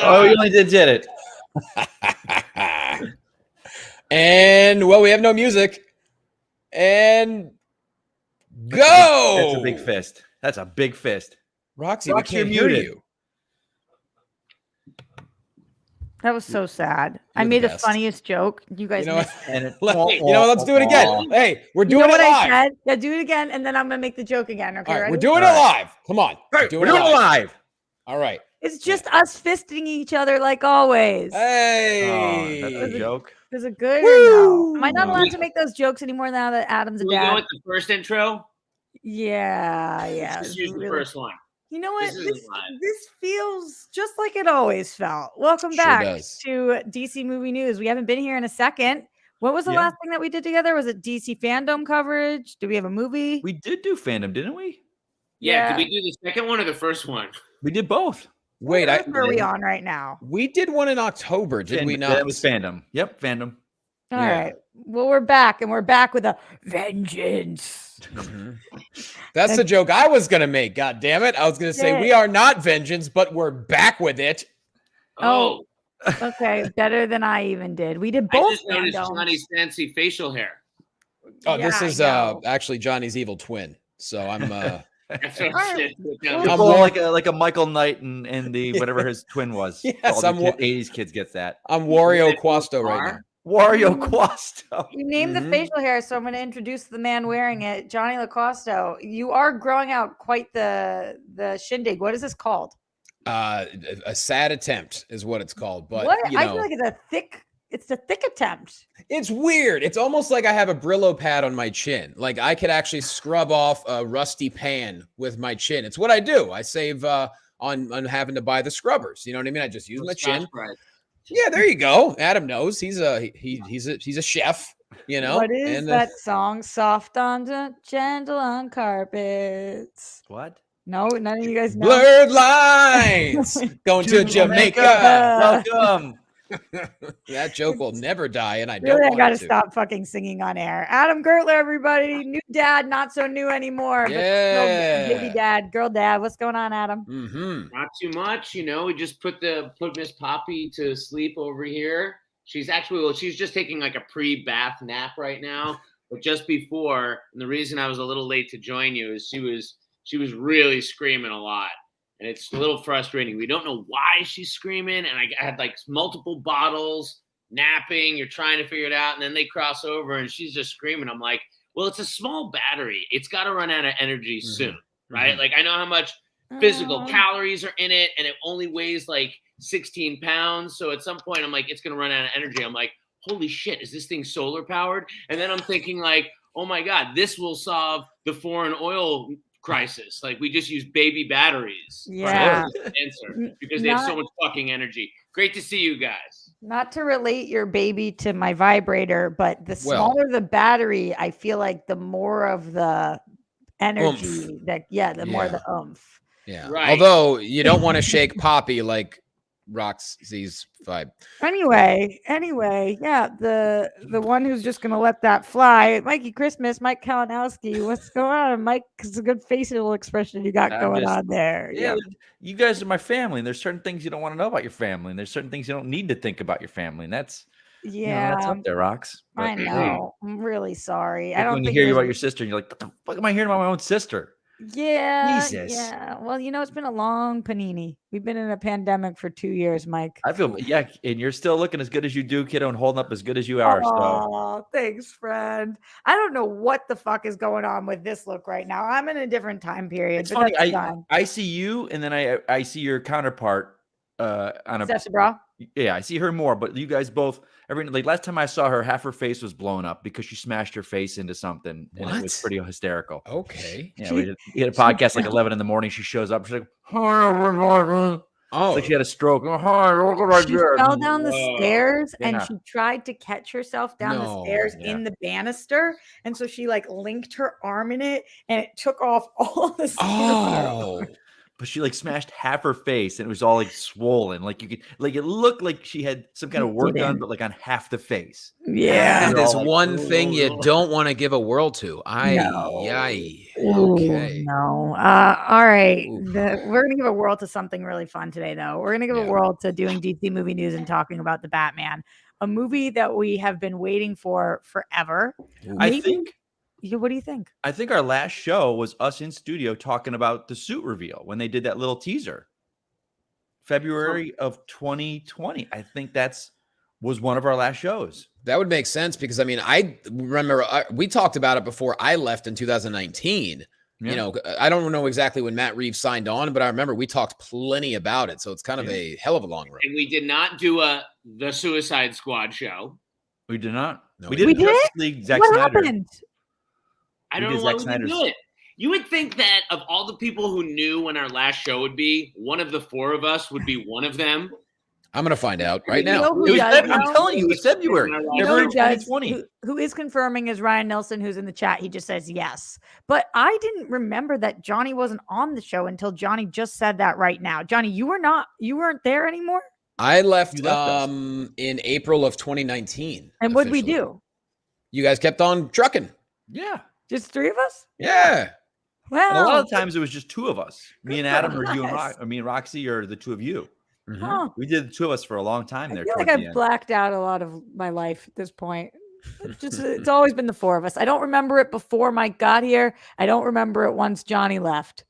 Oh, you only did it. And well, we have no music. And go. That's a big fist. That's a big fist. Roxy, we Roxy, can't you're hear muted. you. That was so sad. I You're the made the best. funniest joke. You guys You know what? missed And it. Let's do it again. Hey, we're You doing know it what live. I said? Yeah, do it again, and then I'm gonna make the joke again. Okay, All right, ready? we're doing it All right. live. Come on. We're doing it live. All right. It's just us fisting each other like always. Hey. That's a joke. Is it good or no? Am I not Woo! allowed to make those jokes anymore now that Adam's a Can we go dad? with the first intro? Yeah. Let's use the first one. You know what? This isn't live. This feels just like it always felt. Welcome Sure back does. to DC Movie News. We haven't been here in a second. What was the last thing that we did together? Was it DC fandom coverage? Did we have a movie? We did do fandom, didn't we? Yeah, did we do the second one or the first one? We did both. Wait, What earth are we on right now? we did one in October, did we not? That was fandom. Yep, fandom. All Yeah. right. Well, we're back, and we're back with a vengeance. Mhm. That's the joke I was gonna make. God damn it! I was gonna say we are not vengeance, but we're back with it. Oh. Okay, better than I even did. We did I both just noticed fandoms. Johnny's fancy facial hair. Oh, Yeah, this is I know. actually Johnny's evil twin. So I'm That's what Alright. I said. Well, I'm Well, war- like a Michael Knight and the whatever his twin was. Yes, All the I'm wa- 80s kids gets that. I'm Wario Quasto right now. Wario Quasto. You named Mhm. the facial hair, so I'm going to introduce the man wearing it, Johnny Lacosto. You are growing out quite the shindig. What is this called? A sad attempt is what it's called. But what? you I know, feel like it's a thick attempt. it's weird. It's almost like I have a Brillo pad on my chin. Like I could actually scrub off a rusty pan with my chin. It's what I do. I save on having to buy the scrubbers. You know what I mean? I just use my chin. Yeah, there you go. Adam knows he's a chef. You know What is that song? Soft on gentle on carpets. What? No, none of you guys know. Blurred lines going to Jamaica. Welcome. That joke will never die, and I don't Really, I want got to it to. stop fucking singing on air. Adam Gertler, everybody. New dad, not so new anymore. But Yeah. still baby dad, girl dad. What's going on, Adam? Mm-hmm. Not too much, you know. We just put Miss Poppy to sleep over here. She's just taking like a pre-bath nap right now. But just before, and the reason I was a little late to join you is she was really screaming a lot. And it's a little frustrating. We don't know why she's screaming. And I had like multiple bottles napping. You're trying to figure it out. And then they cross over and she's just screaming. I'm like, well, it's a small battery. It's got to run out of energy soon, right? Mm-hmm. Like I know how much physical calories are in it. And it only weighs like 16 pounds. So at some point I'm like, it's going to run out of energy. I'm like, holy shit, is this thing solar powered? And then I'm thinking like, oh my God, this will solve the foreign oil crisis. Like we just use baby batteries. Yeah. Because they have so much fucking energy. Great to see you guys. Not to relate your baby to my vibrator, but the smaller the battery, I feel like the more of the energy the more the oomph. Yeah. Right. Although you don't want to shake Poppy like Roxy's vibe. Anyway, yeah, the one who's just gonna let that fly, Mikey Christmas, Mike Kalinowski. What's going on, Mike? It's a good facial expression you got going on there. Yeah, you guys are my family, and there's certain things you don't want to know about your family, and there's certain things you don't need to think about your family, and that's that's up there, Rox. But, I know. I'm really sorry. Like I don't when you think hear about your sister, and you're like, what the fuck am I hearing about my own sister? Yeah. Jesus. Yeah. Well, it's been a long panini. We've been in a pandemic for 2 years, Mike. I feel, and you're still looking as good as you do, kiddo, and holding up as good as you are. Oh, thanks, friend. I don't know what the fuck is going on with this look right now. I'm in a different time period. It's but funny. that's fine. I see you, and then I see your counterpart on a Steph Bra. Yeah, I see her more, but you guys both. Like last time I saw her, half her face was blown up because she smashed her face into something, and it was pretty hysterical. Okay. Yeah, we had a podcast like 11 in the morning. She shows up. She's like, "Hi, everybody." Oh, like she had a stroke. Hi, look what I She did. fell down the stairs and Yeah. she tried to catch herself down the stairs in the banister, and so she like linked her arm in it, and it took off all the skin. Oh. but she like smashed half her face and it was all like swollen. Like you could like it looked like she had some kind of work done, but like on half the face. Yeah. They're That is all like, one thing you "Oh." don't want to give a whirl to. Ooh, Okay. no. All right. Oof. We're gonna give a whirl to something really fun today, though. We're gonna give a Yeah. whirl to doing DC movie news and talking about the Batman, a movie that we have been waiting for forever. Ooh. I Maybe- think What do you think? I think our last show was us in studio talking about the suit reveal when they did that little teaser. February of 2020. I think was one of our last shows. That would make sense because I mean, I remember we talked about it before I left in 2019. Yeah. You know, I don't know exactly when Matt Reeves signed on, but I remember we talked plenty about it. So it's kind of a hell of a long road. And we did not do the Suicide Squad show. We did not. No, we we did didn't. Justice League, Zack What Snyder. happened? I We don't did know why Zack we didn't Snyder's. do it. You would think that of all the people who knew when our last show would be, one of the four of us would be one of them. I'm going to find out right You know now. who It was does I'm know? telling you, it was February. You You know February who does- 2020. who is confirming is Ryan Nelson, who's in the chat. He just says yes. But I didn't remember that Johnny wasn't on the show until Johnny just said that right now. Johnny, you weren't there anymore? I left, You left us. in April of 2019. And what'd we officially. do? You guys kept on trucking. Yeah. Just three of us? Yeah. Wow. And a lot of times it was just two of us. Me and Good for Adam, or you and us. or me and Roxy, or the two of you. Mhm. Huh. We did the two of us for a long time I there. feel like towards the I've end. blacked out a lot of my life at this point. It's always been the four of us. I don't remember it before Mike got here. I don't remember it once Johnny left.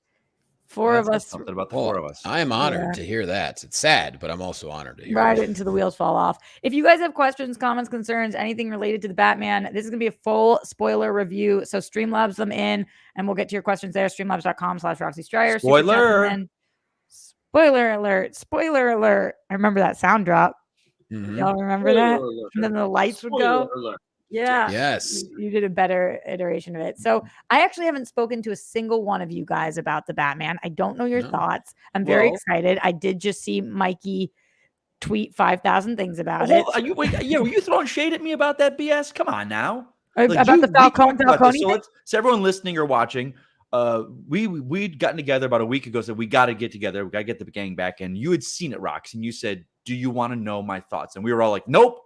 Four That's of us something about the Well, four of us. I am honored Yeah. to hear that. It's sad, but I'm also honored to hear ride it. it until the wheels fall off. If you guys have questions, comments, concerns, anything related to the Batman, this is going to be a full spoiler review. So Streamlabs them in and we'll get to your questions there. Streamlabs.com/Roxy Striar. Super chats Spoiler. them in. Spoiler alert. Spoiler alert. I remember that sound drop. Mhm. Y'all remember that? Spoiler alert. And then the lights would Spoiler go. alert. Yeah. Yes. You did a better iteration of it. So I actually haven't spoken to a single one of you guys about the Batman. I don't know your No. thoughts. I'm very Well- excited. I did just see Mikey tweet 5,000 things about Well, it. are you, were you throwing shade at me about that BS? Come on now. About you- the we Falcone talked about this. thing? So everyone listening or watching, we'd gotten together about a week ago. Said we got to get together. We got to get the gang back. And you had seen it, Rox, and you said, "Do you want to know my thoughts?" And we were all like, "Nope,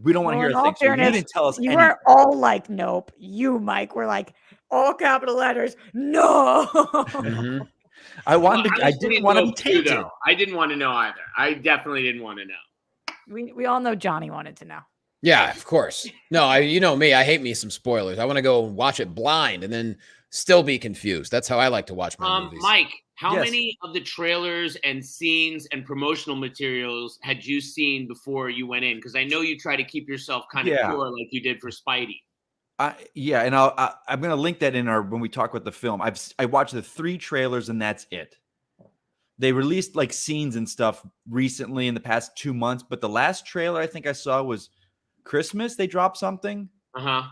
we don't want to Well, hear in a all thing." So you fairness, didn't tell us You anything. were all like, nope. You, Mike, were like, all capital letters, no. Mhm. I wanted. Well, I was didn't want to be too, tainted. though. I didn't want to know either. I definitely didn't want to know. we all know Johnny wanted to know. Yeah, of course. No, you know me. I hate me some spoilers. I want to go watch it blind and then still be confused. That's how I like to watch my movies. Mike, how Yes. many of the trailers and scenes and promotional materials had you seen before you went in? Because I know you try to keep yourself kind of Yeah. pure like you did for Spidey. Yeah, and I'm gonna link that in when we talk about the film. I watched the 3 trailers and that's it. They released like scenes and stuff recently in the past 2 months, but the last trailer I think I saw was Christmas. They dropped something, Uh-huh.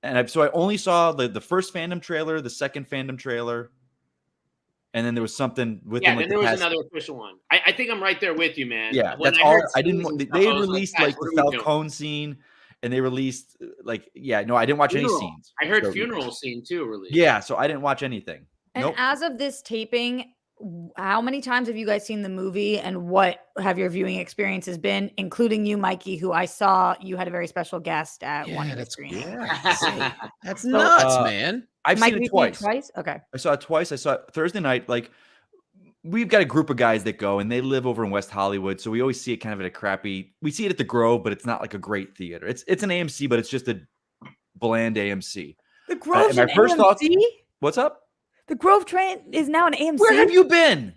and so I only saw the first fandom trailer, the second fandom trailer, and then there was something within Yeah, like then there the was past. another official one. I think I'm right there with you, man. Yeah, When that's I all. heard I didn't. scenes and They stuff, had I was released "Guys, like what the are we doing?" Falcone scene, and they released like no, I didn't watch any Funeral. scenes. I heard So- funeral scene too released. Yeah, so I didn't watch anything. And Nope. as of this taping, how many times have you guys seen the movie and what have your viewing experiences been, including you, Mikey, who I saw you had a very special guest at one Yeah, of the that's screenings. That's So, nuts, man. I've Mikey, seen you've it twice. Twice? Okay. I saw it twice. I saw it Thursday night. Like, we've got a group of guys that go, and they live over in West Hollywood, so we always see it kind of at a crappy. We see it at the Grove, but it's not like a great theater. It's an AMC, but it's just a bland AMC. The Grove's and my an first thought- AMC? What's up? The Grove train is now an AMC? Where have you been?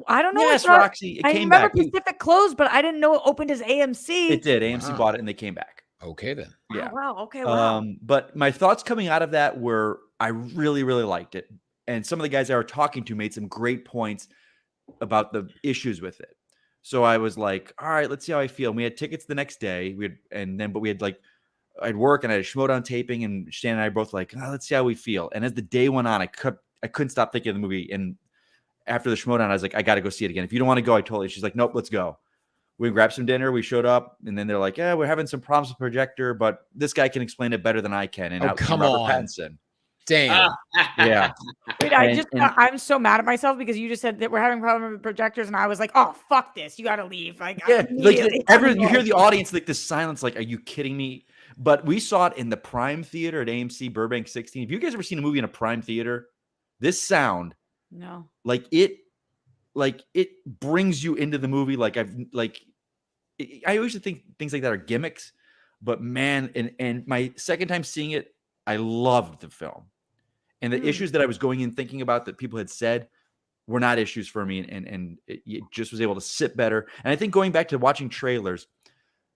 I don't know. Yes, it's not- Roxy. It I came remember back. We- Pacific closed, but I didn't know it opened as AMC. It did. AMC Wow. bought it, and they came back. Okay, then. Yeah. Wow. Okay. Wow. But my thoughts coming out of that were I really, really liked it. And some of the guys I were talking to made some great points about the issues with it. So I was like, all right, let's see how I feel. And we had tickets the next day. But we had like, I'd work and I had a Schmodown taping, and Shan and I both like, let's see how we feel. And as the day went on, I couldn't stop thinking of the movie. And after the Schmodown, I was like, I got to go see it again. If you don't want to go, I told her. She's like, nope, let's go. We grabbed some dinner. We showed up, and then they're like, "Yeah, we're having some problems with projector, but this guy can explain it better than I can." And Oh, out came come Robert on. Pattinson. Damn. Yeah, Dude, I'm so mad at myself because you just said that we're having problems with projectors, and I was like, "Oh, fuck this! You got to leave!" Like, Yeah, like immediately. everyone, you hear the audience like this silence, like, "Are you kidding me?" But we saw it in the Prime Theater at AMC Burbank 16. Have you guys ever seen a movie in a Prime Theater? This sound, No. like it brings you into the movie. Like I always think things like that are gimmicks, but man, and my second time seeing it, I loved the film. And the issues that I was going in thinking about that people had said were not issues for me, and it just was able to sit better. And I think going back to watching trailers,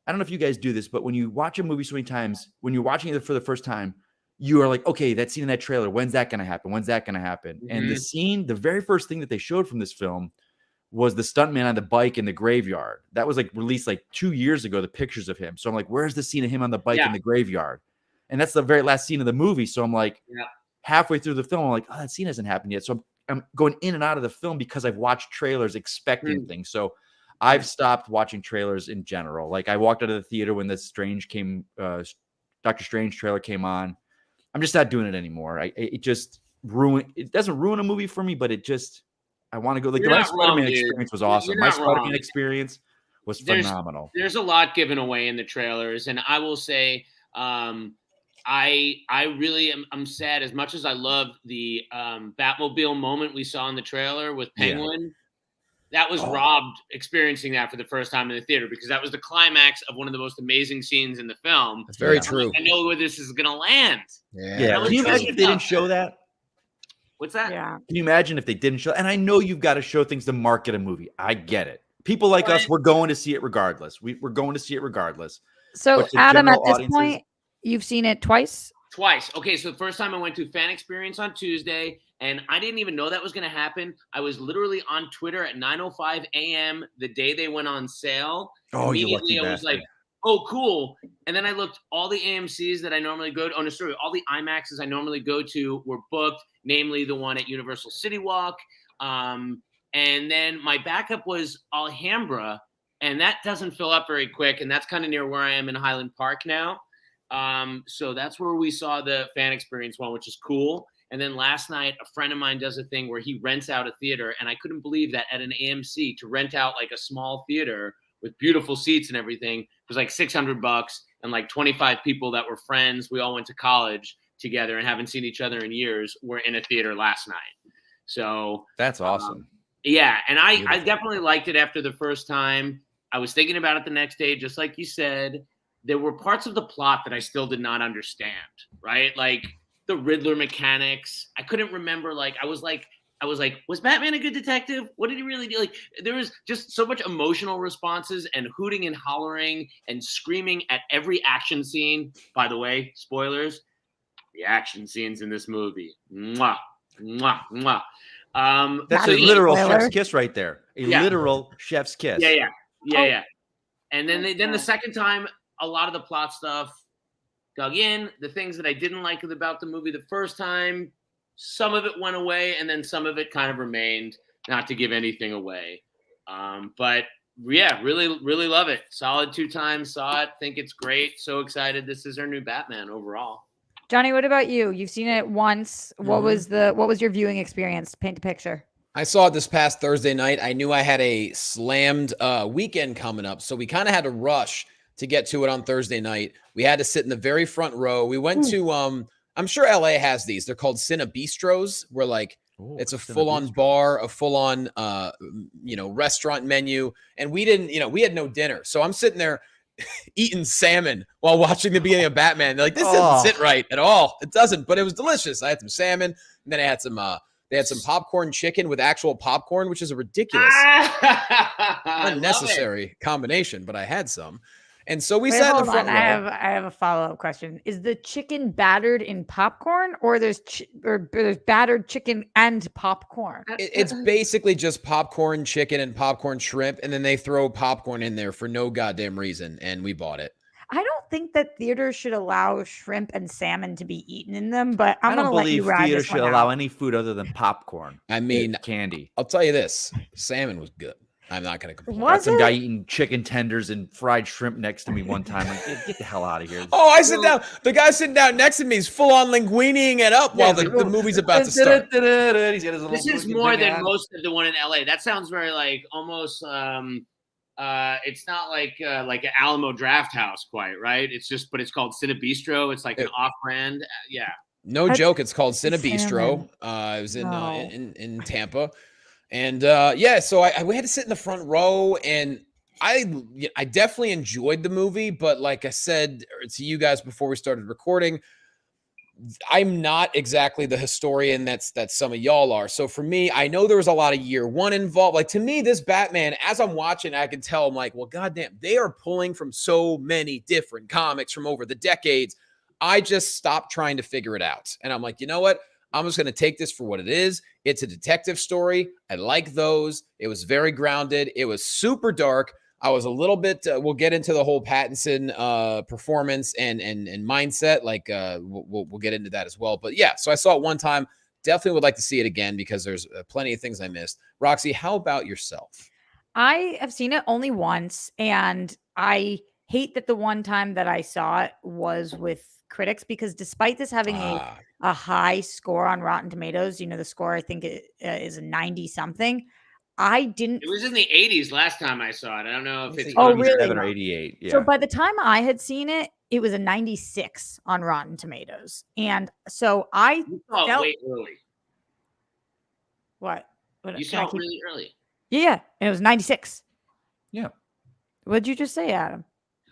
I don't know if you guys do this, but when you watch a movie so many times, when you're watching it for the first time, you are like, okay, that scene in that trailer, when's that going to happen? When's that going to happen? And the scene, the very first thing that they showed from this film was the stuntman on the bike in the graveyard. That was like released like 2 years ago, the pictures of him. So I'm like, where's the scene of him on the bike in the graveyard? And that's the very last scene of the movie. So I'm like, halfway through the film, I'm like, oh, that scene hasn't happened yet. So I'm going in and out of the film because I've watched trailers expecting things. So I've stopped watching trailers in general. Like I walked out of the theater when Doctor Strange trailer came on. I'm just not doing it anymore. It doesn't ruin a movie for me, but I want to go. Like the last Spider-Man experience was awesome. My Spider-Man experience was phenomenal. There's a lot given away in the trailers, and I will say, I really am sad. As much as I love the Batmobile moment we saw in the trailer with Penguin, that was robbed experiencing that for the first time in the theater, because that was the climax of one of the most amazing scenes in the film. That's very true. I know where this is going to land. Yeah. Can you imagine if they didn't show that? What's that? Yeah. Can you imagine if they didn't show? And I know you've got to show things to market a movie. I get it. People like us, we're going to see it regardless. We're going to see it regardless. So, Adam, at this point, you've seen it twice? Twice. Okay, so the first time I went to Fan Experience on Tuesday, and I didn't even know that was going to happen. I was literally on Twitter at 9:05 a.m. the day they went on sale. Oh, immediately I was like, oh, cool. And then I looked, all the AMCs that I normally go to, all the IMAXs I normally go to were booked, namely the one at Universal City Walk. And then my backup was Alhambra, and that doesn't fill up very quick, and that's kind of near where I am in Highland Park now. So that's where we saw the Fan Experience one, which is cool. And then last night, a friend of mine does a thing where he rents out a theater, and I couldn't believe that at an AMC to rent out like a small theater with beautiful seats and everything was like $600, and like 25 people that were friends. We all went to college together and haven't seen each other in years were in a theater last night. So that's awesome. Yeah. And I definitely liked it after the first time. I was thinking about it the next day, just like you said. There were parts of the plot that I still did not understand, right? Like the Riddler mechanics. I couldn't remember. I was like, was Batman a good detective? What did he really do? Like, there was just so much emotional responses and hooting and hollering and screaming at every action scene. By the way, spoilers, the action scenes in this movie. Mwah, mwah, mwah. That's a literal chef's kiss right there. Literal chef's kiss. Yeah. And then the second time, a lot of the plot stuff dug in. The things that I didn't like about the movie the first time, some of it went away, and then some of it kind of remained, not to give anything away. But yeah, really, really love it. Solid 2 times, saw it, think it's great. So excited. This is our new Batman overall. Johnny, what about you? You've seen it once. What was your viewing experience? Paint a picture. I saw it this past Thursday night. I knew I had a slammed weekend coming up, so we kind of had to rush to get to it on Thursday night. We had to sit in the very front row. We went to, I'm sure LA has these. They're called Cinebistros, where it's a full-on bar, a full-on, restaurant menu. And we didn't, we had no dinner. So I'm sitting there eating salmon while watching the beginning of Batman. They're like, this doesn't sit right at all. It doesn't, but it was delicious. I had some salmon, and then I had some, they had some popcorn chicken with actual popcorn, which is a ridiculous, unnecessary combination, but I had some. And so we sat in the front row. I have a follow-up question. Is the chicken battered in popcorn, or there's battered chicken and popcorn? It's basically just popcorn chicken and popcorn shrimp, and then they throw popcorn in there for no goddamn reason, and we bought it. I don't think that theaters should allow shrimp and salmon to be eaten in them, but I'm going to let you ride this one out. I don't believe theaters should allow any food other than popcorn. I mean, candy. I'll tell you this. Salmon was good. I'm not going to complain. Got Was some guy it? eating chicken tenders and fried shrimp next to me one time. Like, get the hell out of here. Oh, I sit down. The guy sitting down next to me is full on linguiniing it up while it's like, the movie's about to start. He's got his little This is fucking more thing than on. most of the one in LA. That sounds very like almost it's not like an Alamo Draft House quite, right? It's just, but it's called Cinebistro. It's like an off-brand. Yeah. No That's joke. It's called salmon. Cinebistro. It was No. in Tampa. And so we had to sit in the front row, and I definitely enjoyed the movie, but like I said to you guys before we started recording, I'm not exactly the historian that some of y'all are. So for me, I know there was a lot of year one involved. Like, to me, this Batman, as I'm watching, I can tell, I'm like, well, goddamn, they are pulling from so many different comics from over the decades. I just stopped trying to figure it out. And I'm like, you know what? I'm just going to take this for what it is. It's a detective story. I like those. It was very grounded. It was super dark. I was a little bit, we'll get into the whole Pattinson performance and mindset. Like we'll get into that as well. But yeah, so I saw it one time. Definitely would like to see it again because there's plenty of things I missed. Roxy, how about yourself? I have seen it only once, and I hate that the one time that I saw it was with critics, because despite this having a high score on Rotten Tomatoes, the score, I think it is a 90 something. I didn't. It was in the 80s last time I saw it. I don't know if it's. Oh, really? 87 or 88. Yeah. So by the time I had seen it, it was a 96 on Rotten Tomatoes. And so I You saw it felt way early. what? You saw it really early. Yeah, and it was 96. Yeah. What'd you just say, Adam?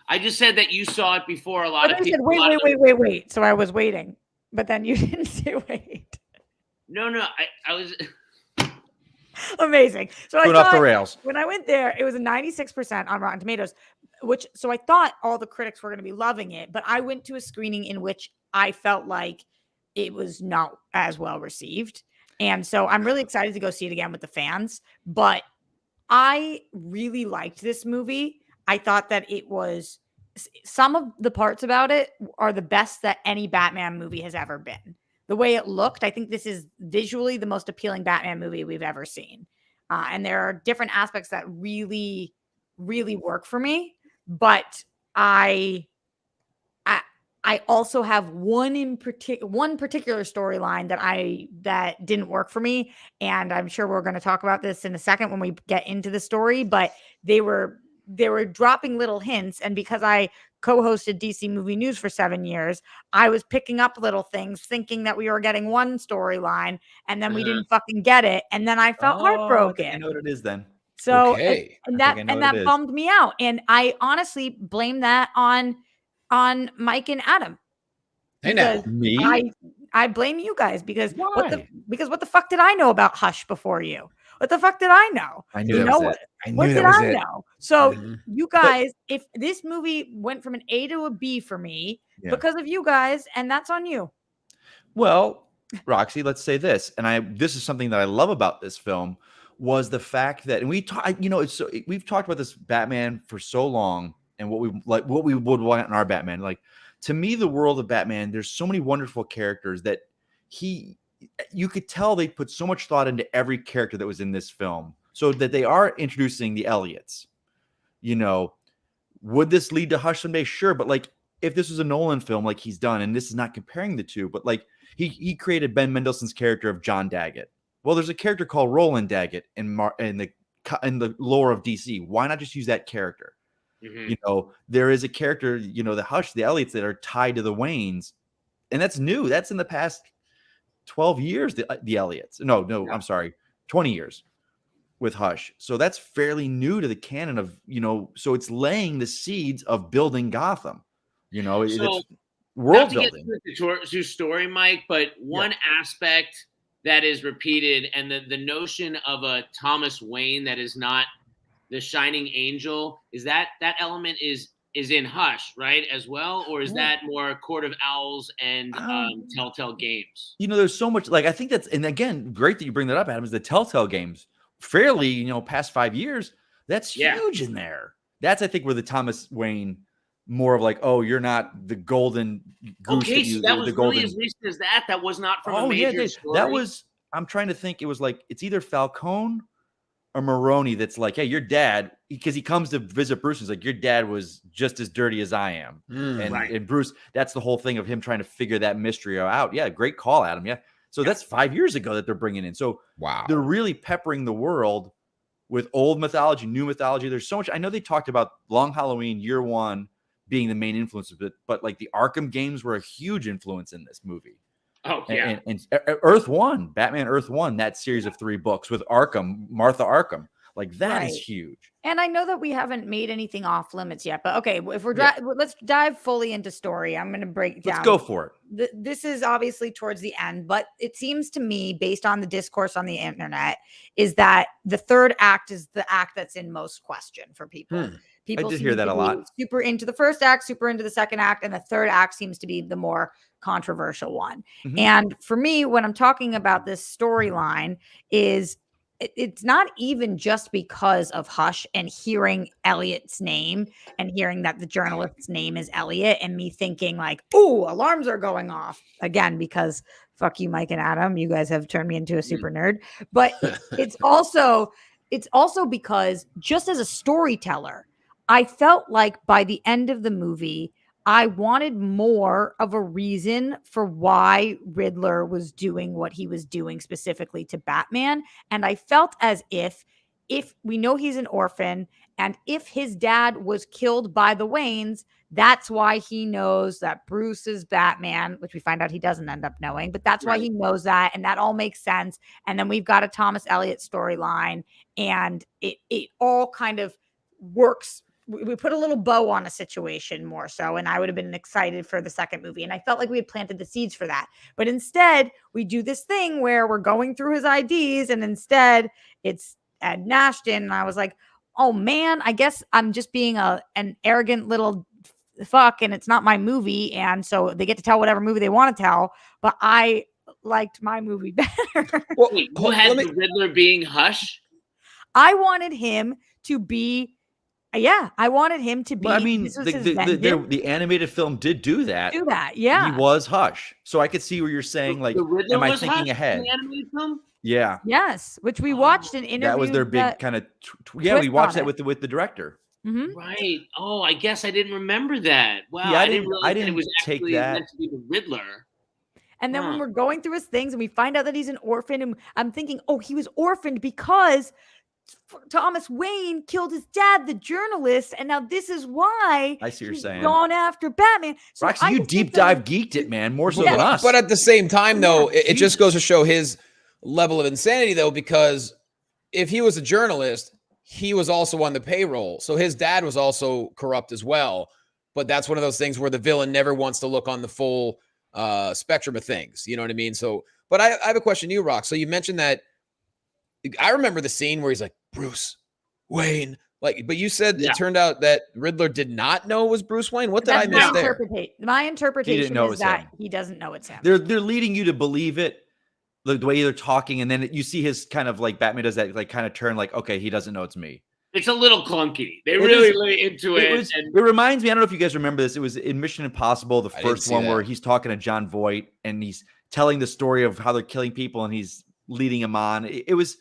I just said that you saw it before a lot of I said, people. wait. So I was waiting, but then you didn't say wait. No, I was. Amazing. So Going I off thought the rails. when I went there, it was a 96% on Rotten Tomatoes, so I thought all the critics were going to be loving it, but I went to a screening in which I felt like it was not as well received. And so I'm really excited to go see it again with the fans, but I really liked this movie. I thought that it was, some of the parts about it are the best that any Batman movie has ever been. The way it looked, I think this is visually the most appealing Batman movie we've ever seen. And there are different aspects that really, really work for me. But I also have one particular storyline that didn't work for me. And I'm sure we're going to talk about this in a second when we get into the story. But they were dropping little hints. And because I co-hosted DC Movie News for 7 years, I was picking up little things, thinking that we were getting one storyline, and then we didn't fucking get it. And then I felt heartbroken. I know what it is then. So, Okay. and that bummed me out. And I honestly blame that on Mike and Adam. Hey, now. Me? I blame you guys because Why? what the fuck did I know about Hush before you? What the fuck did I know? I knew that was it. I What knew did that was I it. know? So Mhm. you guys, if this movie went from an A to a B for me because of you guys, and that's on you. Well, Roxy, let's say this, and this is something that I love about this film was the fact that, and we've talked about this Batman for so long, and what we would want in our Batman. Like, to me, the world of Batman, there's so many wonderful characters that you could tell they put so much thought into every character that was in this film, so that they are introducing the Elliots. Would this lead to Hush someday? Sure, but like, if this was a Nolan film, like he's done, and this is not comparing the two, but like he created Ben Mendelsohn's character of John Daggett. Well, there's a character called Roland Daggett in the lore of DC. Why not just use that character? Mm-hmm. There is a character, the Hush, the Elliots, that are tied to the Waynes, and that's new. That's in the past 12 years. The Elliots. No, I'm sorry, 20 years with Hush. So that's fairly new to the canon of, so it's laying the seeds of building Gotham. It's world building. Not to get to story, Mike, but one aspect that is repeated, and the notion of a Thomas Wayne that is not the shining angel, is that element is in Hush, right, as well? Or is that more Court of Owls and Telltale Games? There's so much, like, I think that's, and again, great that you bring that up, Adam, is the Telltale Games. Fairly, past 5 years, that's huge in there. That's, I think, where the Thomas Wayne, more of like, oh, you're not the golden goose. Okay, so that was really as recent as that. That was not from a major story. That was, I'm trying to think, it was like, it's either Falcone a Maroni that's like, hey, your dad, because he comes to visit Bruce, he's like, your dad was just as dirty as I am. And Bruce, that's the whole thing of him trying to figure that mystery out. Yeah, great call, Adam. Yeah. So that's 5 years ago that they're bringing in. So they're really peppering the world with old mythology, new mythology. There's so much. I know they talked about Long Halloween Year One being the main influence of it, but like the Arkham games were a huge influence in this movie. Oh, yeah. And Earth One, Batman Earth One, that series of 3 books with Arkham, Martha Arkham, like that is huge. And I know that we haven't made anything off limits yet, but okay, if we're let's dive fully into story. I'm going to break down. Let's go for it. This is obviously towards the end, but it seems to me, based on the discourse on the internet, is that the third act is the act that's in most question for people. People I did hear that a lot. Super into the first act, super into the second act, and the third act seems to be the more controversial one. And for me, when I'm talking about this storyline, is it's not even just because of Hush and hearing Elliot's name and hearing that the journalist's name is Elliot and me thinking like, oh, alarms are going off again, because fuck you, Mike and Adam, you guys have turned me into a super nerd. But it's also because just as a storyteller, I felt like by the end of the movie, I wanted more of a reason for why Riddler was doing what he was doing specifically to Batman. And I felt as if we know he's an orphan and if his dad was killed by the Waynes, that's why he knows that Bruce is Batman, which we find out he doesn't end up knowing, but that's why he knows that. And that all makes sense. And then we've got a Thomas Elliot storyline and it all kind of works. We put a little bow on a situation more so, and I would have been excited for the second movie. And I felt like we had planted the seeds for that. But instead, we do this thing where we're going through his IDs, and instead it's Ed Nashton. And I was like, oh man, I guess I'm just being an arrogant little fuck, and it's not my movie. And so they get to tell whatever movie they want to tell. But I liked my movie better. Well, who had the Riddler being Hush? I wanted him to be. I wanted him to be. Well, I mean, the animated film did do that. Yeah. He was Hush. So I could see where you're saying, like, am I thinking ahead? The animated film? Yeah. Yes, which we watched an interview. That was their big kind of. We watched that with the director. Right. Oh, I guess I didn't remember that. Wow. Yeah, I didn't realize that it was take actually that. meant to be the Riddler. And then when we're going through his things and we find out that he's an orphan, and I'm thinking, oh, he was orphaned because Thomas Wayne killed his dad, the journalist, and now this is why I see what you're saying. Gone after Batman. So Roxy, you deep dive geeked it, man, more so than us. But at the same time, though, it just goes to show his level of insanity, though, because if he was a journalist, he was also on the payroll, so his dad was also corrupt as well. But that's one of those things where the villain never wants to look on the full spectrum of things. You know what I mean? So, but I have a question to you, Rox. So you mentioned that. I remember the scene where he's like, Bruce Wayne, like, but you said it turned out that Riddler did not know it was Bruce Wayne. What did I miss there? My interpretation is that he doesn't know it's him. They're leading you to believe it, the way they're talking, and then you see his kind of like Batman does that like kind of turn, like, okay, he doesn't know it's me. It's a little clunky. They really lay into it. It reminds me, I don't know if you guys remember this. It was in Mission Impossible, the first one, where he's talking to John Voight and he's telling the story of how they're killing people and he's leading him on. It was.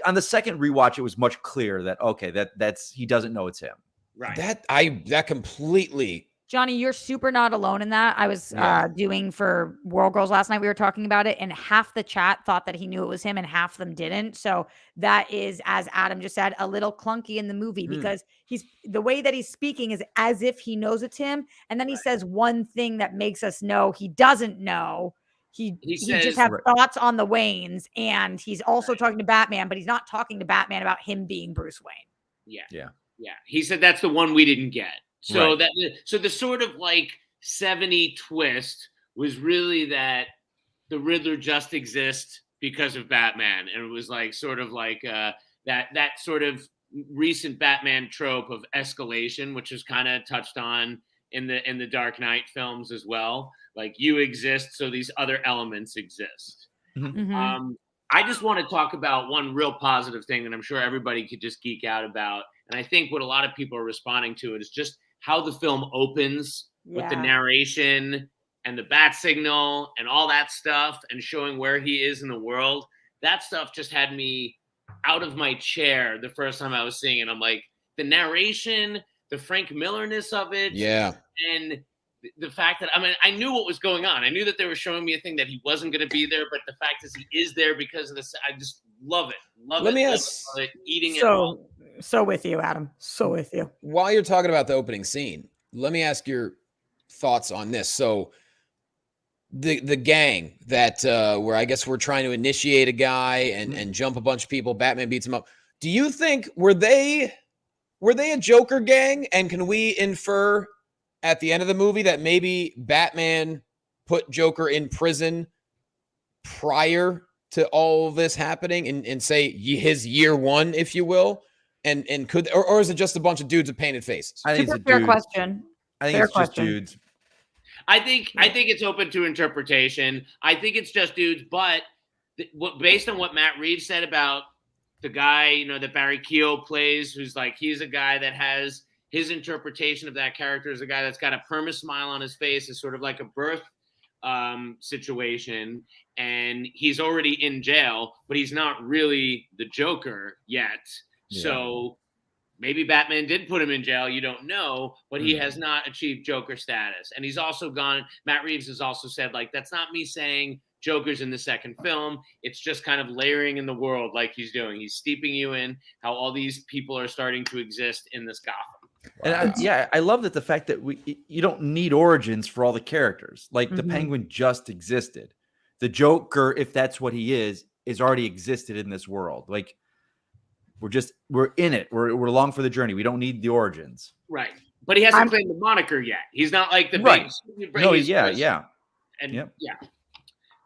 On the second rewatch, it was much clearer that that's he doesn't know it's him. Right. That completely. Johnny, you're super not alone in that. I was doing for World Girls last night. We were talking about it, and half the chat thought that he knew it was him, and half of them didn't. So that is, as Adam just said, a little clunky in the movie because the way that he's speaking is as if he knows it's him, and then he says one thing that makes us know he doesn't know. He just has thoughts on the Waynes, and he's also talking to Batman, but he's not talking to Batman about him being Bruce Wayne. Yeah. He said that's the one we didn't get. So so the sort of like 70 twist was really that the Riddler just exists because of Batman, and it was like sort of like that sort of recent Batman trope of escalation, which is kind of touched on in the Dark Knight films as well. Like, you exist, so these other elements exist. I just want to talk about one real positive thing that I'm sure everybody could just geek out about. And I think what a lot of people are responding to it is just how the film opens with the narration and the bat signal and all that stuff and showing where he is in the world. That stuff just had me out of my chair the first time I was seeing it. I'm like, the narration, the Frank Miller-ness of it, and the fact that, I mean, I knew what was going on. I knew that they were showing me a thing that he wasn't going to be there, but the fact is he is there because of this. I just love it. Love it. Eating it. So with you, Adam. So with you. While you're talking about the opening scene, let me ask your thoughts on this. So the gang that where I guess we're trying to initiate a guy and jump a bunch of people, Batman beats him up. Do you think were they a Joker gang? And can we infer at the end of the movie that maybe Batman put Joker in prison prior to all this happening and say his year one, if you will? And could or is it just a bunch of dudes with painted faces? I think Super it's fair dudes. question. I think Fair it's question. just dudes. I think it's open to interpretation. I think it's just dudes, but based on what Matt Reeves said about the guy, you know, that Barry Keogh plays, who's like, he's a guy that has his interpretation of that character is a guy that's got a perma smile on his face, is sort of like a birth situation, and he's already in jail, but he's not really the Joker yet. Yeah. So maybe Batman did put him in jail. You don't know, but he has not achieved Joker status. And he's also gone. Matt Reeves has also said, like, that's not me saying Joker's in the second film. It's just kind of layering in the world like he's doing. He's steeping you in how all these people are starting to exist in this Gotham. Wow. And I love that the fact that you don't need origins for all the characters. Like the Penguin just existed. The Joker, if that's what he is already existed in this world. Like we're in it. We're along for the journey. We don't need the origins. Right. But he hasn't claimed the moniker yet. He's not like the right. big. No, yeah. And yeah.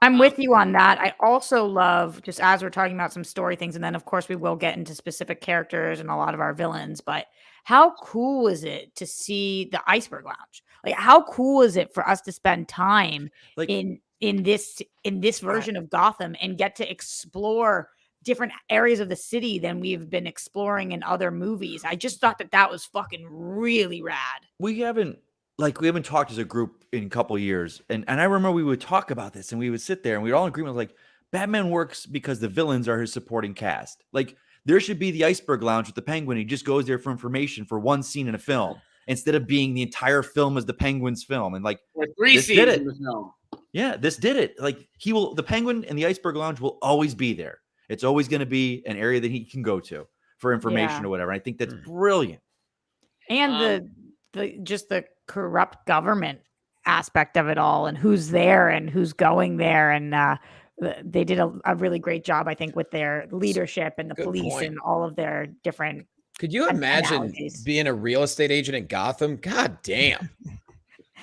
I'm with you on that. I also love, just as we're talking about some story things, and then of course we will get into specific characters and a lot of our villains, but how cool is it to see the Iceberg Lounge? Like, how cool is it for us to spend time in this version of Gotham and get to explore different areas of the city than we've been exploring in other movies? I just thought that was fucking really rad. We haven't talked as a group in a couple of years. And I remember we would talk about this and we would sit there and we'd all agree with like, Batman works because the villains are his supporting cast. Like, there should be the Iceberg Lounge with the Penguin. He just goes there for information for one scene in a film instead of being the entire film as the Penguin's film. And like, or 3 scenes in the film. Yeah, this did it. Like, the Penguin and the Iceberg Lounge will always be there. It's always going to be an area that he can go to for information or whatever. I think that's brilliant. And the corrupt government aspect of it all, and who's there and who's going there, and they did a really great job, I think, with their leadership and the police and all of their different. Could you imagine being a real estate agent in Gotham? God damn!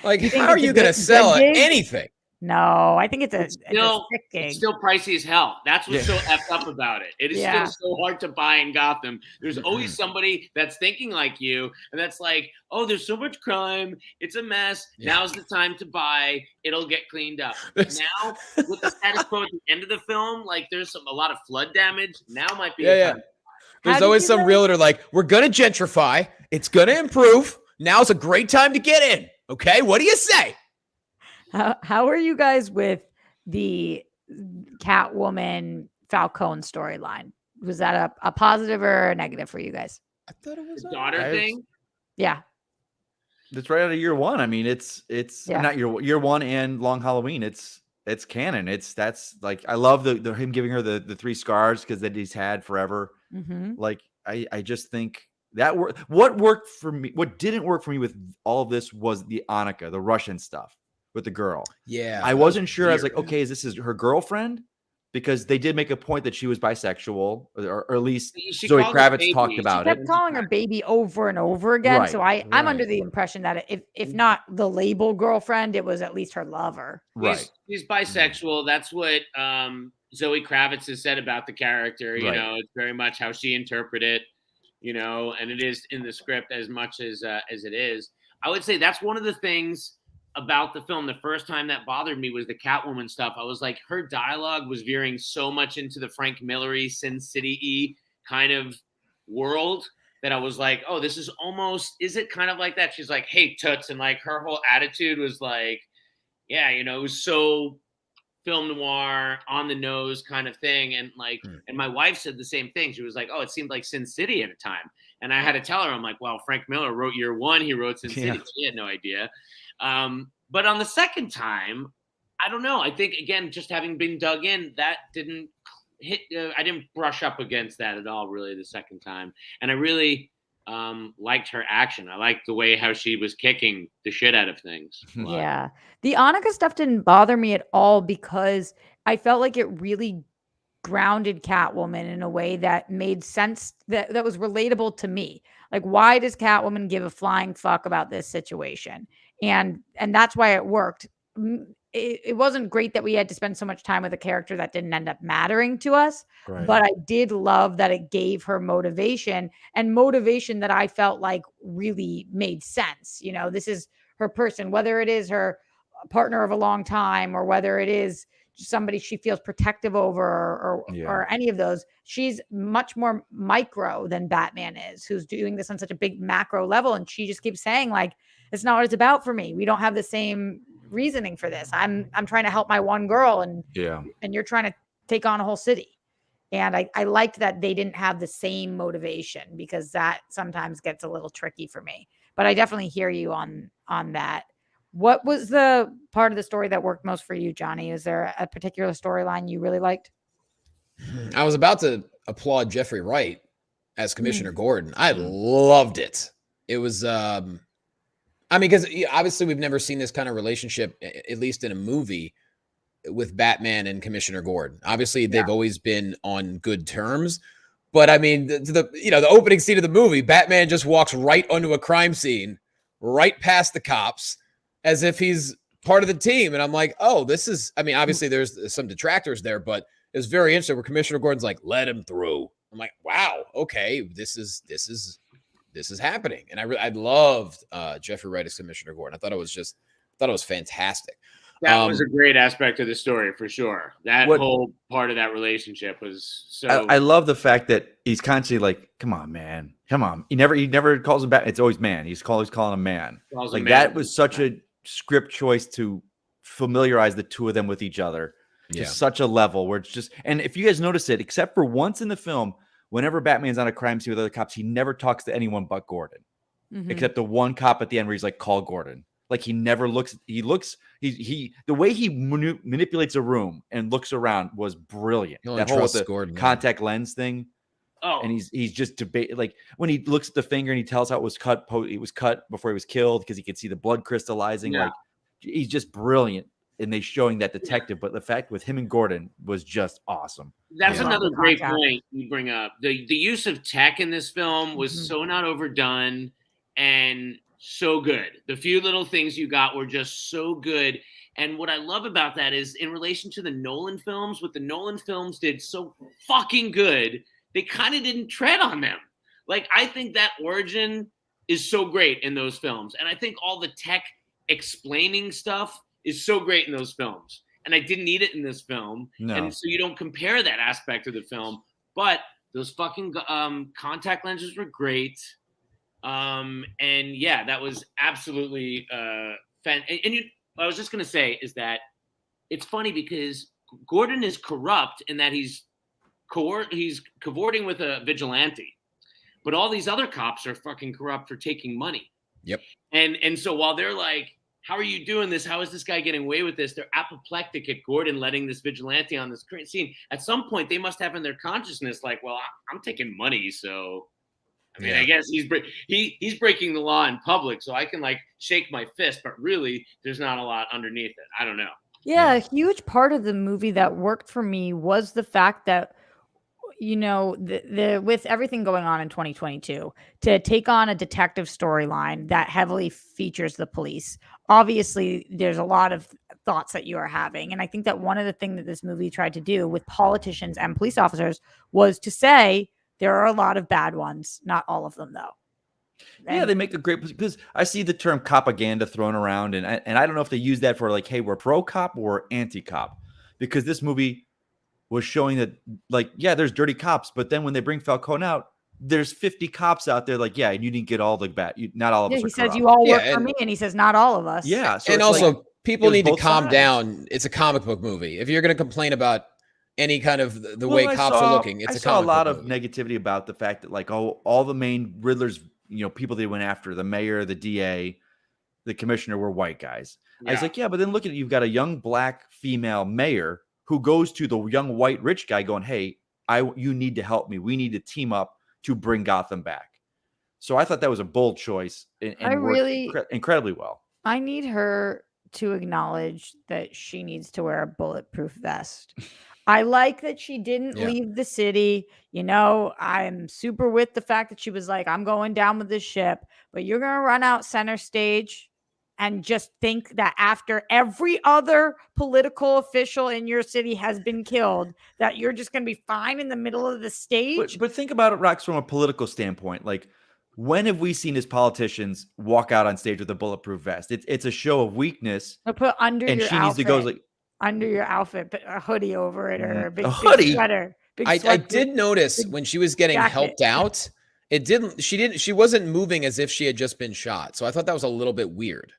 Like, how are you going to sell anything? No, I think it's a sick gig. It's still pricey as hell. That's what's so effed up about it. It is still so hard to buy in Gotham. There's always somebody that's thinking like you, and that's like, oh, there's so much crime. It's a mess. Now's the time to buy. It'll get cleaned up. Now, with the status quo at the end of the film, like there's a lot of flood damage. Now might be a time. There's always some realtor like, we're going to gentrify. It's going to improve. Now's a great time to get in. Okay, what do you say? How are you guys with the Catwoman Falcone storyline? Was that a positive or a negative for you guys? I thought it was the daughter thing. Yeah, that's right out of year one. I mean, it's not year one and Long Halloween. It's canon. That's like, I love the him giving her the 3 scars because that he's had forever. Like, I just think that what worked for me. What didn't work for me with all of this was the Annika, the Russian stuff with the girl. Yeah. I wasn't sure. I was like, okay, is this her girlfriend? Because they did make a point that she was bisexual, or at least Zoe Kravitz talked about it. She kept calling her baby over and over again. Right, so I'm under the impression that if not the label girlfriend, it was at least her lover. Right. She's bisexual. That's what Zoe Kravitz has said about the character. You know, it's very much how she interpreted it, you know, and it is in the script as much as it is. I would say that's one of the things about the film. The first time that bothered me was the Catwoman stuff. I was like, her dialogue was veering so much into the Frank Miller-y, Sin City-y kind of world that I was like, oh, this is almost, is it kind of like that? She's like, hey, toots. And like her whole attitude was like, yeah, you know, it was so film noir, on the nose kind of thing. And like, and my wife said the same thing. She was like, "Oh, it seemed like Sin City at a time." And I had to tell her, I'm like, "Well, Frank Miller wrote Year One. He wrote Sin City." She had no idea. But on the second time, I don't know. I think, again, just having been dug in, that didn't hit. I didn't brush up against that at all, really, the second time. And I really liked her action. I liked the way how she was kicking the shit out of things. Yeah. The Annika stuff didn't bother me at all because I felt like it really grounded Catwoman in a way that made sense, that was relatable to me. Like, why does Catwoman give a flying fuck about this situation? And that's why it worked. It wasn't great that we had to spend so much time with a character that didn't end up mattering to us, but I did love that it gave her motivation, and motivation that I felt like really made sense. You know, this is her person, whether it is her partner of a long time or whether it is somebody she feels protective over or any of those. She's much more micro than Batman is, who's doing this on such a big macro level. And she just keeps saying, like, it's not what it's about for me. We don't have the same reasoning for this. I'm trying to help my one girl, and you're trying to take on a whole city. And I liked that they didn't have the same motivation, because that sometimes gets a little tricky for me. But I definitely hear you on that. What was the part of the story that worked most for you, Johnny? Is there a particular storyline you really liked? I was about to applaud Jeffrey Wright as Commissioner Gordon. I loved it. It was, I mean, because obviously we've never seen this kind of relationship, at least in a movie, with Batman and Commissioner Gordon. Obviously, they've always been on good terms. But I mean, the opening scene of the movie, Batman just walks right onto a crime scene, right past the cops, as if he's part of the team. And I'm like, oh, this is, I mean, obviously there's some detractors there, but it's very interesting where Commissioner Gordon's like, let him through. I'm like, wow, okay, this is happening. And I loved Jeffrey Wright as Commissioner Gordon. I thought it was fantastic. That was a great aspect of the story, for sure. That whole part of that relationship was so. I love the fact that he's constantly like, "Come on, man, come on." He never calls him back. It's always man. He's always calling him man. Like that was such a script choice to familiarize the two of them with each other to such a level where it's just. And if you guys notice it, except for once in the film, whenever Batman's on a crime scene with other cops, he never talks to anyone but Gordon, except the one cop at the end where he's like, "Call Gordon." Like he never looks. The way he manipulates a room and looks around was brilliant. That whole with the Gordon, contact lens thing. Oh, and he's just debate, like when he looks at the finger and he tells how it was cut. It was cut before he was killed because he could see the blood crystallizing. Yeah. Like he's just brilliant, and they showing that detective. But the fact with him and Gordon was just awesome. That's another great point you bring up. The use of tech in this film was so not overdone and so good. The few little things you got were just so good. And what I love about that is in relation to the Nolan films, what the Nolan films did so fucking good, they kind of didn't tread on them. Like, I think that origin is so great in those films. And I think all the tech explaining stuff is so great in those films. And I didn't need it in this film. No. And so you don't compare that aspect of the film. But those fucking contact lenses were great. And yeah, that was absolutely I was just going to say is that it's funny because Gordon is corrupt in that he's cavorting with a vigilante, but all these other cops are fucking corrupt for taking money. Yep. And so while they're like, how are you doing this? How is this guy getting away with this? They're apoplectic at Gordon letting this vigilante on this scene. At some point, they must have in their consciousness, like, well, I'm taking money, so I mean, I guess he's breaking the law in public, so I can like shake my fist, but really there's not a lot underneath it. I don't know. Yeah, a huge part of the movie that worked for me was the fact that, you know, the with everything going on in 2022, to take on a detective storyline that heavily features the police. Obviously, there's a lot of thoughts that you are having. And I think that one of the things that this movie tried to do with politicians and police officers was to say, there are a lot of bad ones, not all of them, though. Yeah, they make a great, because I see the term propaganda thrown around, and I don't know if they use that for like, hey, we're pro cop or anti cop, because this movie was showing that, like, yeah, there's dirty cops, but then when they bring Falcone out, there's 50 cops out there, like, yeah, and you didn't get all the bad, not all of us. He says you all work for me, and he says not all of us. Yeah, so and also. Like, people was need to both calm sides. down. It's a comic book movie. If you're going to complain about any kind of the Well, way cops are looking, it's I a saw a comic lot book of movie. negativity about the fact that like all the main Riddlers, people they went after, the mayor, the DA, the commissioner, were white guys. I was Yeah. like, yeah, but then look at it. You've got a young black female mayor who goes to the young white rich guy going, hey, you need to help me. We need to team up to bring Gotham back. So I thought that was a bold choice and worked incredibly well. I need her to acknowledge that she needs to wear a bulletproof vest. I like that she didn't leave the city. I'm super with the fact that she was like, I'm going down with this ship, but you're going to run out center stage and just think that after every other political official in your city has been killed, that you're just going to be fine in the middle of the stage. But think about it, Rox, from a political standpoint. Like, when have we seen as politicians walk out on stage with a bulletproof vest? It's a show of weakness. Or put under and your she outfit. needs to go like under your outfit, but a hoodie over it or a big hoodie. sweater. Big I did notice big when she was getting jacket. helped out, she wasn't moving as if she had just been shot. So I thought that was a little bit weird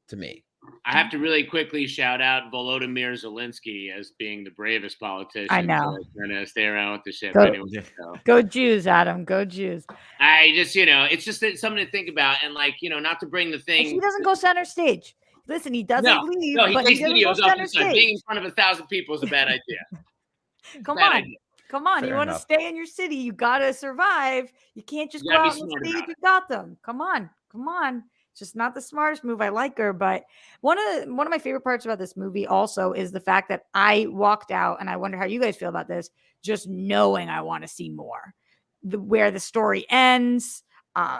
to me. I have to really quickly shout out Volodymyr Zelensky as being the bravest politician. I know. Trying to stay around with the ship. Go- Anyway, so. Go Jews, Adam. Go Jews. I just, it's just something to think about. And like, not to bring the thing. And he doesn't go center stage. Listen, he doesn't leave. No, he but takes he doesn't videos go off center the side. stage. Being in front of 1,000 people is a bad idea. Come Bad on. idea. Come on. Fair You want to enough. stay in your city. You got to survive. You can't just You go gotta out be on smart stage about with Gotham. Come on. Come on. It's just not the smartest move. I like her. But one of my favorite parts about this movie also is the fact that I walked out, and I wonder how you guys feel about this, just knowing I want to see more. Where the story ends,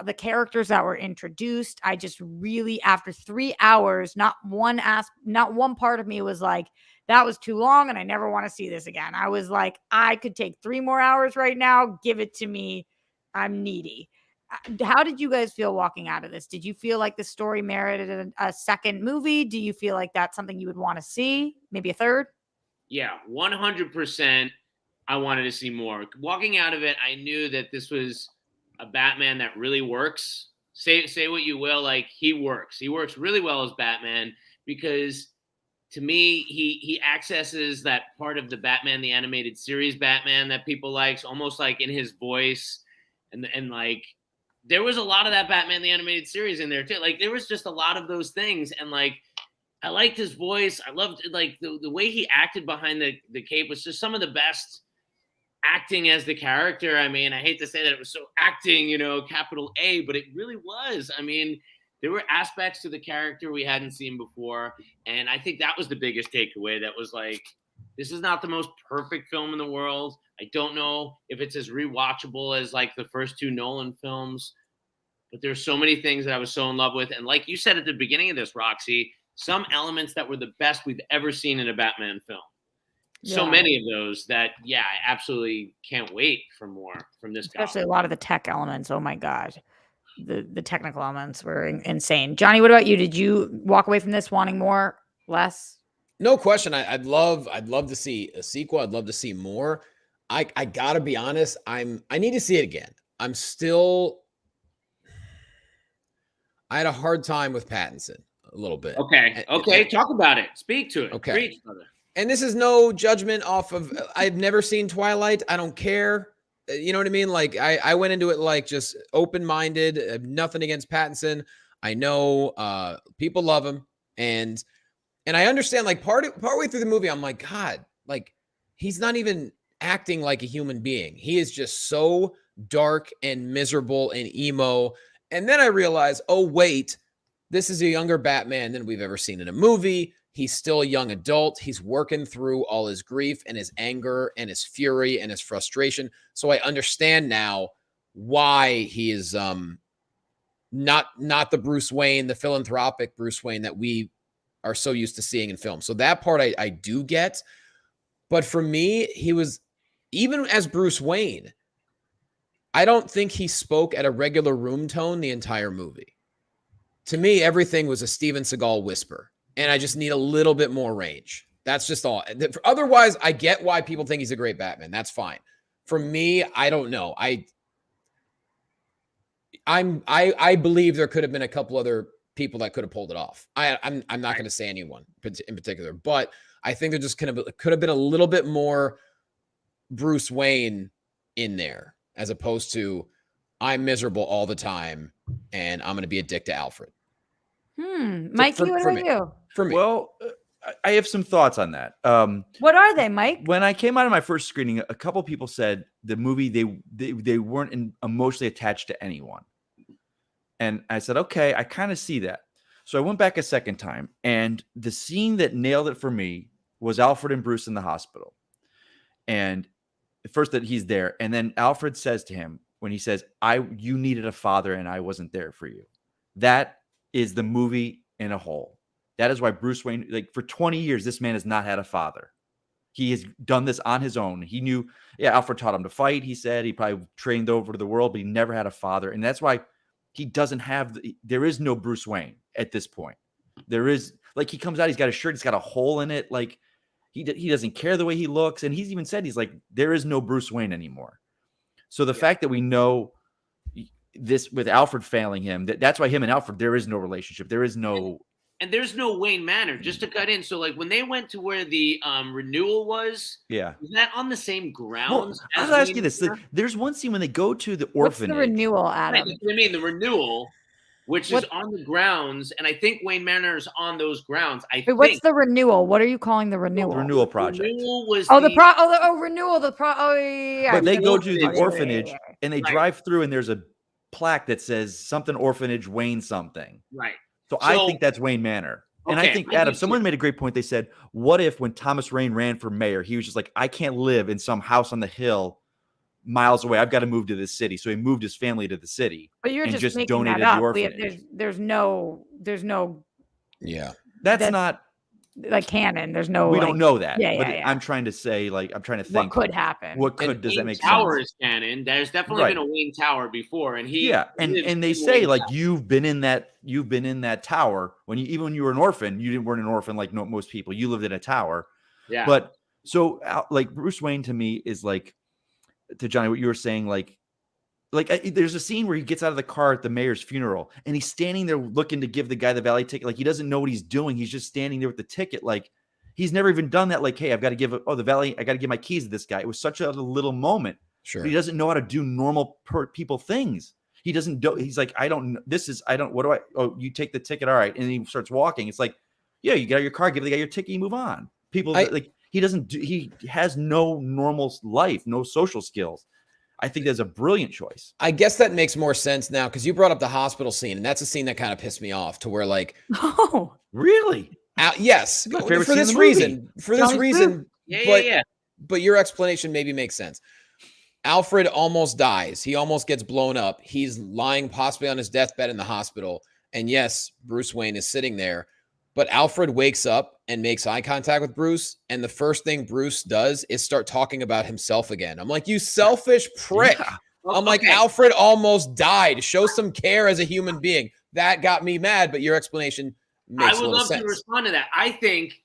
the characters that were introduced. I just really, after 3 hours, not one part of me was like, that was too long and I never want to see this again. I was like, I could take 3 more hours right now. Give it to me. I'm needy. How did you guys feel walking out of this? Did you feel like the story merited a second movie? Do you feel like that's something you would want to see? Maybe a third? Yeah, 100%. I wanted to see more. Walking out of it, I knew that this was a Batman that really works. Say what you will, like he works. He works really well as Batman because to me, he accesses that part of the Batman, the animated series Batman that people likes, almost like in his voice. And like there was a lot of that Batman, the animated series in there too. Like there was just a lot of those things. And like I liked his voice. I loved like the way he acted behind the cape was just some of the best acting as the character. I mean, I hate to say that it was so acting, capital A, but it really was. I mean, there were aspects to the character we hadn't seen before. And I think that was the biggest takeaway. That was like, this is not the most perfect film in the world. I don't know if it's as rewatchable as like the first 2 Nolan films, but there's so many things that I was so in love with. And like you said at the beginning of this, Roxy, some elements that were the best we've ever seen in a Batman film. So many of those that, I absolutely can't wait for more from this guy. Especially a lot of the tech elements. Oh my God. The technical elements were insane. Johnny, what about you? Did you walk away from this wanting more, less? No question. I'd love to see a sequel. I'd love to see more. I gotta be honest. I need to see it again. I had a hard time with Pattinson a little bit. Okay. Talk about it. Speak to it. Okay. Preach, brother. And this is no judgment off of, I've never seen Twilight. I don't care. You know what I mean? Like I went into it like just open-minded, nothing against Pattinson. I know people love him. And I understand like partway through the movie, I'm like, God, like he's not even acting like a human being. He is just so dark and miserable and emo. And then I realized, oh, wait, this is a younger Batman than we've ever seen in a movie. He's still a young adult. He's working through all his grief and his anger and his fury and his frustration. So I understand now why he is not the Bruce Wayne, the philanthropic Bruce Wayne that we are so used to seeing in film. So that part I do get. But for me, he was, even as Bruce Wayne, I don't think he spoke at a regular room tone the entire movie. To me, everything was a Steven Seagal whisper. And I just need a little bit more range. That's just all. Otherwise, I get why people think he's a great Batman. That's fine. For me, I don't know. I believe there could have been a couple other people that could have pulled it off. I'm not going to say anyone in particular, but I think there just could have been a little bit more Bruce Wayne in there, as opposed to I'm miserable all the time and I'm going to be a dick to Alfred. Mikey, what about you? For me. Well, I have some thoughts on that. What are they, Mike? When I came out of my first screening, a couple people said the movie they weren't emotionally attached to anyone, and I said, okay, I kind of see that. So I went back a second time, and the scene that nailed it for me was Alfred and Bruce in the hospital, and first that he's there, and then Alfred says to him when he says, "You needed a father, and I wasn't there for you." That is the movie in a whole. That is why Bruce Wayne, like for 20 years, this man has not had a father. He has done this on his own. He knew, Alfred taught him to fight. He said he probably trained over to the world, but he never had a father. And that's why he doesn't have, there is no Bruce Wayne at this point. There is, like, he comes out, he's got a shirt, he's got a hole in it. Like, he doesn't care the way he looks. And he's even said, he's like, there is no Bruce Wayne anymore. So the fact that we know this with Alfred failing him, that's why him and Alfred, there is no relationship. There is no... And there's no Wayne Manor, just to cut in. So, like, when they went to where the renewal was that on the same grounds? Well, I'll ask you this. There's one scene when they go to the orphanage. What's the renewal, Adam? Right, I mean, the renewal, which is on the grounds, and I think Wayne Manor is on those grounds. What's the renewal? What are you calling the renewal? The renewal project. Renewal was renewal. But they go to the orphanage, and they drive through, and there's a plaque that says something orphanage Wayne something. Right. So I think that's Wayne Manor. And I think, Adam, someone made a great point. They said, what if when Thomas Wayne ran for mayor, he was just like, I can't live in some house on the hill miles away. I've got to move to this city. So he moved his family to the city. But you're just making donated that up. the orphanage. There's no. Yeah. That's not like canon. There's no. We don't know that. Yeah. I'm trying to say, like, I'm trying to think what could happen. Does that make sense? Tower is canon. There's definitely been a Wayne Tower before, and and they say like you've been in that tower when you were an orphan. You weren't an orphan like most people. You lived in a tower. Yeah. But so like Bruce Wayne to me is like, to Johnny, what you were saying, like there's a scene where he gets out of the car at the mayor's funeral and he's standing there looking to give the guy the valet ticket. Like he doesn't know what he's doing. He's just standing there with the ticket. Like he's never even done that. Like, hey, I've got to give the valet, I got to give my keys to this guy. It was such a little moment. Sure. But he doesn't know how to do normal people things. He doesn't do, he's like, you take the ticket. All right. And he starts walking. It's like, yeah, you get out your car, give the guy your ticket, you move on. He has no normal life, no social skills. I think that's a brilliant choice. I guess that makes more sense now because you brought up the hospital scene, and that's a scene that kind of pissed me off to where, like, oh, really? Yes, for this reason. But your explanation maybe makes sense. Alfred almost dies. He almost gets blown up. He's lying possibly on his deathbed in the hospital. And yes, Bruce Wayne is sitting there. But Alfred wakes up and makes eye contact with Bruce. And the first thing Bruce does is start talking about himself again. I'm like, you selfish prick. Yeah. I'm like, Alfred almost died. Show some care as a human being. That got me mad. But your explanation makes a little sense. I would love to respond to that. I think,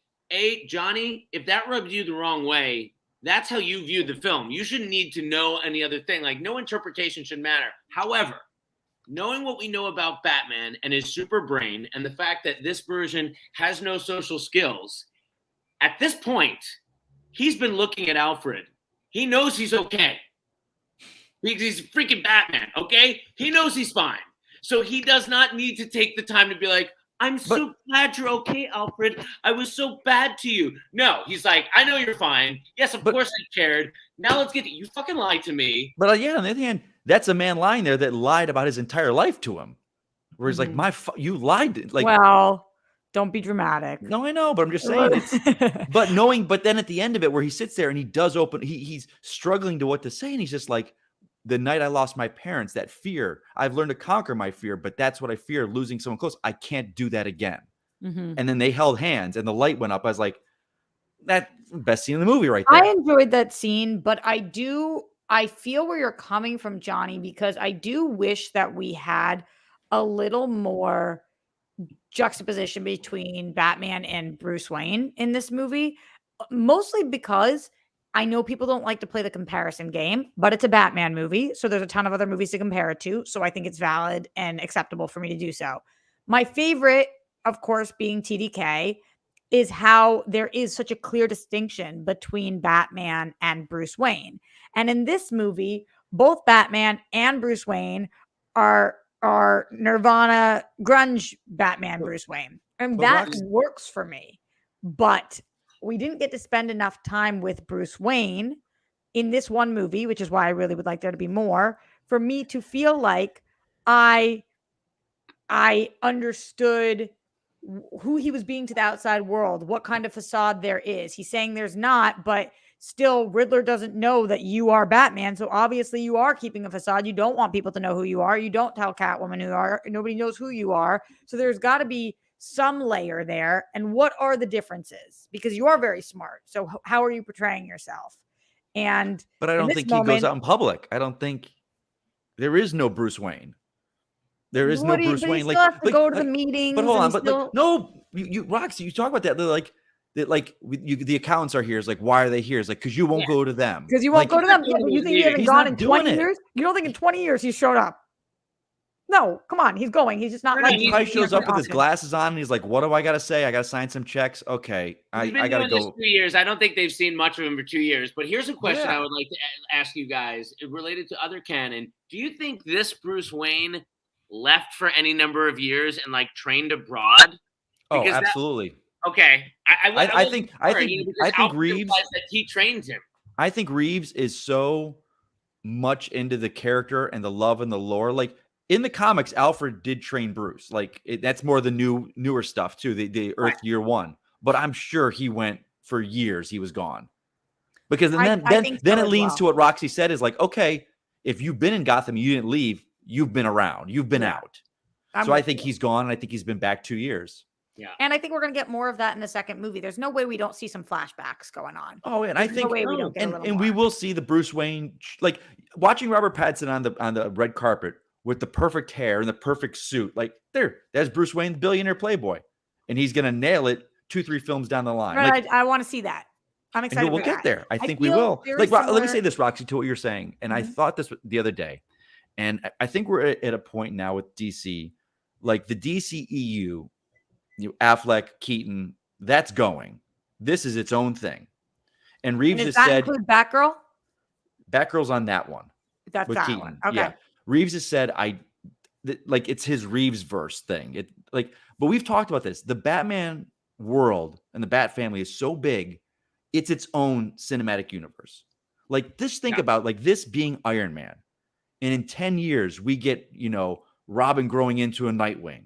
Johnny, if that rubbed you the wrong way, that's how you view the film. You shouldn't need to know any other thing. Like, no interpretation should matter. However, knowing what we know about Batman and his super brain and the fact that this version has no social skills, at this point, he's been looking at Alfred. He knows he's okay. He's freaking Batman, okay? He knows he's fine. So he does not need to take the time to be like, I'm so glad you're okay, Alfred. I was so bad to you. No, he's like, I know you're fine. Yes, of course I cared. Now let's get you fucking lied to me. But on the other hand, that's a man lying there that lied about his entire life to him. Where he's like, you lied. Like, well, don't be dramatic. No, I know, but I'm just saying but then at the end of it, where he sits there and he does open, he's struggling to what to say. And he's just like, the night I lost my parents, that fear, I've learned to conquer my fear, but that's what I fear, losing someone close. I can't do that again. Mm-hmm. And then they held hands and the light went up. I was like, that's the best scene in the movie right there. I enjoyed that scene, but I feel where you're coming from, Johnny, because I do wish that we had a little more juxtaposition between Batman and Bruce Wayne in this movie, mostly because I know people don't like to play the comparison game, but it's a Batman movie. So there's a ton of other movies to compare it to. So I think it's valid and acceptable for me to do so. My favorite, of course, being TDK, is how there is such a clear distinction between Batman and Bruce Wayne. And in this movie, both Batman and Bruce Wayne are Nirvana grunge Batman Bruce Wayne. And But that Roxy- works for me. But we didn't get to spend enough time with Bruce Wayne in this one movie, which is why I really would like there to be more, for me to feel like I understood who he was being to the outside world, what kind of facade there is. He's saying there's not, but still Riddler doesn't know that you are Batman. So obviously you are keeping a facade. You don't want people to know who you are. You don't tell Catwoman who you are. Nobody knows who you are. So there's got to be some layer there. And what are the differences? Because you are very smart. So how are you portraying yourself? And But I in don't this think he goes moment- out in public. I don't think there is no Bruce Wayne. There is no What do you- Bruce but he Wayne. still Like, has to go to the meetings. but hold and on, but still- like, no, you Roxy, you talk about that. They're like, the accountants are here. It's like, why are they here? It's like, because you won't go to them. Because you won't Like, go to them. Yeah, but you think he hasn't He's gone not in doing 20 it. years? You don't think in 20 years he showed up? No, come on. He's going. He's just not No, like He he's- probably he's shows up with his often. glasses on, and he's like, "What do I got to say? I got to sign some checks. Okay, I He's been got to doing this go." 2 years. I don't think they've seen much of him for 2 years. But here's a question Yeah. I would like to ask you guys related to other canon. Do you think this Bruce Wayne left for any number of years and like trained abroad? Oh, Because that- absolutely. Okay, I wasn't think- sure, I think- because I think Alfred Reeves- implies that he trained him. I think Reeves is so much into the character and the love and the lore. Like in the comics, Alfred did train Bruce. Like that's more the newer stuff too. The Earth Year One. But I'm sure he went for years. He was gone because I then think then so it as leans well. to what Roxy said is like, okay, if you've been in Gotham, you didn't leave. You've been around. You've been Yeah. out. I'm So I with think you. he's gone. And I think he's been back 2 years. And I think we're going to get more of that in the second movie. There's no way we don't see some flashbacks going on. Oh, and I There's no think way we don't get a and, little and we more. will see the Bruce Wayne like watching Robert Pattinson on the red carpet with the perfect hair and the perfect suit. Like there's Bruce Wayne, the billionaire playboy, and he's gonna nail it 2-3 films down the line. Right, Like, I want to see that. I'm and excited we'll for get that. there. I think we feel will. very Like, let me similar- say this, Roxy, to what you're saying, and I Mhm. thought this the other day, and I think we're at a point now with DC, like the DC EU, Affleck, Keaton, that's going. This is its own thing. And Reeves And has does that said include Batgirl? Batgirl's on that one. That's With that Keaton. one. Okay. Yeah. Reeves has said like it's his Reeves verse thing. But we've talked about this. The Batman world and the Bat family is so big, it's its own cinematic universe. Like just think about like this being Iron Man. And in 10 years, we get, Robin growing into a Nightwing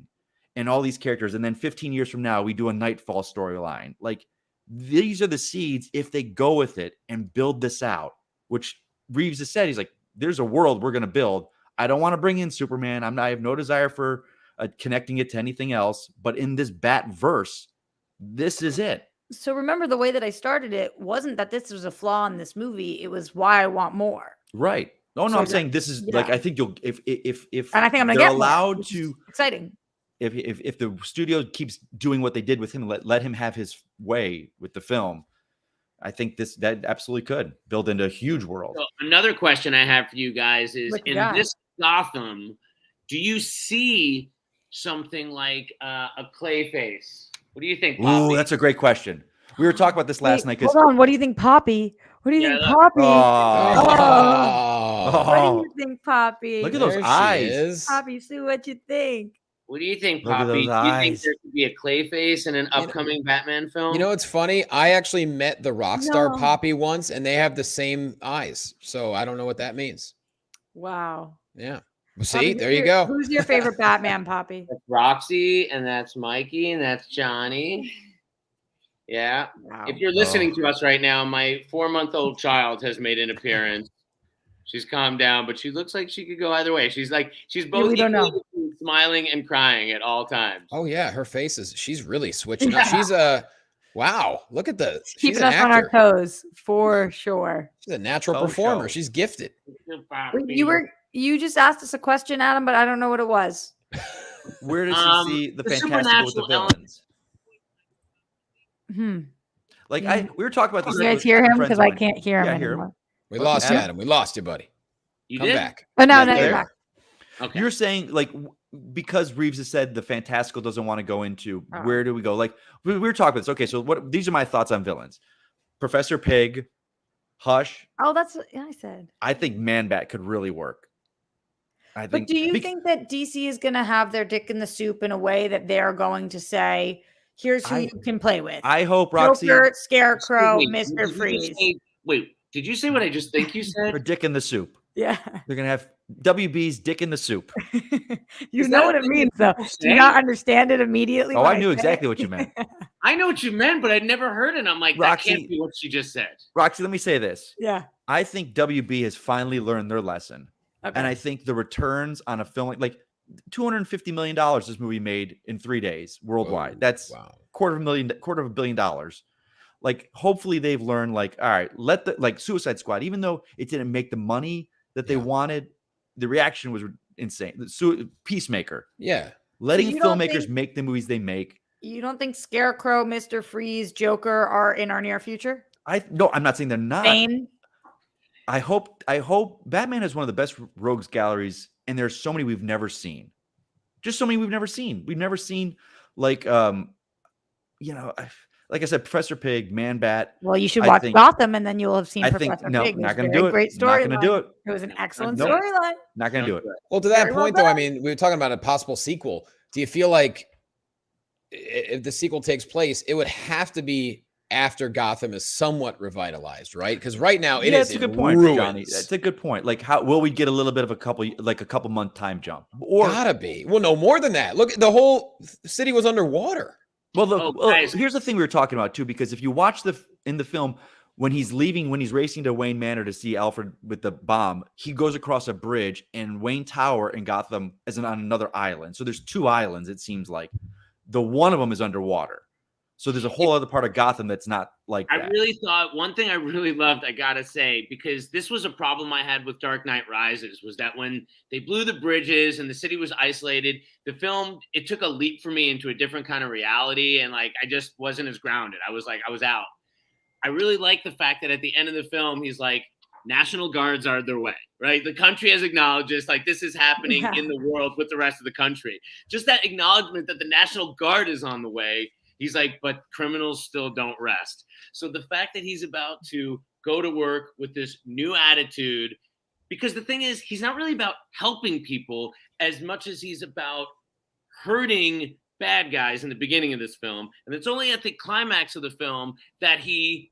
and all these characters. And then 15 years from now, we do a Nightfall storyline. Like these are the seeds if they go with it and build this out, which Reeves has said, he's like, there's a world we're going to build. I don't want to bring in Superman. I have no desire for connecting it to anything else. But in this Bat verse, this is it. So remember the way that I started it wasn't that this was a flaw in this movie. It was why I want more. Right. Oh no, So I'm that- saying this is like yeah. I think you'll if And I think I'm going to they're get more, allowed which is to exciting. if the studio keeps doing what they did with him, let him have his way with the film. I think that absolutely could build into a huge world. So another question I have for you guys is What you in got? this Gotham, do you see something like a Clayface? What do you think, Poppy? Ooh, that's a great question. We were talking about this last night because Hold on. What do you think, Poppy? What do you Yeah, think, look. Poppy? Oh, What do you think, Poppy? Look at those there she eyes. is. Poppy, see what you think. What do you think, Look at Poppy? those Do you think eyes. there could be a Clayface in an upcoming Batman film? You know, it's funny. I actually met the Rockstar No. Poppy once, and they have the same eyes. So I don't know what that means. Wow. Yeah. Well, see, Poppy, there you go. Who's your favorite Batman, Poppy? that's Roxy, and that's Mikey, and that's Johnny. Yeah. Wow. If you're listening to us right now, my 4-month-old child has made an appearance. She's calmed down, but she looks like she could go either way. She's both we don't know. equally smiling and crying at all times. Oh yeah, her face is. She's really switching up. She's wow. Look at the. She's Keeping an us on our actor. toes for sure. She's a natural Oh, performer. show. She's gifted. You just asked us a question, Adam, but I don't know what it was. where does he see the the fantastical with the supernatural element. villains? Hmm. Like we were talking about this. You guys with hear him? friends Because of I mine. can't hear him Yeah, I hear him. anymore. We Okay, lost you, Adam. Adam. We lost you, buddy. You Come did? back. But no, Yeah, no, you're there. back. Okay. You're saying like because Reeves has said the fantastical doesn't want to go into where do we go? Like we were talking about this. Okay, so what? These are my thoughts on villains: Professor Pig, Hush. Oh, that's what I said. I think Man-Bat could really work. I But think. do you think that DC is going to have their dick in the soup in a way that they're going to say, "Here's who you can play with"? I hope Roxy Joker, Scarecrow, Wait, Mister did you Freeze. say- wait, did you say what I just think you or said? Dick in the Soup. Yeah, They're gonna have WB's Dick in the Soup. you Is know that what a it thing means, that though. people Do you say? not understand it immediately? Oh, when I knew say exactly it? what you meant. I know what you meant, but I'd never heard it. I'm like, that Roxy- can't be what she just said. Roxy, let me say this. Yeah. I think WB has finally learned their lesson. Okay. And I think the returns on a film like $250 million this movie made in 3 days worldwide. Whoa, That's wow. quarter of $1 billion. Like, hopefully they've learned, like, all right, let the like Suicide Squad, even though it didn't make the money that they wanted, the reaction was insane. Peacemaker. Yeah. Letting you don't filmmakers think- make the movies they make. You don't think Scarecrow, Mister Freeze, Joker are in our near future? No, I'm not saying they're not. Bane? I hope Batman is one of the best rogues galleries, and there's so many we've never seen. Just so many we've never seen. We've never seen like like I said, Professor Pig, Man-Bat. Well, you should I watch think- Gotham, and then you'll have seen I Professor think no, Pig. not It's gonna very do it. Great Not gonna do storyline. it. It was an excellent Nope. storyline. Not gonna do it. Well, to that Very well point, though, I done. mean, we were talking about a possible sequel. Do you feel like if the sequel takes place, it would have to be after Gotham is somewhat revitalized, right? Because right now it is It's a in good point, ruins. Johnny. It's a good point. Like, how will we get a little bit of a couple month time jump? Or Gotta be. Well, no more than that. Look, the whole city was underwater. well, guys. here's the thing we were talking about too, because if you watch in the film when he's racing to Wayne Manor to see Alfred with the bomb, he goes across a bridge, and Wayne Tower in Gotham is on another island. So there's 2 islands. It seems like the one of them is underwater. So there's a whole other part of Gotham that's not like that. I really thought one thing I really loved, I gotta say, because this was a problem I had with Dark Knight Rises, was that when they blew the bridges and the city was isolated, the film, it took a leap for me into a different kind of reality. And like, I just wasn't as grounded. I was out. I really like the fact that at the end of the film, he's like, National Guards are their way, right? The country has acknowledged this, like this is happening in the world with the rest of the country. Just that acknowledgement that the National Guard is on the way. He's like, but criminals still don't rest. So the fact that he's about to go to work with this new attitude, because the thing is, he's not really about helping people as much as he's about hurting bad guys in the beginning of this film. And it's only at the climax of the film that he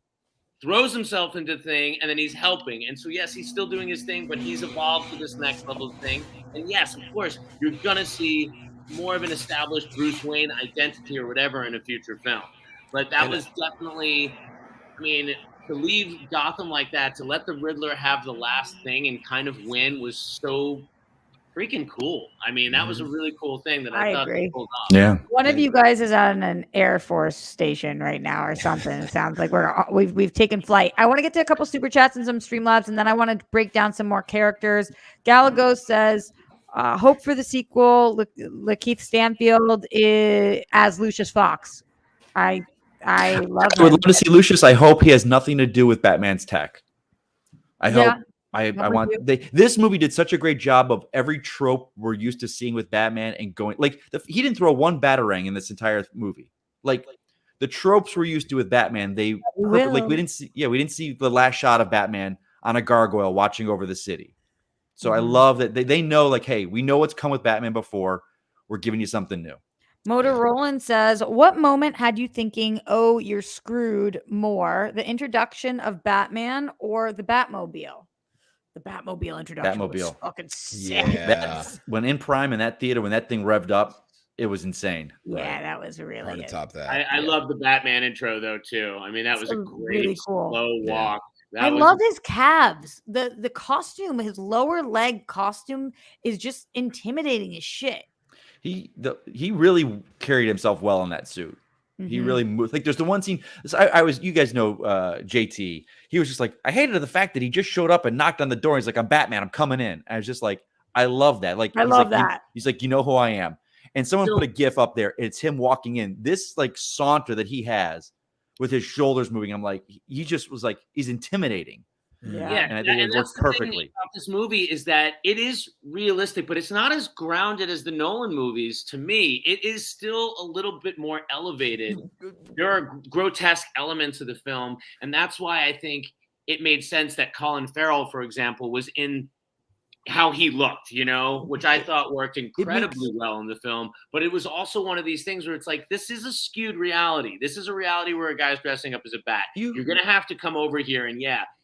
throws himself into the thing and then he's helping. And so, yes, he's still doing his thing, but he's evolved to this next level of thing. And yes, of course, you're going to see more of an established Bruce Wayne identity or whatever in a future film. But that was definitely, I mean, to leave Gotham like that, to let the Riddler have the last thing and kind of win was so freaking cool. I mean, that was a really cool thing that I thought agree. they pulled off. Yeah. One of you guys is on an Air Force station right now or something. It sounds like we've taken flight. I want to get to a couple super chats and some Streamlabs, and then I want to break down some more characters. Galagos says, hope for the sequel. Lakeith Stanfield as Lucius Fox. I love I would him. love to see Lucius. I hope he has nothing to do with Batman's tech. I hope. I want this movie did such a great job of every trope we're used to seeing with Batman and going like he didn't throw one batarang in this entire movie. Like the tropes we're used to with Batman, we didn't see the last shot of Batman on a gargoyle watching over the city. So I love that they know like, hey, we know what's come with Batman before. We're giving you something new. Motorola says, what moment had you thinking, oh, you're screwed more? The introduction of Batman or the Batmobile? The Batmobile introduction was fucking sick. Yeah. When in prime in that theater, when that thing revved up, it was insane. Yeah, that was really Hard to top that. I love the Batman intro though too. I mean, that was a great really cool. slow walk. I love his calves. The costume, his lower leg costume is just intimidating as shit. He really carried himself well in that suit. He really moved. Like there's the one scene. You guys know JT. He was just like, I hated the fact that he just showed up and knocked on the door. He's like, I'm Batman. I'm coming in. I was just like, I love that. Like, I love that. He's like, you know who I am. And someone put a GIF up there. It's him walking in. This like saunter that he has with his shoulders moving. I'm like, he just was like, he's intimidating. Yeah, And I think it that's works the thing perfectly. about this movie is that it is realistic, but it's not as grounded as the Nolan movies. To me, it is still a little bit more elevated. There are grotesque elements of the film, and that's why I think it made sense that Colin Farrell, for example, was in how he looked, which I thought worked incredibly well in the film. But it was also one of these things where it's like, this is a skewed reality. This is a reality where a guy's dressing up as a bat. You're going to have to come over here and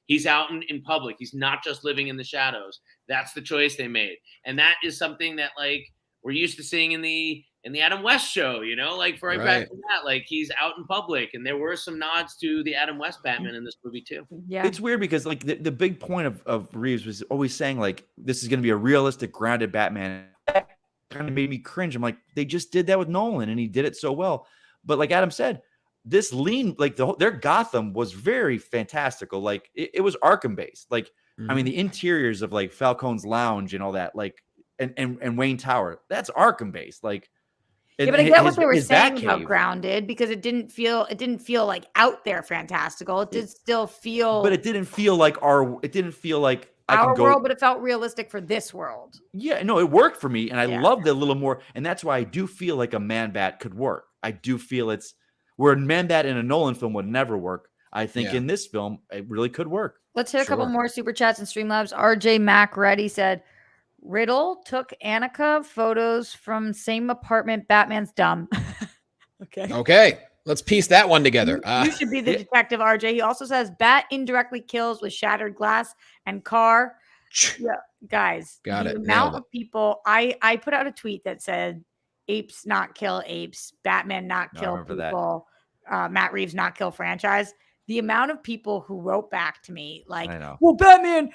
he's out in public. He's not just living in the shadows. That's the choice they made. And that is something that like we're used to seeing in the Adam West show, like back to that, like he's out in public. And there were some nods to the Adam West Batman in this movie too. Yeah. It's weird because like the big point of Reeves was always saying like this is going to be a realistic, grounded Batman. That kind of made me cringe. I'm like, they just did that with Nolan and he did it so well. But like Adam said, this lean, like their Gotham was very fantastical. Like it was Arkham based. Like, I mean, the interiors of like Falcone's lounge and all that, like, and Wayne Tower, that's Arkham based. Like, Yeah, but I get what they were saying about grounded because it didn't feel like out there fantastical. It did still feel, but it didn't feel like our world, but it felt realistic for this world. Yeah, no, it worked for me, and I loved it a little more, and that's why I do feel like a Man-Bat could work. I do feel it's where Man-Bat in a Nolan film would never work. I think in this film, it really could work. Let's hit a couple more super chats and Streamlabs. RJ Mac Reddy said, Riddle took Annika photos from same apartment. Batman's dumb. Okay. Let's piece that one together. You should be the detective, RJ. He also says Bat indirectly kills with shattered glass and car. Yeah, guys. Got it. Amount of people. I put out a tweet that said apes not kill apes, Batman not kill people, Matt Reeves not kill franchise. The amount of people who wrote back to me like, well, Batman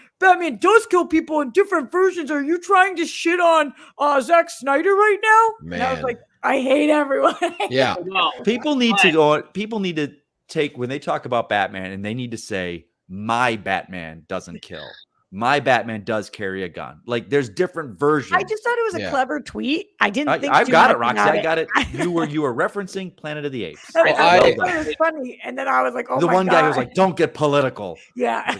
does kill people in different versions. Are you trying to shit on Zack Snyder right now? Man. And I was like, I hate everyone. Yeah. People need to take, when they talk about Batman, and they need to say, my Batman doesn't kill. My Batman does carry a gun. Like there's different versions. I just thought it was a clever tweet. I didn't think I've got it, Roxy. I got it. You were referencing Planet of the Apes. I thought it was funny. And then I was like, oh the my one God. guy was like, don't get political. Yeah.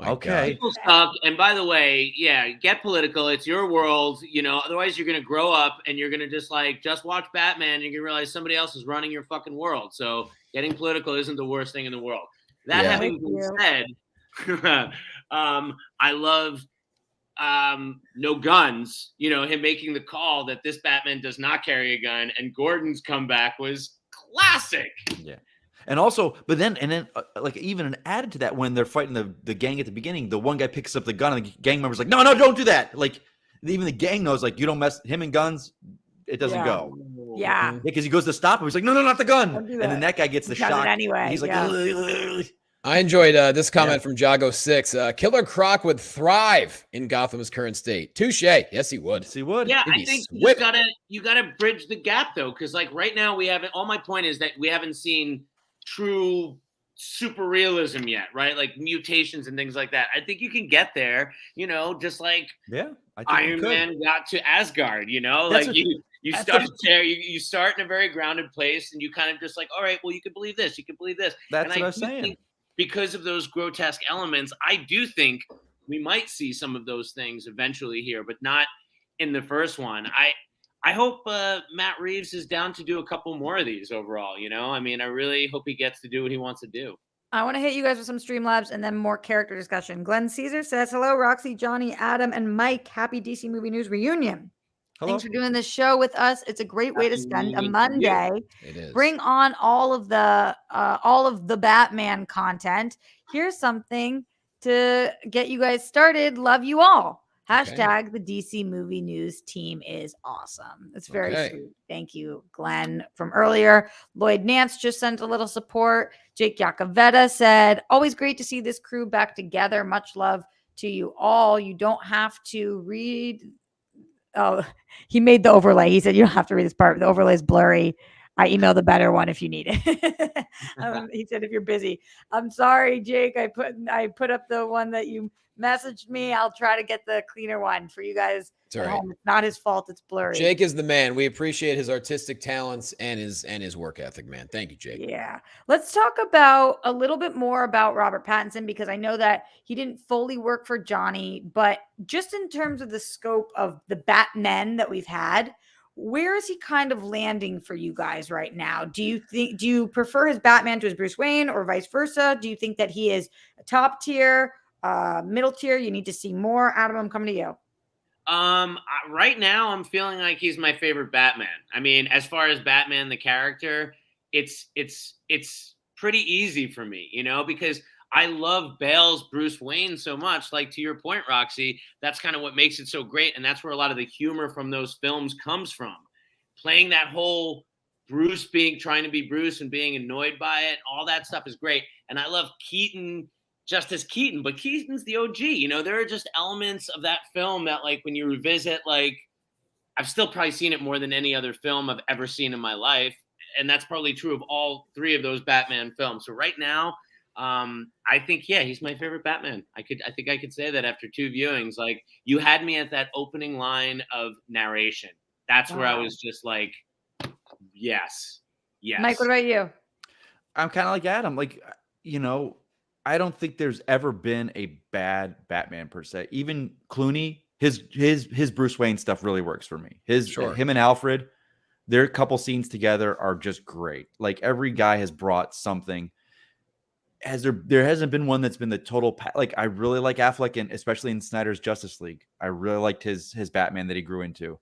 Okay. People suck. And by the way, get political. It's your world, otherwise you're going to grow up and you're going to just watch Batman and you're going to realize somebody else is running your fucking world. So getting political isn't the worst thing in the world. That having been said, I love No Guns, him making the call that this Batman does not carry a gun, and Gordon's comeback was classic. Yeah. And also, but then like even added to that, when they're fighting the gang at the beginning, the one guy picks up the gun and the gang member's like, no, don't do that. Like even the gang knows, like, you don't mess him and guns, it doesn't go. Yeah. Because he goes to stop him. He's like, no, not the gun. And then that guy gets the shock. Anyway. He's like, ugh. I enjoyed this comment from Jago6. Killer Croc would thrive in Gotham's current state. Touche. Yes, he would. Yes, he would. Yeah, I think you gotta bridge the gap though, because like right now we haven't. All my point is that we haven't seen true super realism yet, right? Like mutations and things like that. I think you can get there. Just like Iron Man got to Asgard. You start there. You start in a very grounded place, and you kind of just like, all right, well, you can believe this. You can believe this. That's what I was saying. Because of those grotesque elements, I do think we might see some of those things eventually here, but not in the first one. I hope Matt Reeves is down to do a couple more of these overall, I mean, I really hope he gets to do what he wants to do. I want to hit you guys with some Streamlabs and then more character discussion. Glenn Caesar says, hello, Roxy, Johnny, Adam, and Mike. Happy DC Movie News reunion. Hello. Thanks for doing this show with us. It's a great way to spend a Monday. It is. Bring on all of the Batman content. Here's something to get you guys started. Love you all. Hashtag the DC Movie News team is awesome. It's very sweet. Thank you, Glenn, from earlier. Lloyd Nance just sent a little support. Jake Yacovetta said, always great to see this crew back together. Much love to you all. You don't have to read. Oh, he made the overlay. He said, you don't have to read this part. The overlay is blurry. I email the better one if you need it. He said, if you're busy. I'm sorry, Jake. I put up the one that you messaged me. I'll try to get the cleaner one for you guys It's all at right. home. It's not his fault. It's blurry. Jake is the man. We appreciate his artistic talents and his work ethic, man. Thank you, Jake. Yeah. Let's talk about a little bit more about Robert Pattinson, because I know that he didn't fully work for Johnny, but just in terms of the scope of the Batmen that we've had, where is he kind of landing for you guys right now? Do you prefer his Batman to his Bruce Wayne or vice versa? Do you think that he is a top tier, middle tier? You need to see more. Adam, I'm coming to you. Right now I'm feeling like he's my favorite Batman. I mean, as far as Batman the character, it's pretty easy for me, because I love Bale's Bruce Wayne so much. Like, to your point, Roxy, that's kind of what makes it so great, and that's where a lot of the humor from those films comes from. Playing that whole Bruce trying to be Bruce and being annoyed by it, all that stuff is great. And I love Keaton just as Keaton, but Keaton's the OG. There are just elements of that film that, like, when you revisit, like, I've still probably seen it more than any other film I've ever seen in my life. And that's probably true of all three of those Batman films. So right now, I think, yeah, he's my favorite Batman. I think I could say that after 2 viewings. Like, you had me at that opening line of narration. That's where I was just like, yes. Mike, what about you? I'm kind of like Adam. Like, I don't think there's ever been a bad Batman per se. Even Clooney, his Bruce Wayne stuff really works for me. Him and Alfred, their couple scenes together are just great. Like, every guy has brought something. There hasn't been one that's been the total like, I really like Affleck, and especially in Snyder's Justice League. I really liked his Batman that he grew into.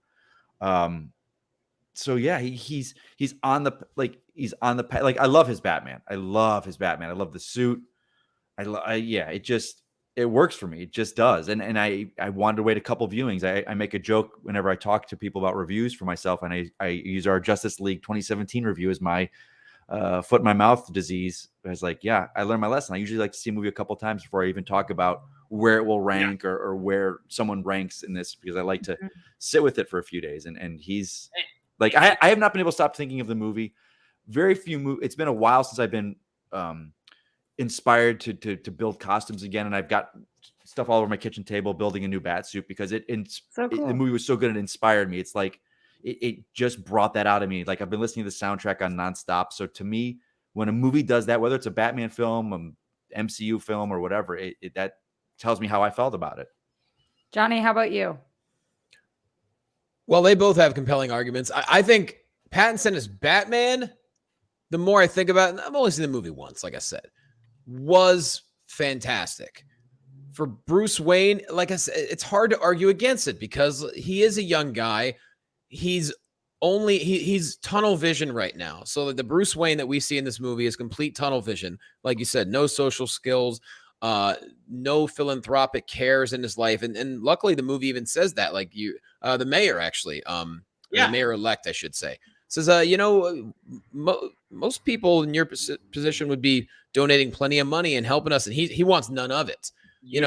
So yeah, he's on the like, I love his Batman. I love the suit. It works for me. It just does. And I wanted to wait a couple viewings. I make a joke whenever I talk to people about reviews for myself, and I use our Justice League 2017 review as my foot in my mouth disease. I was like, yeah, I learned my lesson. I usually like to see a movie a couple times before I even talk about where it will rank or where someone ranks in this, because I like to sit with it for a few days. And he's like, I have not been able to stop thinking of the movie. Very few it's been a while since I've been inspired to build costumes again, and I've got stuff all over my kitchen table building a new bat suit, because the movie was so good, it inspired me. It's like it just brought that out of me. Like, I've been listening to the soundtrack on nonstop. So to me, when a movie does that, whether it's a Batman film, MCU film, or whatever, that tells me how I felt about it. Johnny, how about you? Well, they both have compelling arguments. I think Pattinson as Batman, the more I think about it, I've only seen the movie once, like I said, was fantastic. For Bruce Wayne, like I said, it's hard to argue against it, because he is a young guy. He's tunnel vision right now. So the Bruce Wayne that we see in this movie is complete tunnel vision. Like you said, no social skills, no philanthropic cares in his life. And luckily the movie even says that, like the mayor actually, the mayor-elect, I should say, says, most people in your position would be donating plenty of money and helping us. And he wants none of it,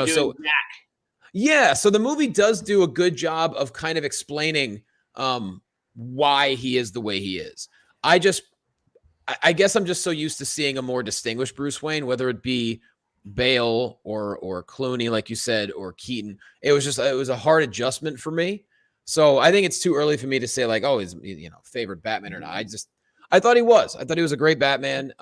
so yeah. So the movie does do a good job of kind of explaining why he is the way he is. I guess I'm just so used to seeing a more distinguished Bruce Wayne, whether it be Bale or Clooney, like you said, or Keaton. It was a hard adjustment for me. So I think it's too early for me to say, like, oh, he's favorite Batman or not. I thought he was a great Batman.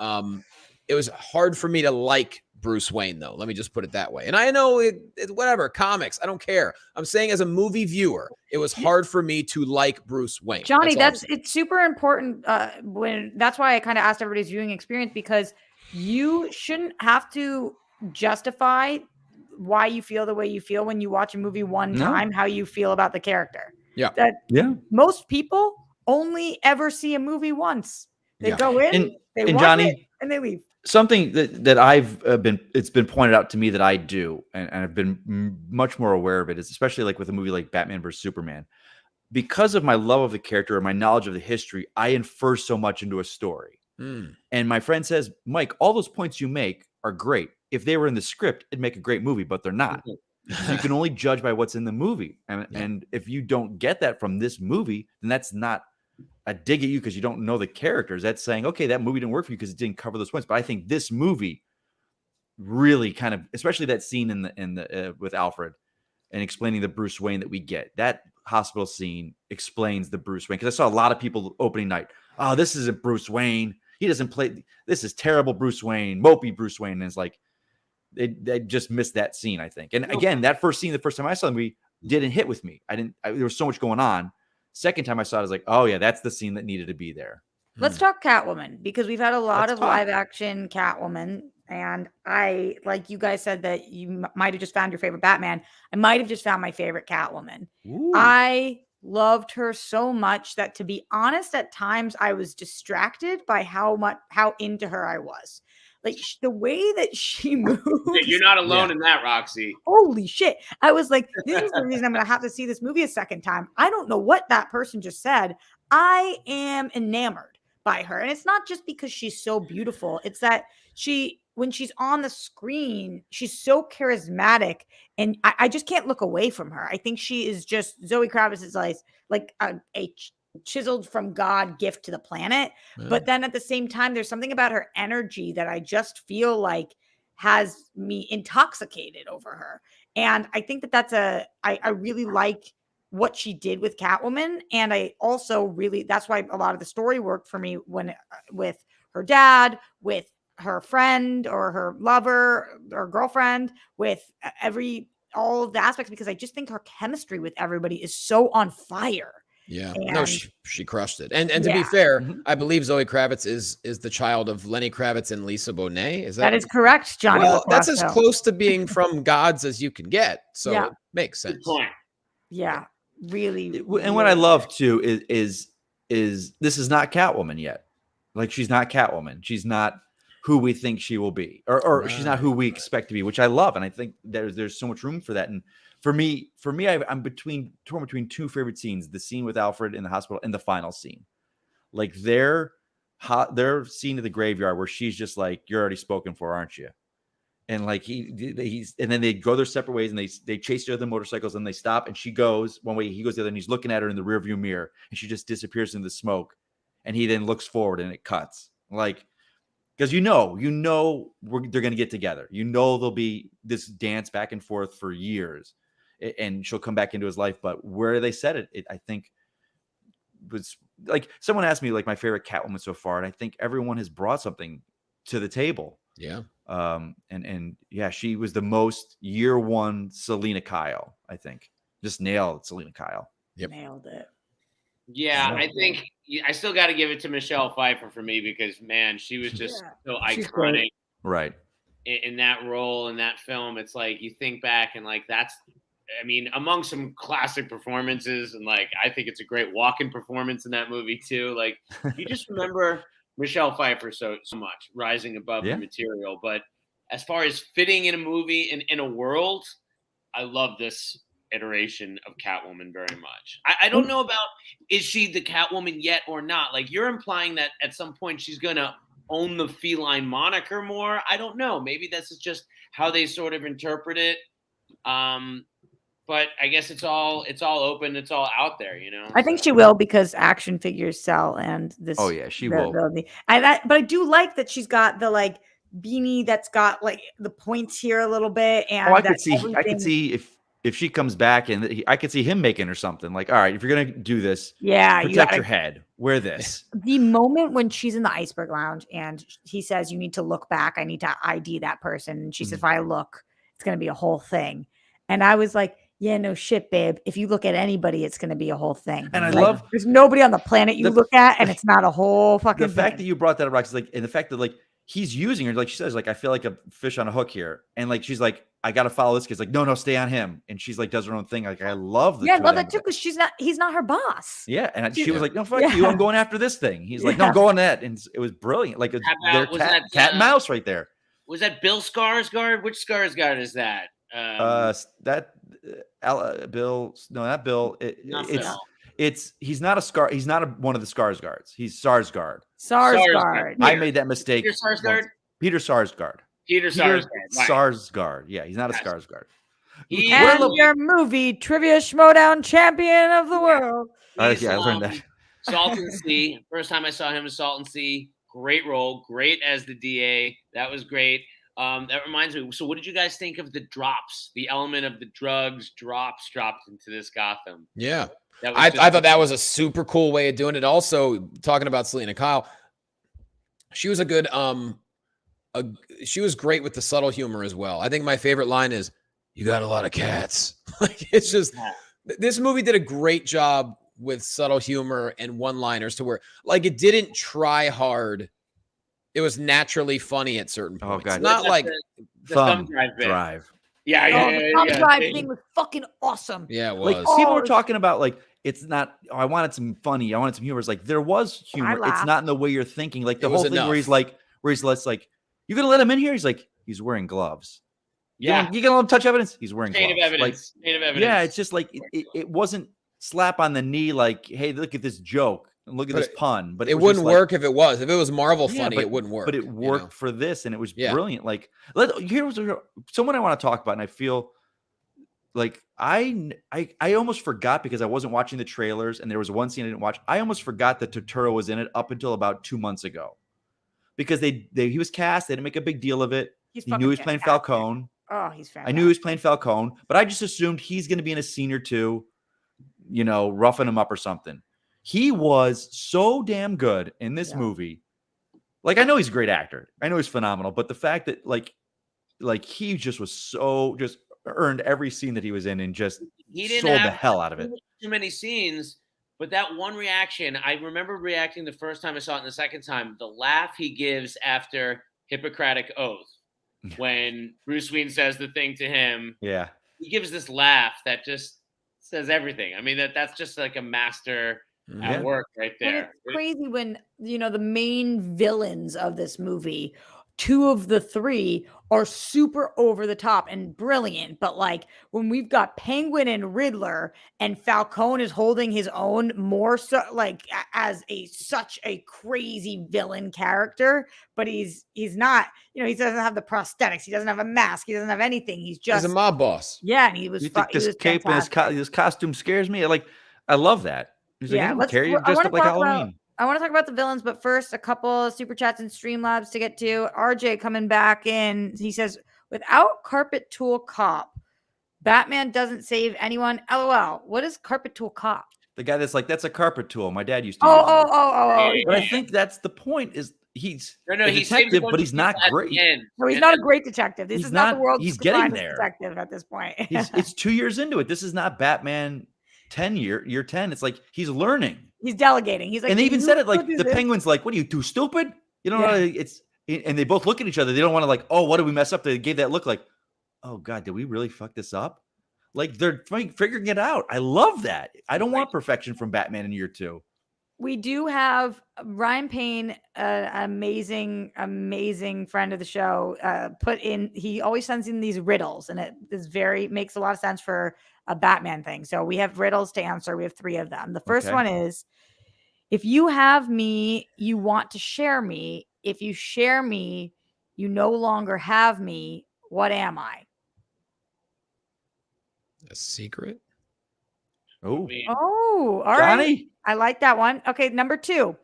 It was hard for me to like Bruce Wayne, though. Let me just put it that way. And I know whatever, comics, I don't care. I'm saying as a movie viewer, it was hard for me to like Bruce Wayne. Johnny, it's super important. That's why I kind of asked everybody's viewing experience, because you shouldn't have to justify why you feel the way you feel when you watch a movie one time, how you feel about the character. Most people only ever see a movie once. They go in, they watch Johnny, it, and they leave. Something that it's been pointed out to me that I do, and I've been much more aware of it, is especially like with a movie like Batman vs Superman, because of my love of the character and my knowledge of the history, I infer so much into a story. And my friend says, Mike, all those points you make are great. If they were in the script, it'd make a great movie, but they're not. So you can only judge by what's in the movie. And if you don't get that from this movie, then that's not a dig at you because you don't know the characters. That's saying, okay, that movie didn't work for you because it didn't cover those points. But I think this movie really kind of, especially that scene in the with Alfred and explaining the Bruce Wayne that we get. That hospital scene explains the Bruce Wayne, because I saw a lot of people opening night. Oh, this isn't Bruce Wayne. He doesn't play. This is terrible Bruce Wayne, mopey Bruce Wayne. And it's like they just missed that scene, I think. And again, that first scene, the first time I saw the movie, didn't hit with me. There was so much going on. Second time I saw it, I was like, oh yeah, that's the scene that needed to be there. Let's talk Catwoman, because we've had a lot Let's of talk. live action Catwoman. And I, like you guys said that you might have just found your favorite Batman. I might have just found my favorite Catwoman. Ooh. I loved her so much that, to be honest, at times I was distracted by how into her I was. Like the way that she moves. You're not alone in that, Roxy. Holy shit. I was like, this is the reason I'm going to have to see this movie a second time. I don't know what that person just said. I am enamored by her. And it's not just because she's so beautiful. It's that when she's on the screen, she's so charismatic, and I just can't look away from her. I think she is just, Zoe Kravitz is like a chiseled from God gift to the planet. Yeah. But then at the same time, there's something about her energy that I just feel like has me intoxicated over her. And I think that I really like what she did with Catwoman. And I also that's why a lot of the story worked for me with her dad, with her friend or her lover or girlfriend, with all of the aspects, because I just think her chemistry with everybody is so on fire. Yeah, no, she crushed it. And to be fair, I believe Zoe Kravitz is the child of Lenny Kravitz and Lisa Bonet. That is correct, Johnny? Well, that's as close to being from gods as you can get. So it makes sense. Good point. Yeah, really. And what I love too is this is not Catwoman yet. Like, she's not Catwoman. She's not who we think she will be, or she's not who we expect to be, which I love. And I think there's so much room for that. And for me, I'm torn between two favorite scenes: the scene with Alfred in the hospital and the final scene. Like their scene at the graveyard where she's just like, "You're already spoken for, aren't you?" And like he's and then they go their separate ways, and they chase each other motorcycles, and they stop, and she goes one way, he goes the other, and he's looking at her in the rearview mirror, and she just disappears in the smoke, and he then looks forward, and it cuts. Like, because they're going to get together. There'll be this dance back and forth for years, and she'll come back into his life. But where they said it, I think, was like, someone asked me like my favorite Catwoman so far, and I think everyone has brought something to the table. Yeah. And yeah, she was the most year one Selena Kyle, I think. Just nailed Selena Kyle. Yep. Nailed it. Yeah, I think I still got to give it to Michelle Pfeiffer for me, because man, she was just so iconic, right? In that role, in that film. It's like you think back and like among some classic performances, and like I think it's a great walk-in performance in that movie too. Like you just remember Michelle Pfeiffer so much, rising above the material. But as far as fitting in a movie and in a world, I love this iteration of Catwoman very much. I don't know about, is she the Catwoman yet or not? Like, you're implying that at some point she's gonna own the feline moniker more. I don't know. Maybe this is just how they sort of interpret it. But I guess it's all open, it's all out there, I think she will, because action figures sell, and this. Oh yeah, she will. But I do like that she's got the like beanie that's got like the points here a little bit, and I could see if she comes back, and I could see him making her something like, all right, if you're gonna do this, protect your head, wear this. The moment when she's in the iceberg lounge and he says, "You need to look back. I need to ID that person," and she says, "If I look, it's gonna be a whole thing," and I was like, yeah, no shit, babe. If you look at anybody, it's going to be a whole thing. And I love, there's nobody on the planet you look at, and it's not a whole fucking the fact that you brought that up, Roxy, like, and the fact that like he's using her, like she says, like, I feel like a fish on a hook here, and like she's like, I got to follow this kid. Like, no, stay on him, and she's like does her own thing. Like, I love the I love that too, because he's not her boss. Yeah, and she was like, no, fuck you, I'm going after this thing. He's like, no, go on that, and it was brilliant. Like, cat and mouse right there. Was that Bill Skarsgård? Which Skarsgård is that? Bill, no, not Bill. Bill. He's not one of the Skarsgårds. He's Sarsgaard. Sarsgaard. I made that mistake. Peter Sarsgaard. Peter Sarsgaard. Peter Sarsgaard. Right. Sarsgaard. Yeah, he's not a Skarsgård. And your movie trivia schmodown champion of the world. Yeah, I learned that. Salton Sea. First time I saw him as Salton Sea. Great role. Great as the DA. That was great. That reminds me. So, what did you guys think of the drops? The element of the drugs dropped into this Gotham. Yeah. That was I thought that was a super cool way of doing it. Also, talking about Selena Kyle, she was a good she was great with the subtle humor as well. I think my favorite line is, "You got a lot of cats." Like, it's just this movie did a great job with subtle humor and one-liners to where, like, it didn't try hard. It was naturally funny at certain points. God. Not like the thumb drive bit. Oh, the thumb drive thing was fucking awesome. Yeah, it was. Like, people were talking about, like, it's not, oh, I wanted some funny, I wanted some humor. It's like, there was humor. It's laughed. not in the way you're thinking. Like, the It was whole thing enough. where he's like, you gonna let him in here? He's like, he's wearing gloves. Yeah. You gonna let him touch evidence? He's wearing Chain gloves. of evidence. Like, Chain of evidence. yeah, it's just like, it wasn't slap on the knee like, hey, look at this joke. And look at this pun. But it was wouldn't just work if it was. If it was Marvel Yeah, funny, but- it wouldn't work. But it worked you know? for this, and it was Yeah. brilliant. Like, here's someone I want to talk about, and I feel like I almost forgot because I wasn't watching the trailers, and there was one scene I didn't watch. I almost forgot that Turturro was in it up until about 2 months ago, because he was cast. They didn't make a big deal of it. He knew he was playing Falcone. Oh, he's fantastic. I knew he was playing Falcone, but I just assumed he's going to be in a scene or two, roughing him up or something. He was so damn good in this movie. Like, I know he's a great actor. I know he's phenomenal, but the fact that like he just was just earned every scene that he was in and just He didn't sold have the hell out of it. too many scenes, but that one reaction, I remember reacting the first time I saw it and the second time, the laugh he gives after Hippocratic Oath, when Bruce Wayne says the thing to him. Yeah. He gives this laugh that just says everything. I mean, that's just like a master at work right there. And it's crazy when, the main villains of this movie, 2 of the 3 are super over the top and brilliant. But like when we've got Penguin and Riddler, and Falcone is holding his own more so like as such a crazy villain character, but he's not, he doesn't have the prosthetics, he doesn't have a mask, he doesn't have anything. He's a mob boss. Yeah, and he was. You think he this was cape and his costume scares me? I love that. He's like, I don't care. You dressed up like Halloween. I want to talk about the villains, but first, a couple of super chats and Streamlabs to get to. RJ coming back in. He says, without Carpet Tool Cop, Batman doesn't save anyone. LOL. What is Carpet Tool Cop? The guy that's like, that's a carpet tool. My dad used to use it. But I think that's the point, is he's a detective, but he's not great. No, he's not a great detective. This is not the world's he's getting finest there. detective at this point. It's 2 years into it. This is not Batman 10 year 10. It's like he's learning. He's delegating. He's like, and they even said it like the Penguin's like, what are you, too stupid? And they both look at each other. They don't want to like, oh, what did we mess up? They gave that look like, oh God, did we really fuck this up? Like, they're figuring it out. I love that. I don't want perfection from Batman in year 2. We do have Ryan Payne, amazing friend of the show, put in, he always sends in these riddles, and it is makes a lot of sense for a Batman thing. So we have riddles to answer. We have 3 of them. The first one is, if you have me, you want to share me. If you share me, you no longer have me. What am I? A secret? Oh, all right. Johnny? I like that one. Okay, number 2.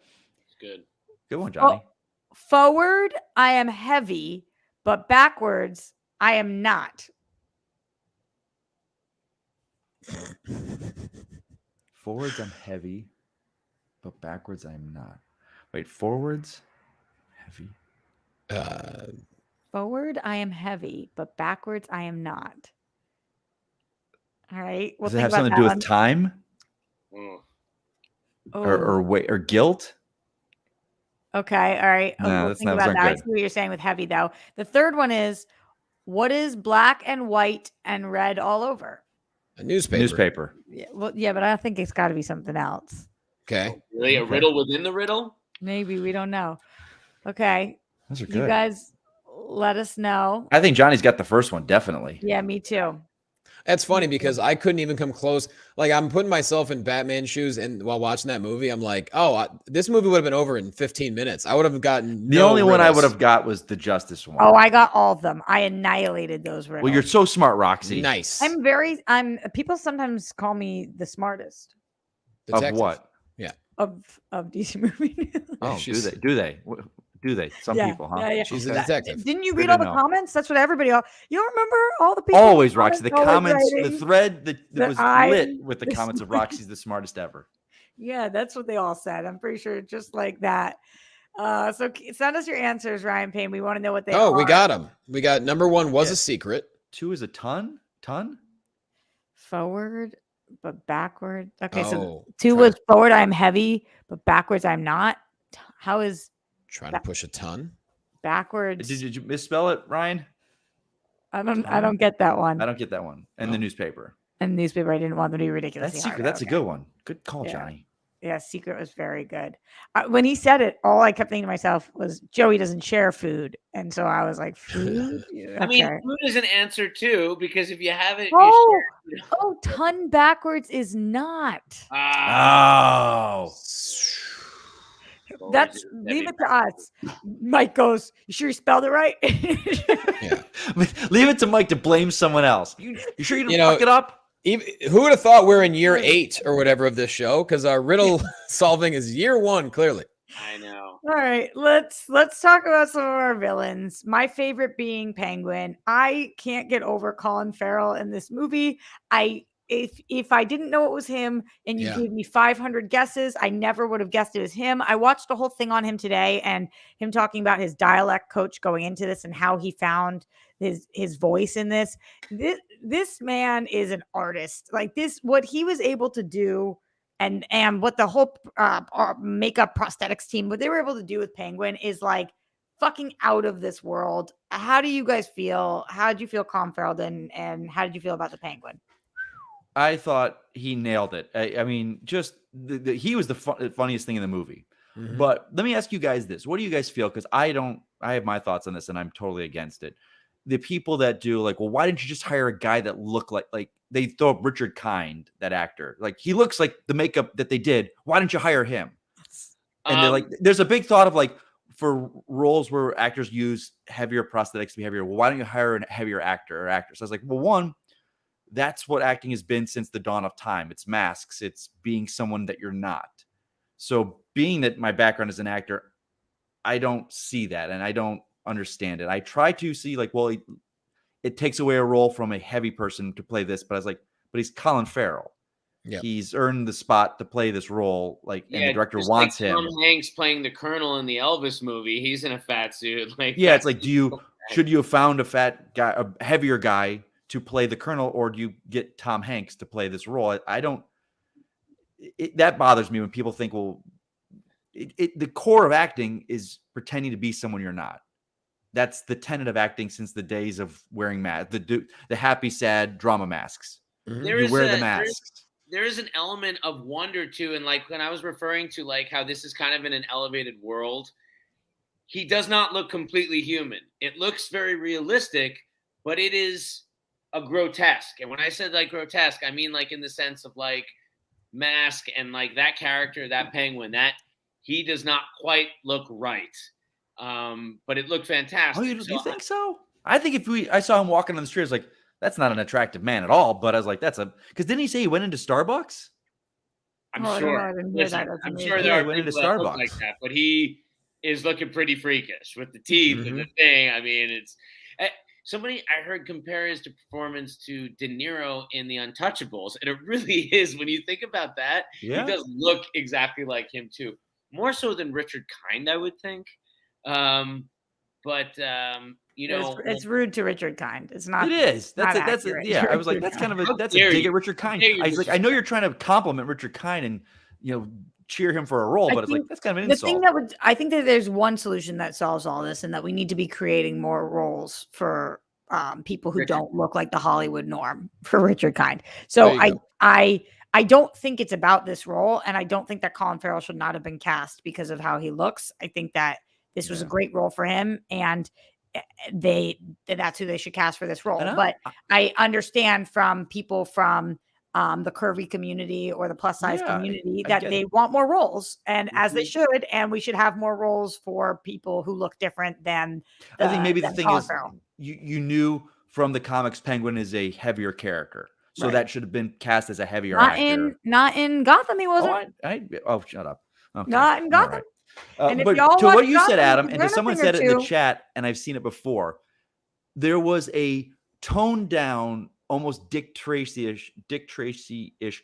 Good. Good one, Johnny. Forward, I am heavy, but backwards, I am not. Forwards, I'm heavy, but backwards, I'm not. Wait, forwards, heavy. Forward, I am heavy, but backwards, I am not. All right. Does it have something to do with time? Or weight or guilt? Okay. All right. No, we'll think about that. I see what you're saying with heavy, though. The third one is, what is black and white and red all over? A newspaper. Yeah, but I think it's got to be something else. Okay. Really? A riddle within the riddle? Maybe. We don't know. Okay. Those are good. You guys let us know. I think Johnny's got the first one, definitely. Yeah, me too. That's funny because I couldn't even come close. Like, I'm putting myself in Batman's shoes, and while watching that movie, I'm like, this movie would have been over in 15 minutes. I would have gotten the only one I would have got was the Justice one. Oh, I got all of them. I annihilated those riddles. Well, you're so smart, Roxy. Nice. People sometimes call me the smartest. Detective. Of what? Yeah. of DC movie. Oh, She's- do they? Do they? Some Yeah, people, huh? yeah. She's a Okay. detective. Didn't you Good read to all the know. comments? That's what everybody. You don't remember all the people. in Always, Roxy. The always comments, the writing thread that that was I'm lit with the the comments of smart- Roxy's the smartest ever. Yeah, that's what they all said. I'm pretty sure just like that. So send us your answers, Ryan Payne. We want to know what they are. Oh, we got them. We got number 1 was Yeah. a secret. 2 is a ton. Forward, but backward. Okay, so Oh, 2 try was to- forward. I'm heavy, but backwards I'm not. How is trying to push a ton. backwards? Did you misspell it, Ryan? I don't get that one. I don't get that one. And the No. newspaper. And newspaper, I didn't want them to be ridiculously That's hard. secret. That's a Okay. good one. Good call, Yeah. Johnny. Yeah, secret was very good. When he said it, all I kept thinking to myself was Joey doesn't share food, and so I was like, food. I mean, Okay. food is an answer too, because if you have it, Oh, you share. oh, ton backwards is not. Oh. That's leave it to us. Mike goes, you sure you spelled it right? Yeah. Leave it to Mike to blame someone else. You sure you didn't You know, fuck it up? Even, who would have thought we're in year 8 or whatever of this show? Because our riddle solving is year 1, clearly. I know. All right, let's talk about some of our villains. My favorite being Penguin. I can't get over Colin Farrell in this movie. If I didn't know it was him and you Yeah. gave me 500 guesses, I never would have guessed it was him. I watched the whole thing on him today and him talking about his dialect coach going into this and how he found his voice in this. This man is an artist. Like this, what he was able to do and what the whole makeup prosthetics team, what they were able to do with Penguin is like fucking out of this world. How do you guys feel? How did you feel Colin Farrell did, and how did you feel about the Penguin? I thought he nailed it. I mean, just he was the funniest thing in the movie. Mhm. But let me ask you guys this. What do you guys feel? Because I have my thoughts on this and I'm totally against it. The people that do like, well, why didn't you just hire a guy that looked like they throw up Richard Kind, that actor? Like he looks like the makeup that they did. Why didn't you hire him? And they're like, there's a big thought of like, for roles where actors use heavier prosthetics to be heavier, well, why don't you hire a heavier actor or actress? I was like, well, one, that's what acting has been since the dawn of time. It's masks. It's being someone that you're not. So being that my background as an actor, I don't see that and I don't understand it. I try to see like, well, it takes away a role from a heavy person to play this, but I was like, but he's Colin Farrell. Yep. He's earned the spot to play this role. Like, and the director just wants like him. Tom Hanks playing the Colonel in the Elvis movie. He's in a fat suit. Like, Yeah, it's like, should you have found a fat guy, a heavier guy to play the Colonel, or do you get Tom Hanks to play this role? I don't. That bothers me when people think, well, the core of acting is pretending to be someone you're not. That's the tenet of acting since the days of wearing masks, the happy, sad drama masks. Mhm. You wear the masks. There is an element of wonder too, and like when I was referring to like how this is kind of in an elevated world, he does not look completely human. It looks very realistic, but it is a grotesque. And when I said like grotesque, I mean like in the sense of like mask and like that character, that Penguin, that he does not quite look right. But it looked fantastic. Oh, you think so? I think I saw him walking on the street, I was like, that's not an attractive man at all. But I was like, because didn't he say he went into Starbucks? I'm Oh, I don't sure. know, I didn't hear Listen, that. That's I'm amazing. sure Yeah, there he are went into people that look Starbucks. like that, but he is looking pretty freakish with the teeth and the thing. I mean, it's somebody I heard compare his performance to De Niro in The Untouchables, and it really is. When you think about that, Yeah. he does look exactly like him too, more so than Richard Kind, I would think. You know, It's rude to Richard Kind. It's not. It is. not That's accurate. yeah. I was like, that's kind of How a dare dig you? at Richard How Kind. dare you, I was like, I know you're trying to compliment Richard Kind and cheer him for a role, I but it's like think that's kind of an the insult. thing I think that there's one solution that solves all this, and that we need to be creating more roles for people who Richard. don't look like the Hollywood norm for Richard Kind. There So you go. I don't think it's about this role, and I don't think that Colin Farrell should not have been cast because of how he looks. I think that this was a Yeah. great role for him, and that's who they should cast for this role. And But I understand from people from the curvy community or the plus size Yeah, community I that get they it. want more roles, and as they Mhm. should, and we should have more roles for people who look different than I think maybe the than thing Colin is Farrell. you knew from the comics Penguin is a heavier character, so Right. that should have been cast as a heavier Not actor. in Gotham, he wasn't. Shut up. Okay. Not in All Gotham. right. And if But y'all to watch what you said, Gotham, you Adam, can and to learn a someone thing or said it in the two. chat, and I've seen it before, there was a toned down, almost Dick Tracy-ish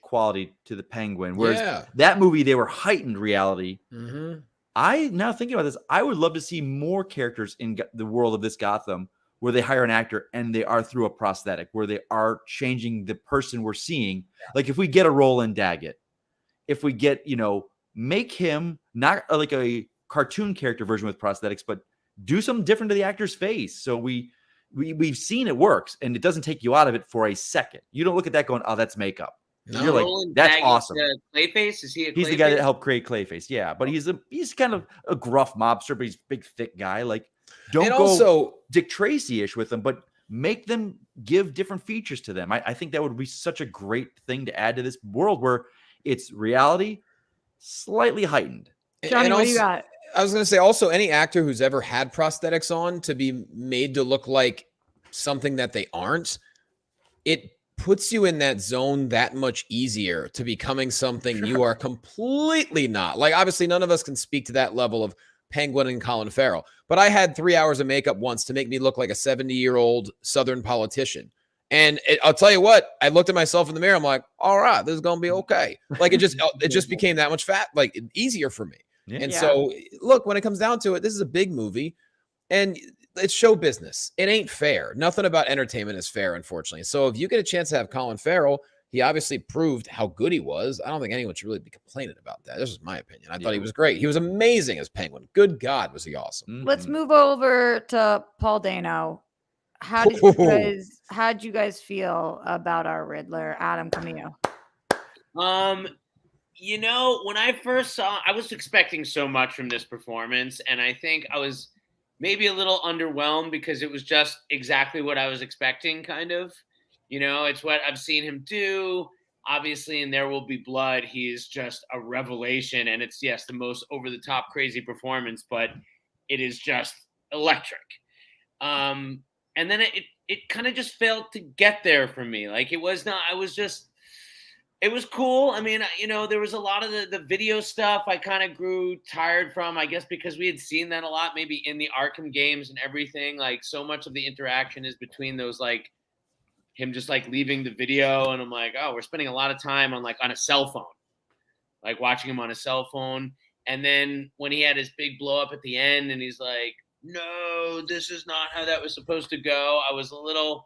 quality to the Penguin. Whereas Yeah. that movie, they were heightened reality. Mm-hmm. I now thinking about this, I would love to see more characters in the world of this Gotham where they hire an actor and they are through a prosthetic, where they are changing the person we're seeing. Like if we get a Roland Daggett, if we get, make him not like a cartoon character version with prosthetics, but do something different to the actor's face. So we've seen it works and it doesn't take you out of it for a second. You don't look at that going, oh, that's makeup. No. You're like, Roland that's Daggett, awesome. Clayface? Is he a He's the guy that Clayface? helped create Clayface. Yeah, but he's kind of a gruff mobster, but he's a big, thick guy. Like, don't And go also, Dick Tracy-ish with them, but make them give different features to them. I think that would be such a great thing to add to this world where it's reality slightly heightened. Johnny, what do you got? I was going to say also any actor who's ever had prosthetics on to be made to look like something that they aren't, it puts you in that zone that much easier to becoming something you are completely not. Like, obviously, none of us can speak to that level of Penguin and Colin Farrell, but I had 3 hours of makeup once to make me look like a 70-year-old Southern politician. And I'll tell you what, I looked at myself in the mirror. I'm like, all right, this is going to be okay. Like it just became that much easier for me. Yeah. And Yeah. so look, when it comes down to it, this is a big movie and it's show business. It ain't fair. Nothing about entertainment is fair, unfortunately. So if you get a chance to have Colin Farrell, he obviously proved how good he was. I don't think anyone should really be complaining about that. This is my opinion. I thought he was great. He was amazing as Penguin. Good God, was he awesome. Let's Mhm. move over to Paul Dano. How did you guys feel about our Riddler? Adam, come to you. When I first saw, I was expecting so much from this performance, and I think I was maybe a little underwhelmed because it was just exactly what I was expecting, kind of. It's what I've seen him do. Obviously, in There Will Be Blood, he's just a revelation, and it's, yes, the most over-the-top crazy performance, but it is just electric. And then it kind of just failed to get there for me. Like, it was not, it was cool. I mean, there was a lot of the video stuff I kind of grew tired from, I guess, because we had seen that a lot, maybe in the Arkham games and everything. Like, so much of the interaction is between those, like, him just, like, leaving the video. And I'm like, oh, we're spending a lot of time on a cell phone, like watching him on a cell phone. And then when he had his big blow up at the end and he's like, no, this is not how that was supposed to go, I was a little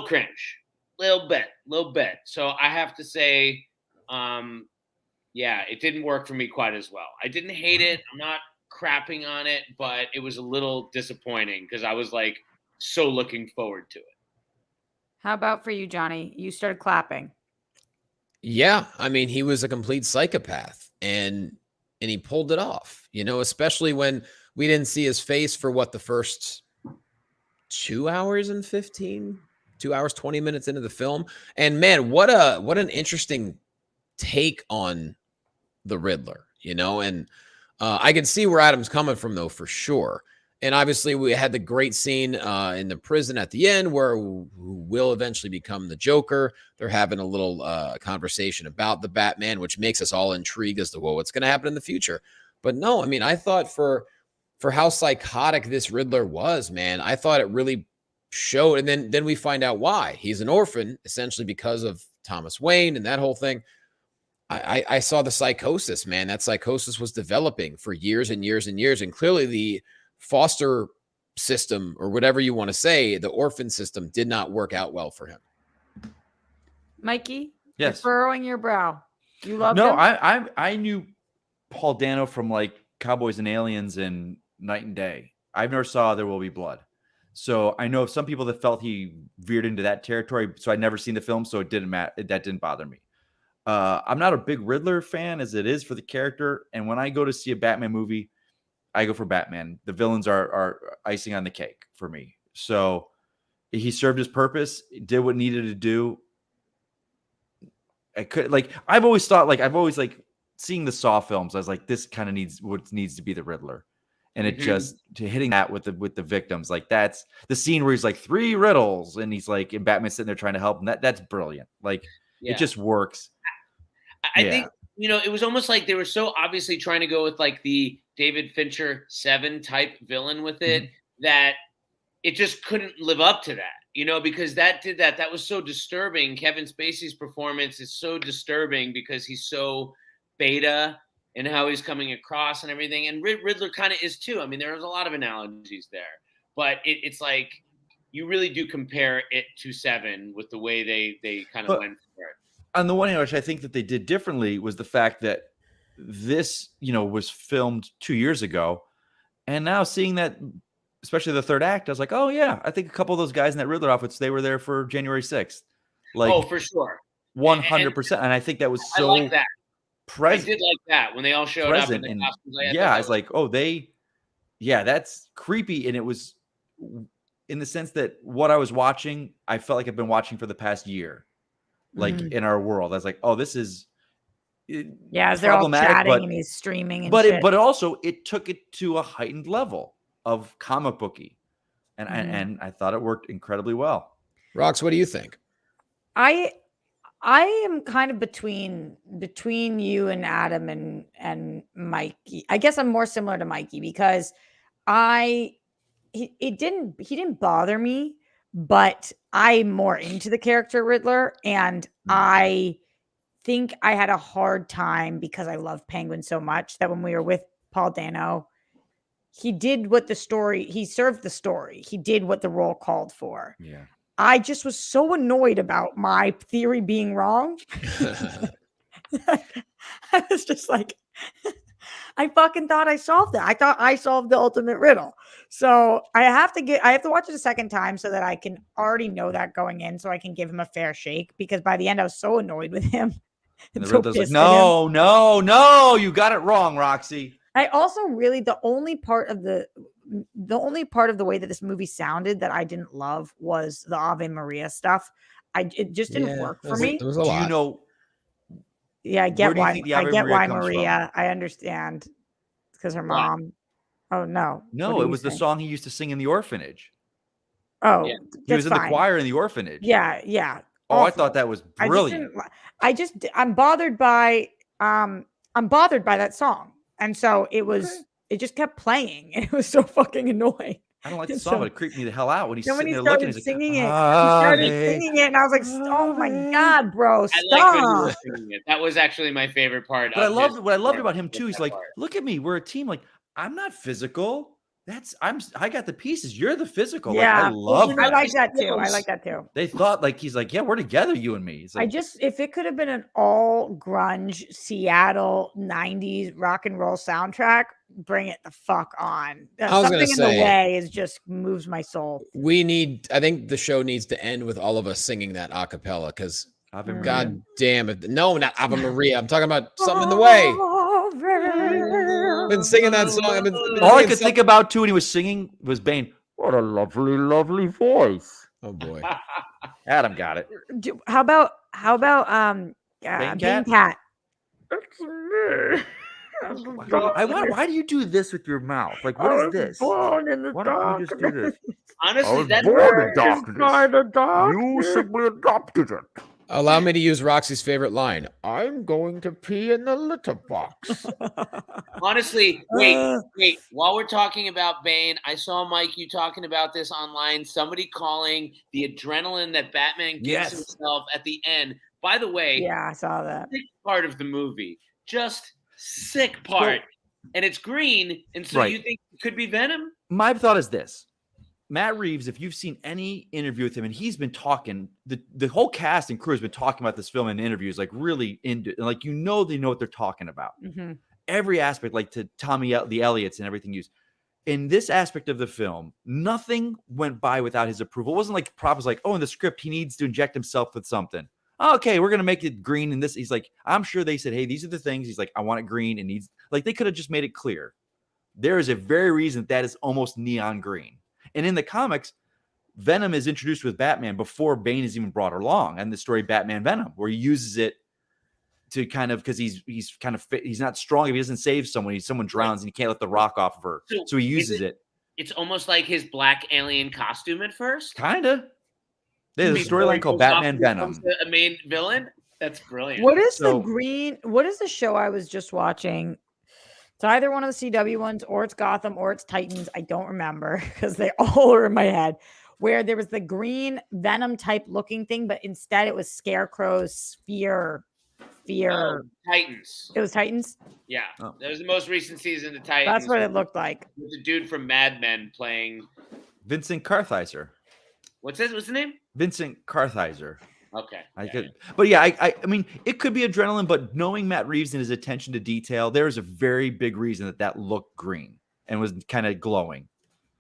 cringe. Little bit. So I have to say, it didn't work for me quite as well. I didn't hate it. I'm not crapping on it, but it was a little disappointing because I was like so looking forward to it. How about for you, Johnny? You started clapping. Yeah, I mean, he was a complete psychopath and he pulled it off, especially when we didn't see his face for the first 2 hours and 2 hours, 20 minutes into the film. And man, what an interesting take on the Riddler, and I can see where Adam's coming from though, for sure. And obviously we had the great scene in the prison at the end where who will eventually become the Joker. They're having a little conversation about the Batman, which makes us all intrigued as to what's going to happen in the future. But no, I mean, I thought for how psychotic this Riddler was, man, I thought it really showed. And then we find out why. He's an orphan, essentially because of Thomas Wayne and that whole thing. I saw the psychosis, man. That psychosis was developing for years and years and years. And clearly the foster system, or whatever you want to say, the orphan system, did not work out well for him. Mikey? Yes. You're furrowing your brow. You love No, him? I knew Paul Dano from like Cowboys and Aliens and Night and Day. I've never saw There Will Be Blood. So I know some people that felt he veered into that territory. So I'd never seen the film, so it didn't matter. That didn't bother me. I'm not a big Riddler fan as it is for the character. And when I go to see a Batman movie, I go for Batman. The villains are icing on the cake for me. So he served his purpose, did what needed to do. I've always seeing the Saw films. I was like, this kind of needs to be the Riddler. And it just to hitting that with the victims, like that's the scene where he's like 3 riddles and he's like, and Batman's sitting there trying to help him. That's brilliant. Like it just works. I think it was almost like they were so obviously trying to go with like the David Fincher 7 type villain with it that it just couldn't live up to that, because that was so disturbing. Kevin Spacey's performance is so disturbing because he's so beta and how he's coming across and everything. And Riddler kind of is too. I mean, there's a lot of analogies there, but it's like you really do compare it to 7 with the way they kind of went for it. On the one hand, which I think that they did differently was the fact that this, was filmed 2 years ago. And now seeing that, especially the third act, I was like, oh yeah, I think a couple of those guys in that Riddler outfits, they were there for January 6th. Like, oh, for sure. 100%. And I think that was so I like that. present. I did like that when they all showed up in the costumes. I was like, oh, that's creepy. And it was in the sense that what I was watching, I felt like I've been watching for the past year, like in our world. I was like, oh, this is they're all chatting and he's streaming. And but also it took it to a heightened level of comic booky. And I thought it worked incredibly well. Rox, what do you think? I am kind of between you and Adam and Mikey. I guess I'm more similar to Mikey because he didn't bother me, but I'm more into the character Riddler, and I think I had a hard time because I love Penguin so much that when we were with Paul Dano, he did what he served the story. He did what the role called for. Yeah. I just was so annoyed about my theory being wrong. I was just like, I fucking thought I solved it. I thought I solved the ultimate riddle. So I have to watch it a second time so that I can already know that going in, so I can give him a fair shake, because by the end I was so annoyed with him. And the Riddler's like, no, you got it wrong, Roxy. I also really, the only part of the way that this movie sounded that I didn't love was the Ave Maria stuff. It just didn't work for me. There was a lot. Yeah, I get why. I get why Maria. I understand, because her mom. Oh no! No, it was the song he used to sing in the orphanage. Oh, yeah. He was in the choir in the orphanage. Yeah. Oh, awful. I thought that was brilliant. I'm bothered by that song, and so it was. Okay. It just kept playing, and it was so fucking annoying. I don't like the song, but it creeped me the hell out when he's sitting there looking. He started singing it, and I was like, "Oh my god, bro, stop!" I like when you were singing it. That was actually my favorite part. But what I loved about him too. He's like, "Look at me, we're a team. Like, I'm not physical. I got the pieces. You're the physical." Yeah, like, I love that. I like that too. They thought he's like, yeah, we're together, you and me. He's like, if it could have been an all grunge Seattle 90s rock and roll soundtrack, bring it the fuck on. Something in the way is just moves my soul. I think the show needs to end with all of us singing that a cappella, because God damn it. No, not Ave Maria. I'm talking about Something in the Way. I've been singing that song. All I could think about too when he was singing was Bane. What a lovely, lovely voice. Oh boy. Adam got it. How about Bane Cat? It's me. Why do you do this with your mouth? Like, what is this? Why don't you just do this? Honestly, that's You simply adopted it. Allow me to use Roxy's favorite line. I'm going to pee in the litter box. Honestly, wait. While we're talking about Bane, I saw, Mike, you talking about this online. Somebody calling the adrenaline that Batman gives himself at the end. By the way, yeah, I saw that. Sick part of the movie. Just sick part. And it's green. And so you think it could be Venom? My thought is this. Matt Reeves, if you've seen any interview with him, and he's been talking, the whole cast and crew has been talking about this film in interviews, like really into, like, they know what they're talking about. Mm-hmm. Every aspect, like to Tommy, the Elliots and everything used. In this aspect of the film, nothing went by without his approval. It wasn't like Prop was like, oh, in the script, he needs to inject himself with something. Okay, we're going to make it green. And this, he's like, I'm sure they said, hey, these are the things. He's like, I want it green. And needs, like, they could have just made it clear. There is a very reason that is almost neon green. And in the comics, Venom is introduced with Batman before Bane is even brought along, and the story Batman Venom, where he uses it to kind of, because he's not strong if he doesn't save someone. Someone drowns and he can't let the rock off of her, so he uses it. It's almost like his black alien costume at first. Kinda. There's a storyline called Batman Venom. A main villain. That's brilliant. What is So- the green? What is the show I was just watching? It's either one of the CW ones, or it's Gotham, or it's Titans. I don't remember because they all are in my head. Where there was the green Venom type looking thing, but instead it was Scarecrow's sphere. Fear. Titans. It was Titans. Yeah, Oh. that was the most recent season of Titans. That's what it looked like. With the dude from Mad Men playing. Vincent Kartheiser. What's the name? Vincent Kartheiser. Okay. But yeah, I mean, it could be adrenaline, but knowing Matt Reeves and his attention to detail, there is a very big reason that looked green and was kind of glowing.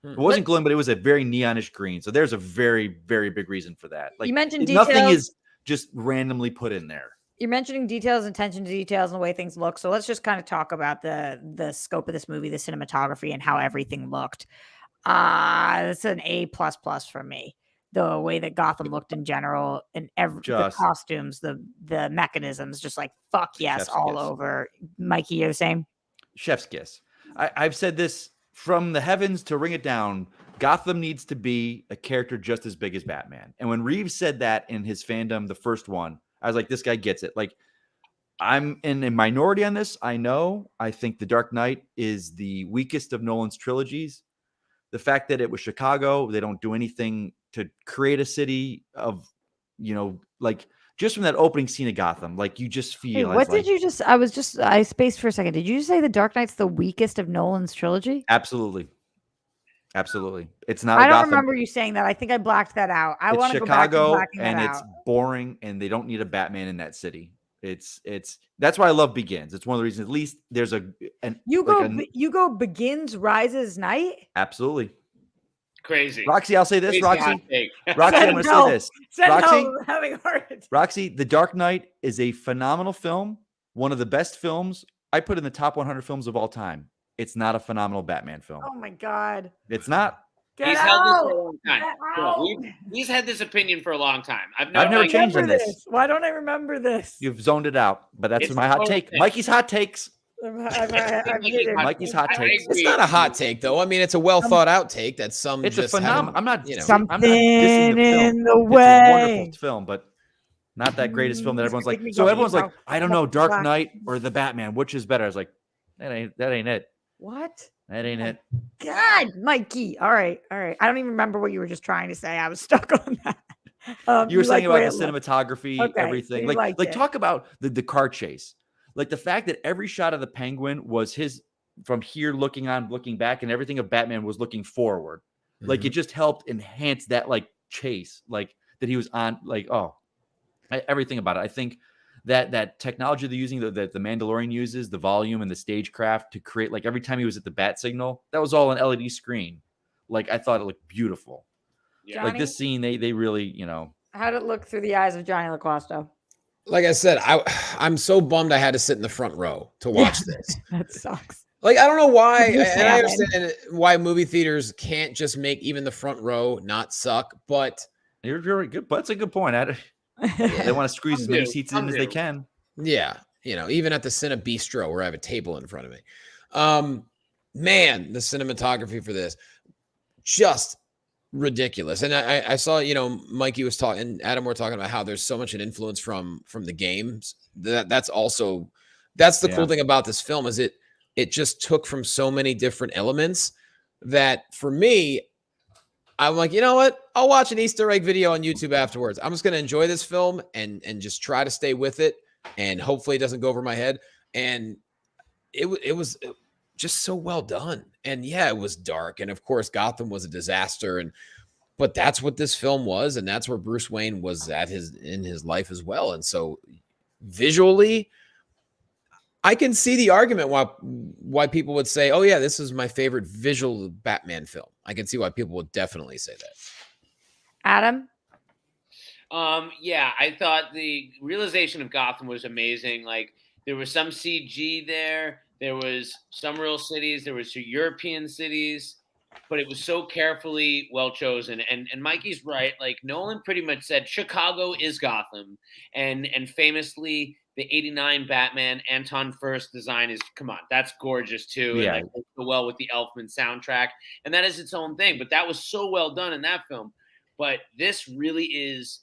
It wasn't glowing, but it was a very neonish green. So there's a very, very big reason for that. Like, you mentioned nothing details. is just randomly put in there. You're mentioning details and attention to details and the way things look. So let's just kind of talk about the scope of this movie, the cinematography, and how everything looked. It's an A++ for me. The way that Gotham looked in general, and the costumes, the mechanisms, just like fuck yes, all over. Mikey, you're the same. Chef's kiss. I've said this from the heavens to Ring It Down. Gotham needs to be a character just as big as Batman. And when Reeves said that in his fandom, the first one, I was like, this guy gets it. Like, I'm in a minority on this. I know. I think The Dark Knight is the weakest of Nolan's trilogies. The fact that it was Chicago, they don't do anything to create a city of, like just from that opening scene of Gotham, like you just feel. Hey, what did you just? I spaced for a second. Did you just say The Dark Knight's the weakest of Nolan's trilogy? Absolutely. It's not. I don't remember you saying that. I think I blacked that out. I want to go back to blacking that out. It's boring, and they don't need a Batman in that city. It's that's why I love Begins. It's one of the reasons. At least there's you go Begins, Rises, Night. Absolutely crazy. Roxy, I'll say this. Crazy Roxy, I'm going to say this. Roxy, no, having a heart attack. Roxy, The Dark Knight is a phenomenal film. One of the best films. I put in the top 100 films of all time. It's not a phenomenal Batman film. Oh my god, it's not. He's held this for a long time. He's had this opinion for a long time. I've never changed on this. Why don't I remember this? You've zoned it out, but that's my hot take. Mikey's hot takes. Mikey's hot takes. It's not a hot take, though. I mean, it's a well thought out take. That's some. It's a phenomenal. I'm not. Something I'm not dissing the film. in the way. It's a wonderful film, but not that greatest film that everyone's like. So everyone's like, I don't know, Dark Knight or the Batman, which is better? I was like, that ain't it. What? That ain't it. God, Mikey. All right. I don't even remember what you were just trying to say. I was stuck on that. You were saying about the cinematography, everything. Like talk about the car chase. Like the fact that every shot of the Penguin was his from here looking back, and everything of Batman was looking forward. Mm-hmm. Like it just helped enhance that like chase, like that he was on. Like everything about it. I think that technology they're using, that the Mandalorian uses, the volume and the stagecraft to create, like every time he was at the bat signal, that was all an LED screen. Like I thought it looked beautiful. Yeah. Like this scene, they really, How'd it look through the eyes of Johnny LaQuasto? Like I said, I'm so bummed I had to sit in the front row to watch this. That sucks. Like, I don't know why. And I understand why movie theaters can't just make even the front row not suck, but you're very good. But that's a good point. They want to squeeze as many seats in as they can. Yeah. Even at the Cine Bistro where I have a table in front of me. Man, the cinematography for this, just ridiculous. And I saw, Mikey was talking and Adam were talking about how there's so much an influence from the games. That's the cool thing about this film is it just took from so many different elements that for me, I'm like, you know what? I'll watch an Easter egg video on YouTube afterwards. I'm just going to enjoy this film and just try to stay with it. And hopefully it doesn't go over my head. And it was just so well done. And yeah, it was dark. And of course, Gotham was a disaster. But that's what this film was. And that's where Bruce Wayne was in his life as well. And so visually, I can see the argument why people would say, oh yeah, this is my favorite visual Batman film. I can see why people would definitely say that. Adam? Yeah, I thought the realization of Gotham was amazing. Like there was some CG there. There was some real cities. There was European cities, but it was so carefully well chosen. And Mikey's right. Like Nolan pretty much said Chicago is Gotham. And famously, the 89 Batman, Anton Furst design is, come on, that's gorgeous too. Yeah. And like so well with the Elfman soundtrack. And that is its own thing. But that was so well done in that film. But this really is,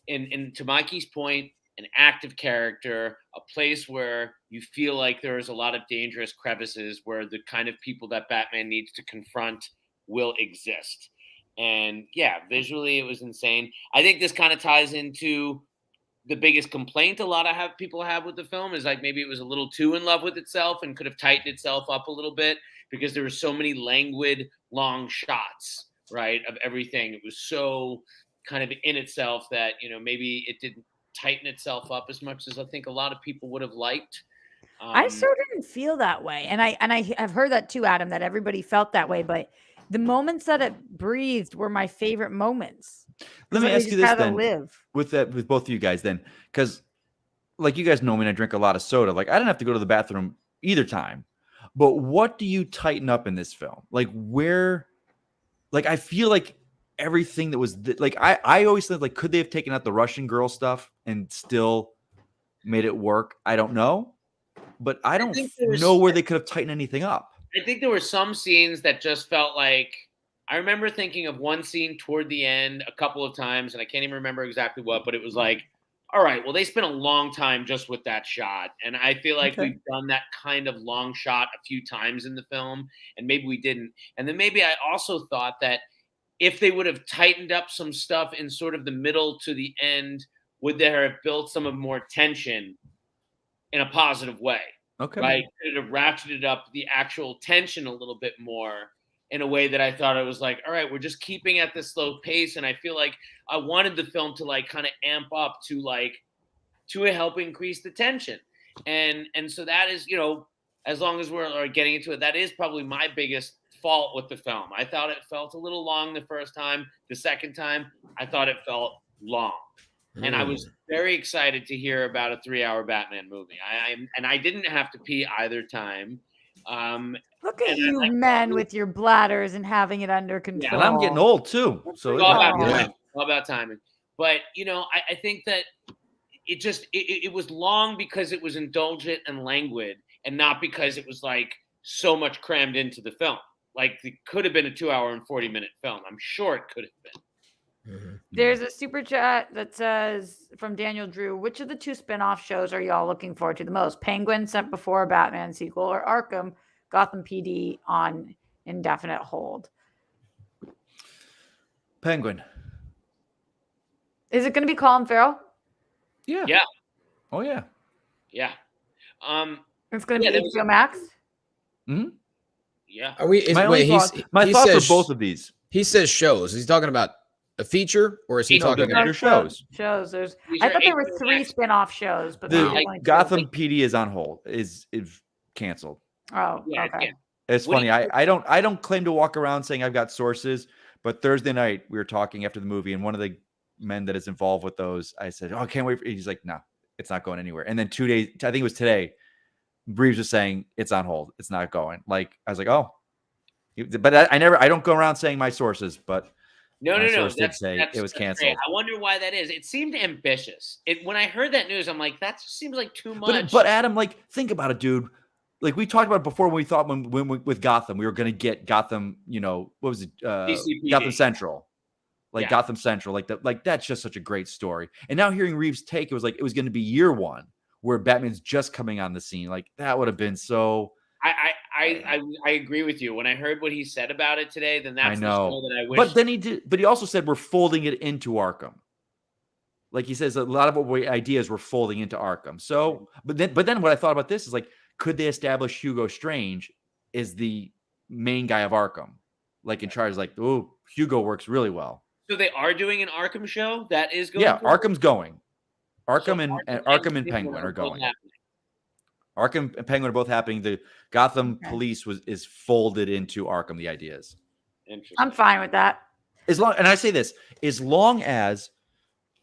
and to Mikey's point, an active character, a place where you feel like there is a lot of dangerous crevices where the kind of people that Batman needs to confront will exist. And yeah, visually it was insane. I think this kind of ties into the biggest complaint a lot of people have with the film is like maybe it was a little too in love with itself and could have tightened itself up a little bit because there were so many languid long shots, right, of everything. It was so kind of in itself that, maybe it didn't tighten itself up as much as I think a lot of people would have liked. I sure didn't feel that way. And I have heard that too, Adam, that everybody felt that way, but the moments that it breathed were my favorite moments. Let me ask you this then, live. with both of you guys then, because like you guys know me and I drink a lot of soda. Like I didn't have to go to the bathroom either time. But what do you tighten up in this film? Like where, like I feel like everything that was like I always think like could they have taken out the Russian girl stuff and still made it work? I don't know. But I don't know where they could have tightened anything up. I think there were some scenes that just felt like I remember thinking of one scene toward the end a couple of times, and I can't even remember exactly what, but it was like, all right, well, they spent a long time just with that shot. And I feel like we've done that kind of long shot a few times in the film, and maybe we didn't. And then maybe I also thought that if they would have tightened up some stuff in sort of the middle to the end, would there have built some of more tension in a positive way? Okay. Right? Could it have ratcheted up the actual tension a little bit more in a way that I thought it was like, all right, we're just keeping at this slow pace. And I feel like I wanted the film to like kind of amp up to help increase the tension. And so that is, as long as we're getting into it, that is probably my biggest fault with the film. I thought it felt a little long the first time. The second time, I thought it felt long. And I was very excited to hear about a 3-hour Batman movie. I didn't have to pee either time. Look at you men with your bladders and having it under control. Yeah, and I'm getting old too. So it's all about timing. But, I think that it was long because it was indulgent and languid and not because it was like so much crammed into the film. Like it could have been a 2-hour and 40-minute film. I'm sure it could have been. There's a super chat that says from Daniel Drew, which of the 2 spin-off shows are y'all looking forward to the most? Penguin sent before a Batman sequel or Arkham Gotham PD on indefinite hold? Penguin. Is it going to be Colin Farrell? Yeah. Yeah. Oh yeah. Yeah. It's going to be HBO Max? Mm-hmm. Yeah. Are we? My thought for both of these. He says shows. Is he talking about a feature, or is he talking about shows? Shows. I thought there were 3 spin-off shows, but the Gotham PD is on hold. Is canceled. Oh, yeah, okay. Yeah. It's funny. I don't claim to walk around saying I've got sources, but Thursday night we were talking after the movie, and one of the men that is involved with those, I said, "Oh, I can't wait." He's like, "No, it's not going anywhere." And then 2 days, I think it was today, Breves was saying it's on hold. It's not going. Like I was like, "Oh," but I don't go around saying my sources, but. No. That's it was canceled. Great. I wonder why that is. It seemed ambitious. When I heard that news, I'm like, that just seems like too much. But Adam, like, think about it, dude. Like we talked about it before when we thought when with Gotham, we were going to get Gotham. What was it? Gotham Central, Gotham Central. Like that's just such a great story. And now hearing Reeves' take, it was like it was going to be year 1 where Batman's just coming on the scene. Like that would have been so. I agree with you. When I heard what he said about it today, then that's the show that I wish. But then he also said we're folding it into Arkham. Like he says, a lot of what ideas we're folding into Arkham. So, but then what I thought about this is like, could they establish Hugo Strange as the main guy of Arkham, like in charge? Like, oh, Hugo works really well. So they are doing an Arkham show that is going. Yeah, Arkham's going. Arkham and Penguin are going. Arkham and Penguin are both happening. The Gotham Police is folded into Arkham. The ideas. Interesting. I'm fine with that. And I say this, as long as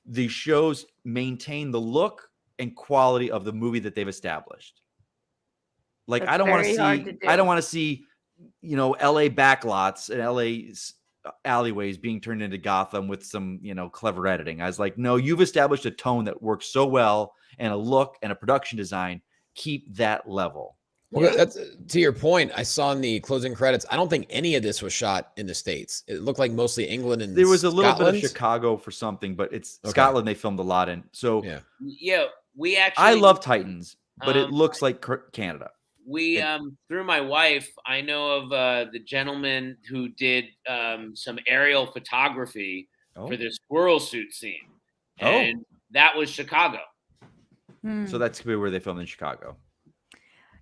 the shows maintain the look and quality of the movie that they've established. Like That's I don't want to see, LA backlots and LA alleyways being turned into Gotham with some, clever editing. I was like, no, you've established a tone that works so well and a look and a production design. Keep that level. Well, that's to your point. I saw in the closing credits. I don't think any of this was shot in the States. It looked like mostly England and There was a little Scotland. bit of Chicago for something, but it's Okay. Scotland they filmed a lot in. So Yeah, we actually. I love Titans, but it Um, looks like Canada. We through my wife, I know of the gentleman who did some aerial photography for the squirrel suit scene, and that was Chicago. So that's where they filmed in Chicago.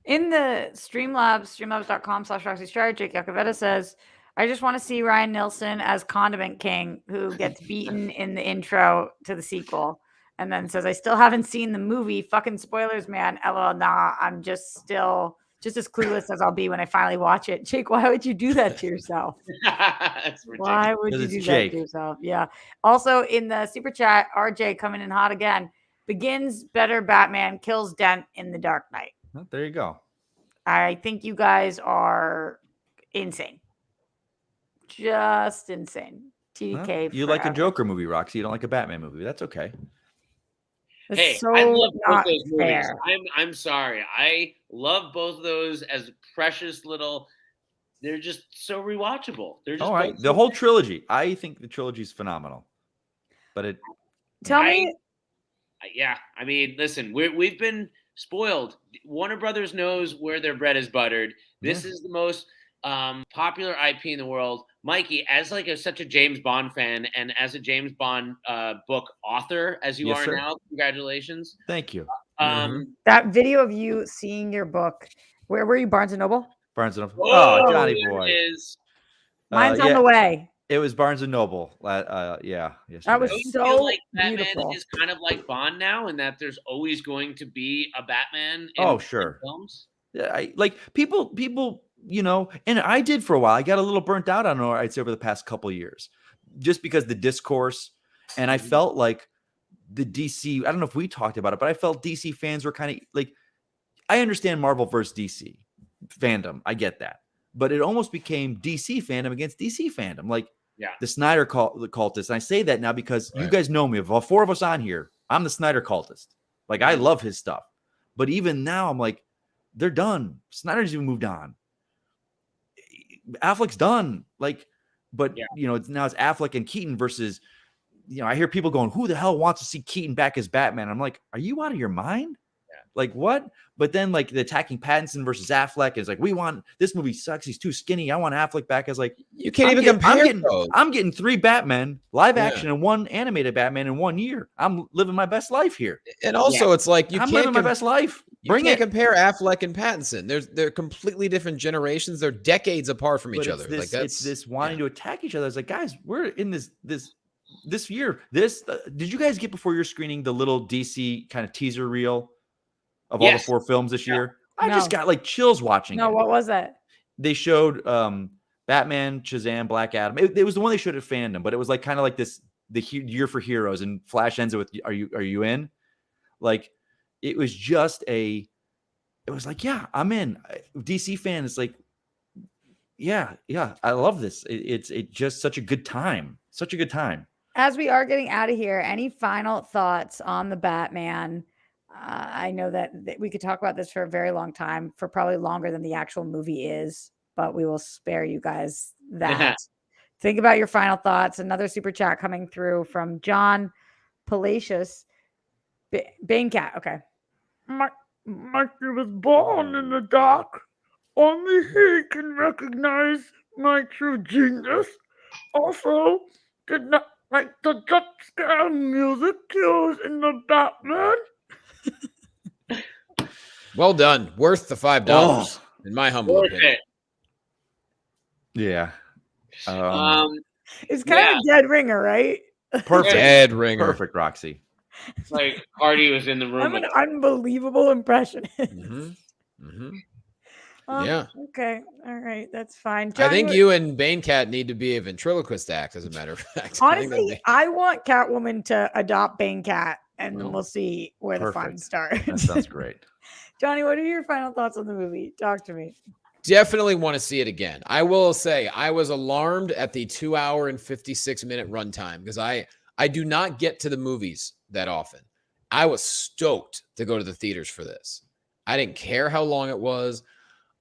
In the streamlabs.com/Roxy Striar, Jake Yakavetta says, I just want to see Ryan Nilsson as Condiment King, who gets beaten in the intro to the sequel. And then says, I still haven't seen the movie. Fucking spoilers, man. LOL, nah, I'm just as clueless as I'll be when I finally watch it. Jake, why would you do that to yourself? Why would you do that to yourself? Yeah. Also, in the super chat, RJ coming in hot again. Begins better Batman, kills Dent in The Dark Knight. Well, there you go. I think you guys are insane. Just insane. TDK. You like a Joker movie, Roxy. You don't like a Batman movie. That's okay. Hey, I love both those movies. I'm sorry. I love both of those as precious little. They're just so rewatchable. They're just all right. The whole trilogy. I think the trilogy is phenomenal. But tell me. Yeah, I mean, listen, we've been spoiled. Warner Brothers knows where their bread is buttered. This is the most popular IP in the world. Mikey, as like such a James Bond fan and as a James Bond book author as you are now, congratulations. Thank you. That video of you seeing your book, where were you? Barnes and Noble? Barnes and Noble. Oh, Johnny boy. Mine's on the way. It was Barnes and Noble. Yeah. Yes, that was so like Batman beautiful. is kind of like Bond now, and that there's always going to be a Batman in films. Yeah, people, you know, and I did for a while. I got a little burnt out on it, I'd say, over the past couple of years, just because the discourse, and I felt like the DC. I don't know if we talked about it, but I felt DC fans were kind of like, I understand Marvel versus DC fandom. I get that. But it almost became DC fandom against DC fandom. Like the Snyder cultist. And I say that now because you guys know me. Of all four of us on here, I'm the Snyder cultist. Like, I love his stuff. But even now, I'm like, they're done. Snyder's even moved on. Affleck's done. Like, but, you know, now it's Affleck and Keaton versus, you know, I hear people going, who the hell wants to see Keaton back as Batman? I'm like, are you out of your mind? Like, what? But then, like, the attacking Pattinson versus Affleck is like, we want this movie sucks. He's too skinny. I want Affleck back. As like, you can't even compare. I'm getting 3 Batman live action and 1 animated Batman in 1 year. I'm living my best life here. And also, it's like I'm living my best life. You can't compare Affleck and Pattinson. They're completely different generations. They're decades apart from each other. It's this wanting to attack each other. It's like, guys, we're in this year. Did you guys get before your screening the little DC kind of teaser reel of all the 4 films this year? I just got like chills watching it. What was that? They showed Batman, Shazam, Black Adam. It was the one they showed at Fandom, but it was like kind of like the year for heroes, and Flash ends it with are you in? Like, it was just it was like, yeah, I'm in. DC fan is like, yeah, I love this. It's just such a good time. Such a good time. As we are getting out of here, any final thoughts on the Batman? I know that we could talk about this for a very long time, for probably longer than the actual movie is, but we will spare you guys that. Think about your final thoughts. Another super chat coming through from John Palacios. Bane Cat. Okay. Mikey was born in the dark. Only he can recognize my true genius. Also, did not like the jump scare music used in the Batman. Well done. Worth the $5, in my humble opinion. Yeah. It's kind of a dead ringer, right? Perfect. Dead ringer. Perfect, Roxy. It's like Artie was in the room. I'm an unbelievable impressionist. Yeah. Okay. All right. That's fine. Johnny, I think you and Bane Cat need to be a ventriloquist act, as a matter of fact. Honestly, I want Catwoman to adopt Bane Cat, and we'll see where the fun starts. That sounds great. Johnny, what are your final thoughts on the movie? Talk to me. Definitely want to see it again. I will say I was alarmed at the 2 hour and 56-minute runtime because I do not get to the movies that often. I was stoked to go to the theaters for this. I didn't care how long it was.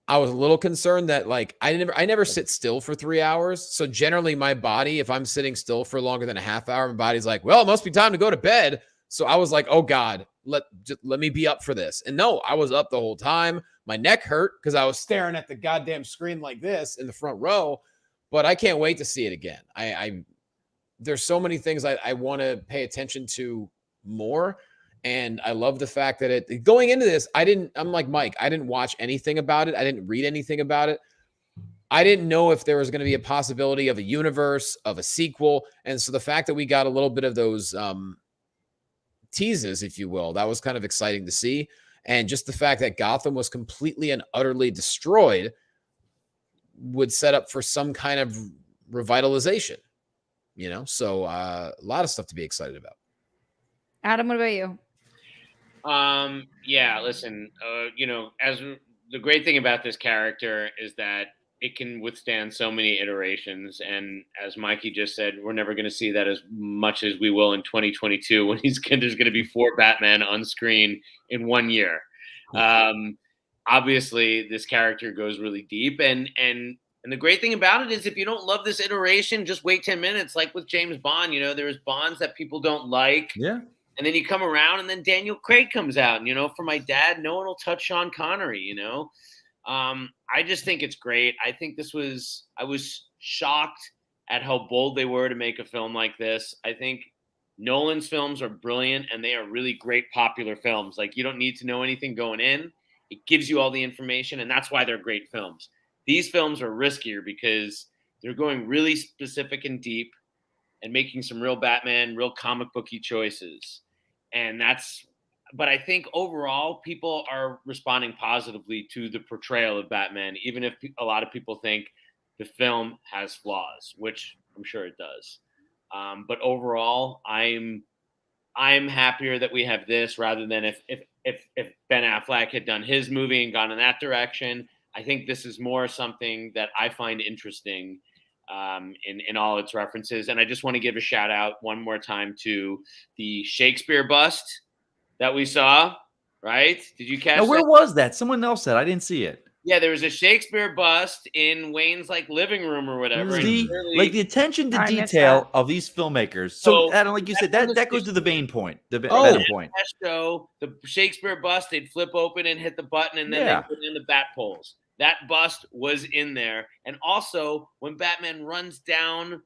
I was a little concerned that like I never sit still for 3 hours. So generally my body, if I'm sitting still for longer than a half hour, my body's like, well, it must be time to go to bed. So I was like, oh God, let me be up for this. And no, I was up the whole time. My neck hurt because I was staring at the goddamn screen like this in the front row, but I can't wait to see it again. There's so many things I want to pay attention to more. And I love the fact that going into this, I'm like Mike, I didn't watch anything about it. I didn't read anything about it. I didn't know if there was going to be a possibility of a universe, of a sequel. And so the fact that we got a little bit of those teases, if you will, that was kind of exciting to see. And just the fact that Gotham was completely and utterly destroyed would set up for some kind of revitalization, So a lot of stuff to be excited about. Adam, what about you? Yeah, listen, as the great thing about this character is that it can withstand so many iterations. And as Mikey just said, we're never going to see that as much as we will in 2022 when there's going to be 4 Batman on screen in 1 year. Obviously this character goes really deep and the great thing about it is if you don't love this iteration, just wait 10 minutes. Like with James Bond, there's Bonds that people don't like. Yeah. And then you come around and then Daniel Craig comes out. And, for my dad, no one will touch Sean Connery, I just think it's great. I think I was shocked at how bold they were to make a film like this. I think Nolan's films are brilliant and they are really great popular films. Like you don't need to know anything going in. It gives you all the information and that's why they're great films. These films are riskier because they're going really specific and deep and making some real Batman, real comic booky choices. But I think overall people are responding positively to the portrayal of Batman, even if a lot of people think the film has flaws, which I'm sure it does. But overall, I'm happier that we have this rather than if Ben Affleck had done his movie and gone in that direction. I think this is more something that I find interesting in all its references. And I just want to give a shout out one more time to the Shakespeare bust that we saw, right? Did you catch Now, where that? was that? Someone else said. I didn't see it. Yeah, there was a Shakespeare bust in Wayne's living room or whatever. The attention to I missed detail that. of these filmmakers. So Adam, like you said, that goes to the vein point. The Venom point. That show, the Shakespeare bust, they'd flip open and hit the button and then they put in the bat poles. That bust was in there. And also, when Batman runs down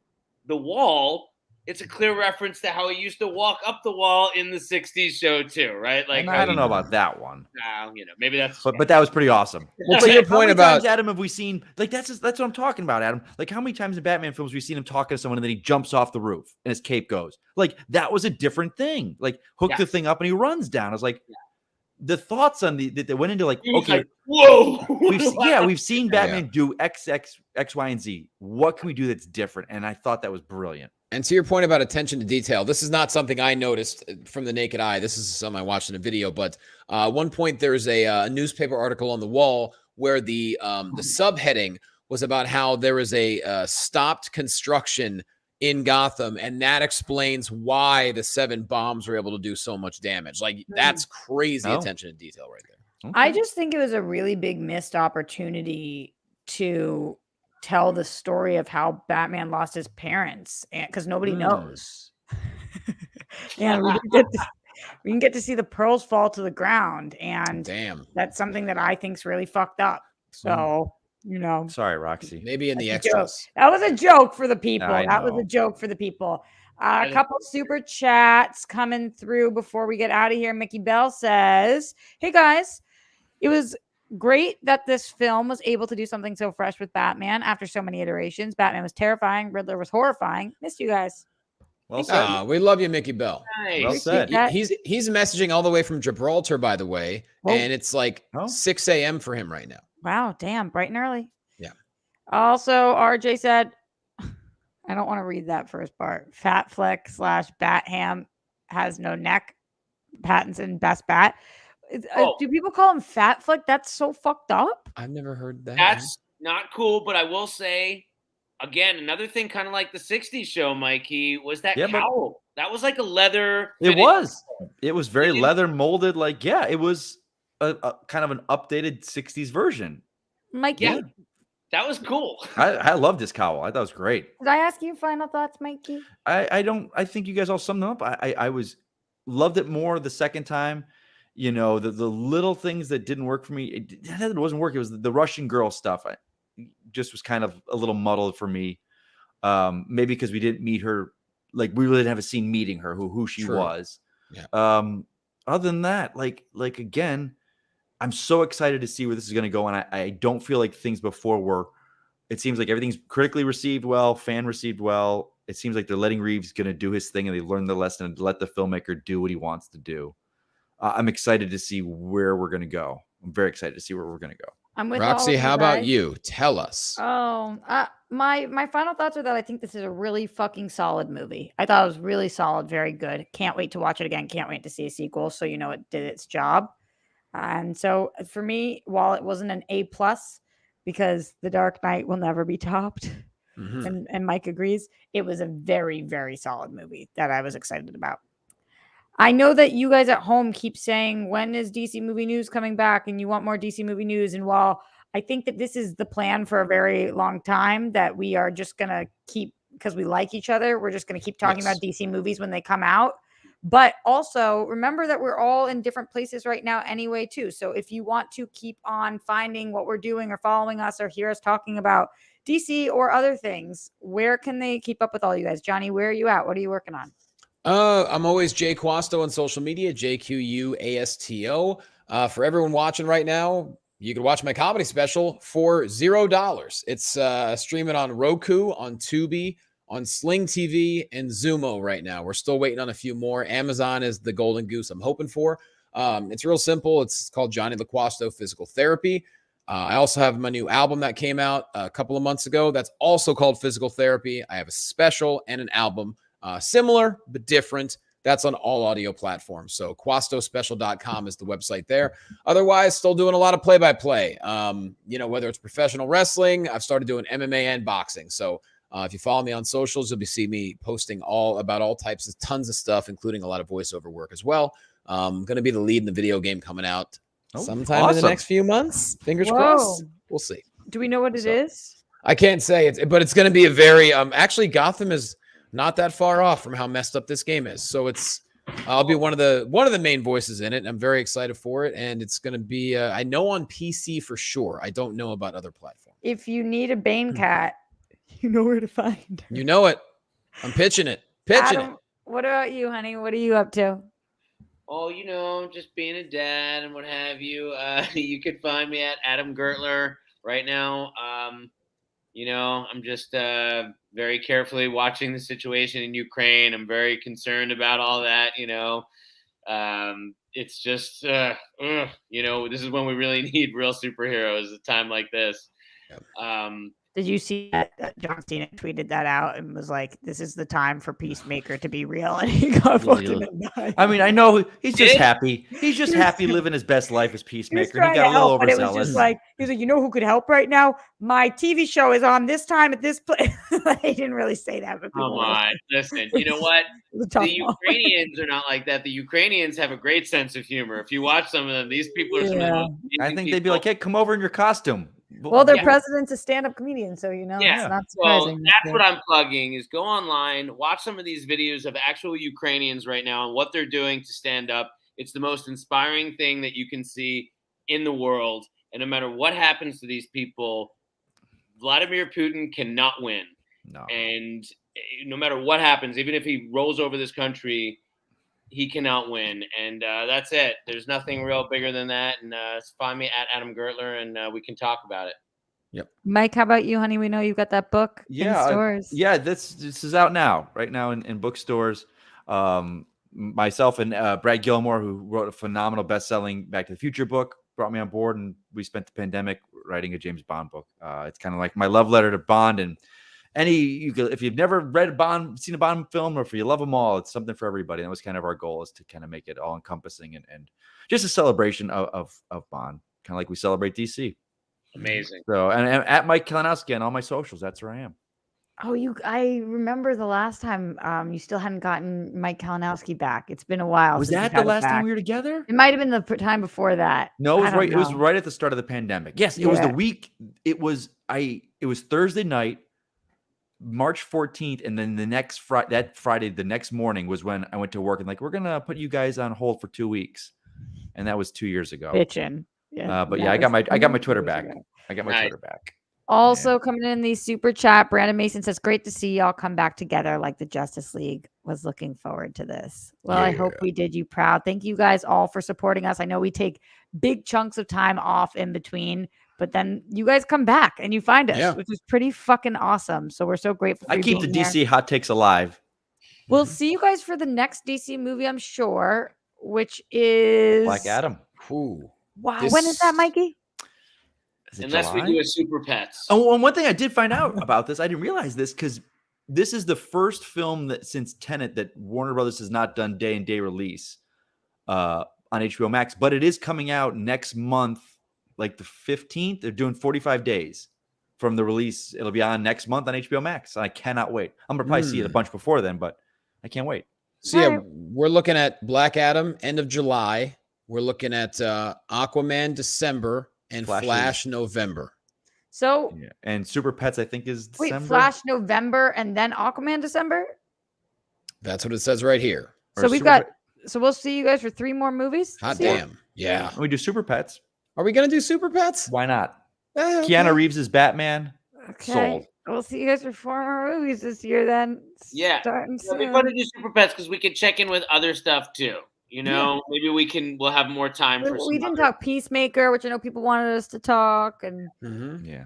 the wall, it's a clear reference to how he used to walk up the wall in the 60s show too, right? Like I don't know about that one. Maybe that's but that was pretty awesome. Well, to your point how many about times, Adam, have we seen that's what I'm talking about, Adam. Like how many times in Batman films we've seen him talking to someone and then he jumps off the roof and his cape goes. Like that was a different thing. Like hook the thing up and he runs down. I was like, the thoughts on that went into like, okay, like, whoa, we've seen Batman do X, Y, and Z. What can we do that's different? And I thought that was brilliant. And to your point about attention to detail, this is not something I noticed from the naked eye. This is something I watched in a video. But at one point, there's a newspaper article on the wall where the subheading was about how there was a stopped construction in Gotham, and that explains why the 7 bombs were able to do so much damage. Like that's crazy attention to detail right there. I just think it was a really big missed opportunity to tell the story of how Batman lost his parents, and because nobody knows. And we can get to see the pearls fall to the ground, and that's something that I think's really fucked up. So sorry, Roxy. Maybe in the extras. That was a joke for the people. That was a joke for the people. A couple super chats coming through before we get out of here. Mickey Bell says, "Hey guys, it was great that this film was able to do something so fresh with Batman after so many iterations. Batman was terrifying. Riddler was horrifying. Missed you guys." Well said. We love you, Mickey Bell. Nice. Well said. He's messaging all the way from Gibraltar, by the way, and it's like 6 a.m. for him right now. Wow, damn, bright and early. Yeah. Also, RJ said, I don't want to read that first part. Fat Flick / Batham has no neck. Pattinson, best bat. Do people call him Fat Flick? That's so fucked up. I've never heard that. That's not cool, but I will say, again, another thing kind of like the 60s show, Mikey, was that cowl. That was like a leather. It was very leather molded. Like, it was a kind of an updated 60s version. Mikey, Yeah. That was cool. I love this cowl. I thought it was great. did I ask you final thoughts, Mikey? I think you guys all summed them up. I loved it more the second time. You know, the little things that didn't work for me. It wasn't working. It was the Russian girl stuff. Just was kind of a little muddled for me. Maybe because we didn't meet her, like we really didn't have a scene meeting her, who she True. was. Yeah. Other than that, like again, I'm so excited to see where this is going to go, and I don't feel like things before were. It seems like everything's critically received well, fan received well. It seems like they're letting Reeves going to do his thing, and they learned the lesson and let the filmmaker do what he wants to do. I'm excited to see where we're going to go. I'm very excited to see where we're going to go. I'm with Roxy, how about guys. you? Tell us. Oh, my final thoughts are that I think this is a really fucking solid movie. I thought it was really solid, very good. Can't wait to watch it again. Can't wait to see a sequel. So it did its job. And so for me, while it wasn't an A+, because The Dark Knight will never be topped, and Mike agrees, it was a very, very solid movie that I was excited about. I know that you guys at home keep saying, when is DC movie news coming back? And you want more DC movie news. And while I think that this is the plan for a very long time, that we are just going to keep, because we like each other, we're just going to keep talking about DC movies when they come out. But also remember that we're all in different places right now anyway, too. So if you want to keep on finding what we're doing or following us or hear us talking about DC or other things, where can they keep up with all you guys? Johnny, where are you at? What are you working on? I'm always Jay Quasto on social media, JQUASTO. For everyone watching right now, you can watch my comedy special for $0. It's streaming on Roku, on Tubi, on Sling TV, and Zumo right now. We're still waiting on a few more. Amazon is the golden goose I'm hoping for. It's real simple. It's called Johnny LaQuasto Physical Therapy. I also have my new album that came out a couple of months ago. That's also called Physical Therapy. I have a special and an album. Similar, but different. That's on all audio platforms. So quastospecial.com is the website there. Otherwise, still doing a lot of play-by-play. Whether it's professional wrestling, I've started doing MMA and boxing. So if you follow me on socials, you'll see me posting about all types of tons of stuff, including a lot of voiceover work as well. I'm going to be the lead in the video game coming out sometime in the next few months. Fingers crossed. We'll see. Do we know what it is? I can't say but it's going to be a very, actually Gotham is not that far off from how messed up this game is. So I'll be one of the main voices in it. I'm very excited for it. And it's going to be, I know on PC for sure. I don't know about other platforms. If you need a Bane cat, you know where to find her. You know it. I'm pitching it. Adam, what about you, honey? What are you up to? Oh, just being a dad and what have you. You could find me at Adam Gertler right now. I'm just very carefully watching the situation in Ukraine. I'm very concerned about all that. It's just, this is when we really need real superheroes, a time like this. Yep. Did you see that John Cena tweeted that out and was like, "This is the time for Peacemaker to be real," and he got fucking died. I mean, I know he's just happy. He's just happy living his best life as Peacemaker. He got a little overzealous. But it was just like, he was like, "You know who could help right now? My TV show is on this time at this place." He didn't really say that, but come on, listen. You know what? The Ukrainians are not like that. The Ukrainians have a great sense of humor. If you watch some of them, these people are some of the most I think they'd be like, "Hey, come over in your costume." Well, their president's a stand-up comedian, so it's not surprising. Well, that's what I'm plugging is go online, watch some of these videos of actual Ukrainians right now and what they're doing to stand up. It's the most inspiring thing that you can see in the world. And no matter what happens to these people, Vladimir Putin cannot win. No. And no matter what happens, even if he rolls over this country, he cannot win. And that's it. There's nothing real bigger than that. And find me at Adam Gertler, and we can talk about it. Yep. Mike, how about you, honey? We know you got that book in stores. This is out now, right now in bookstores. Myself and Brad Gilmore, who wrote a phenomenal best-selling Back to the Future book, brought me on board, and we spent the pandemic writing a James Bond book. It's kind of like my love letter to Bond, and if you've never seen a Bond film, or if you love them all, it's something for everybody. That was kind of our goal, is to kind of make it all encompassing and just a celebration of Bond, kind of like we celebrate DC. Amazing. So, and at Mike Kalinowski on all my socials, that's where I am. Oh, I remember the last time you still hadn't gotten Mike Kalinowski back. It's been a while. Was since that you've the had him last time back. we were together? It might have been the time before that. No, it was I don't right. It was know. right at the start of the pandemic. Yes, it was the Yeah. week. It was Thursday night, March 14th, and then that Friday, the next morning was when I went to work and like, we're gonna put you guys on hold for 2 weeks, and that was 2 years ago. Bitchin'. Yeah, But that yeah, I got was my 2 Twitter years back. ago. I got my Nice. Twitter back. Also coming in the super chat, Brandon Mason says, "Great to see y'all come back together like the Justice League. Was looking forward to this. Well, I hope we did you proud. Thank you guys all for supporting us. I know we take big chunks of time off in between, but then you guys come back and you find us, which is pretty fucking awesome. So we're so grateful for I you keep the being here. DC hot takes alive. We'll see you guys for the next DC movie, I'm sure, which is Black Adam. Ooh. Wow, when is that, Mikey? Is it Unless we July? do a Super Pets. Oh, and one thing I did find out about this, I didn't realize this because this is the first film that since Tenet that Warner Brothers has not done day and day release on HBO Max, but it is coming out next month, like the 15th. They're doing 45 days from the release. It'll be on next month on HBO Max. And I cannot wait. I'm gonna probably see it a bunch before then, but I can't wait. So yeah, we're looking at Black Adam end of July. We're looking at Aquaman December and Flash November. So and Super Pets, I think, is December. Wait, Flash November and then Aquaman December? That's what it says right here. So we'll see you guys for 3 more movies. Hot damn. Yeah. We do Super Pets. Are we gonna do Super Pets? Why not? Okay. Keanu Reeves is Batman. Okay. Sold. We'll see you guys for 4 more movies this year then. Yeah. Starting It'd be soon. fun to do Super Pets because we can check in with other stuff too. You know, maybe we'll have more time for We didn't talk Peacemaker, which I know people wanted us to talk, and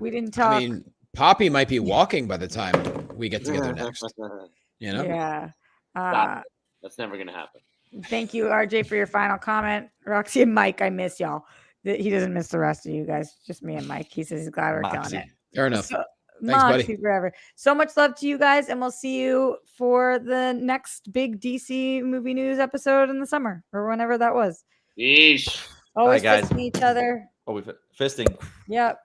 we didn't talk. I mean, Poppy might be walking by the time we get together next. You know? Yeah. That's never gonna happen. Thank you, RJ, for your final comment. Roxy and Mike, I miss y'all. He doesn't miss the rest of you guys, just me and Mike. He says he's glad we're killing it. Fair enough. Thanks, buddy. Forever. So much love to you guys, and we'll see you for the next big DC movie news episode in the summer or whenever that was. Yeesh. Always Bye, guys. fisting each other. Oh, we've fisting. Yep.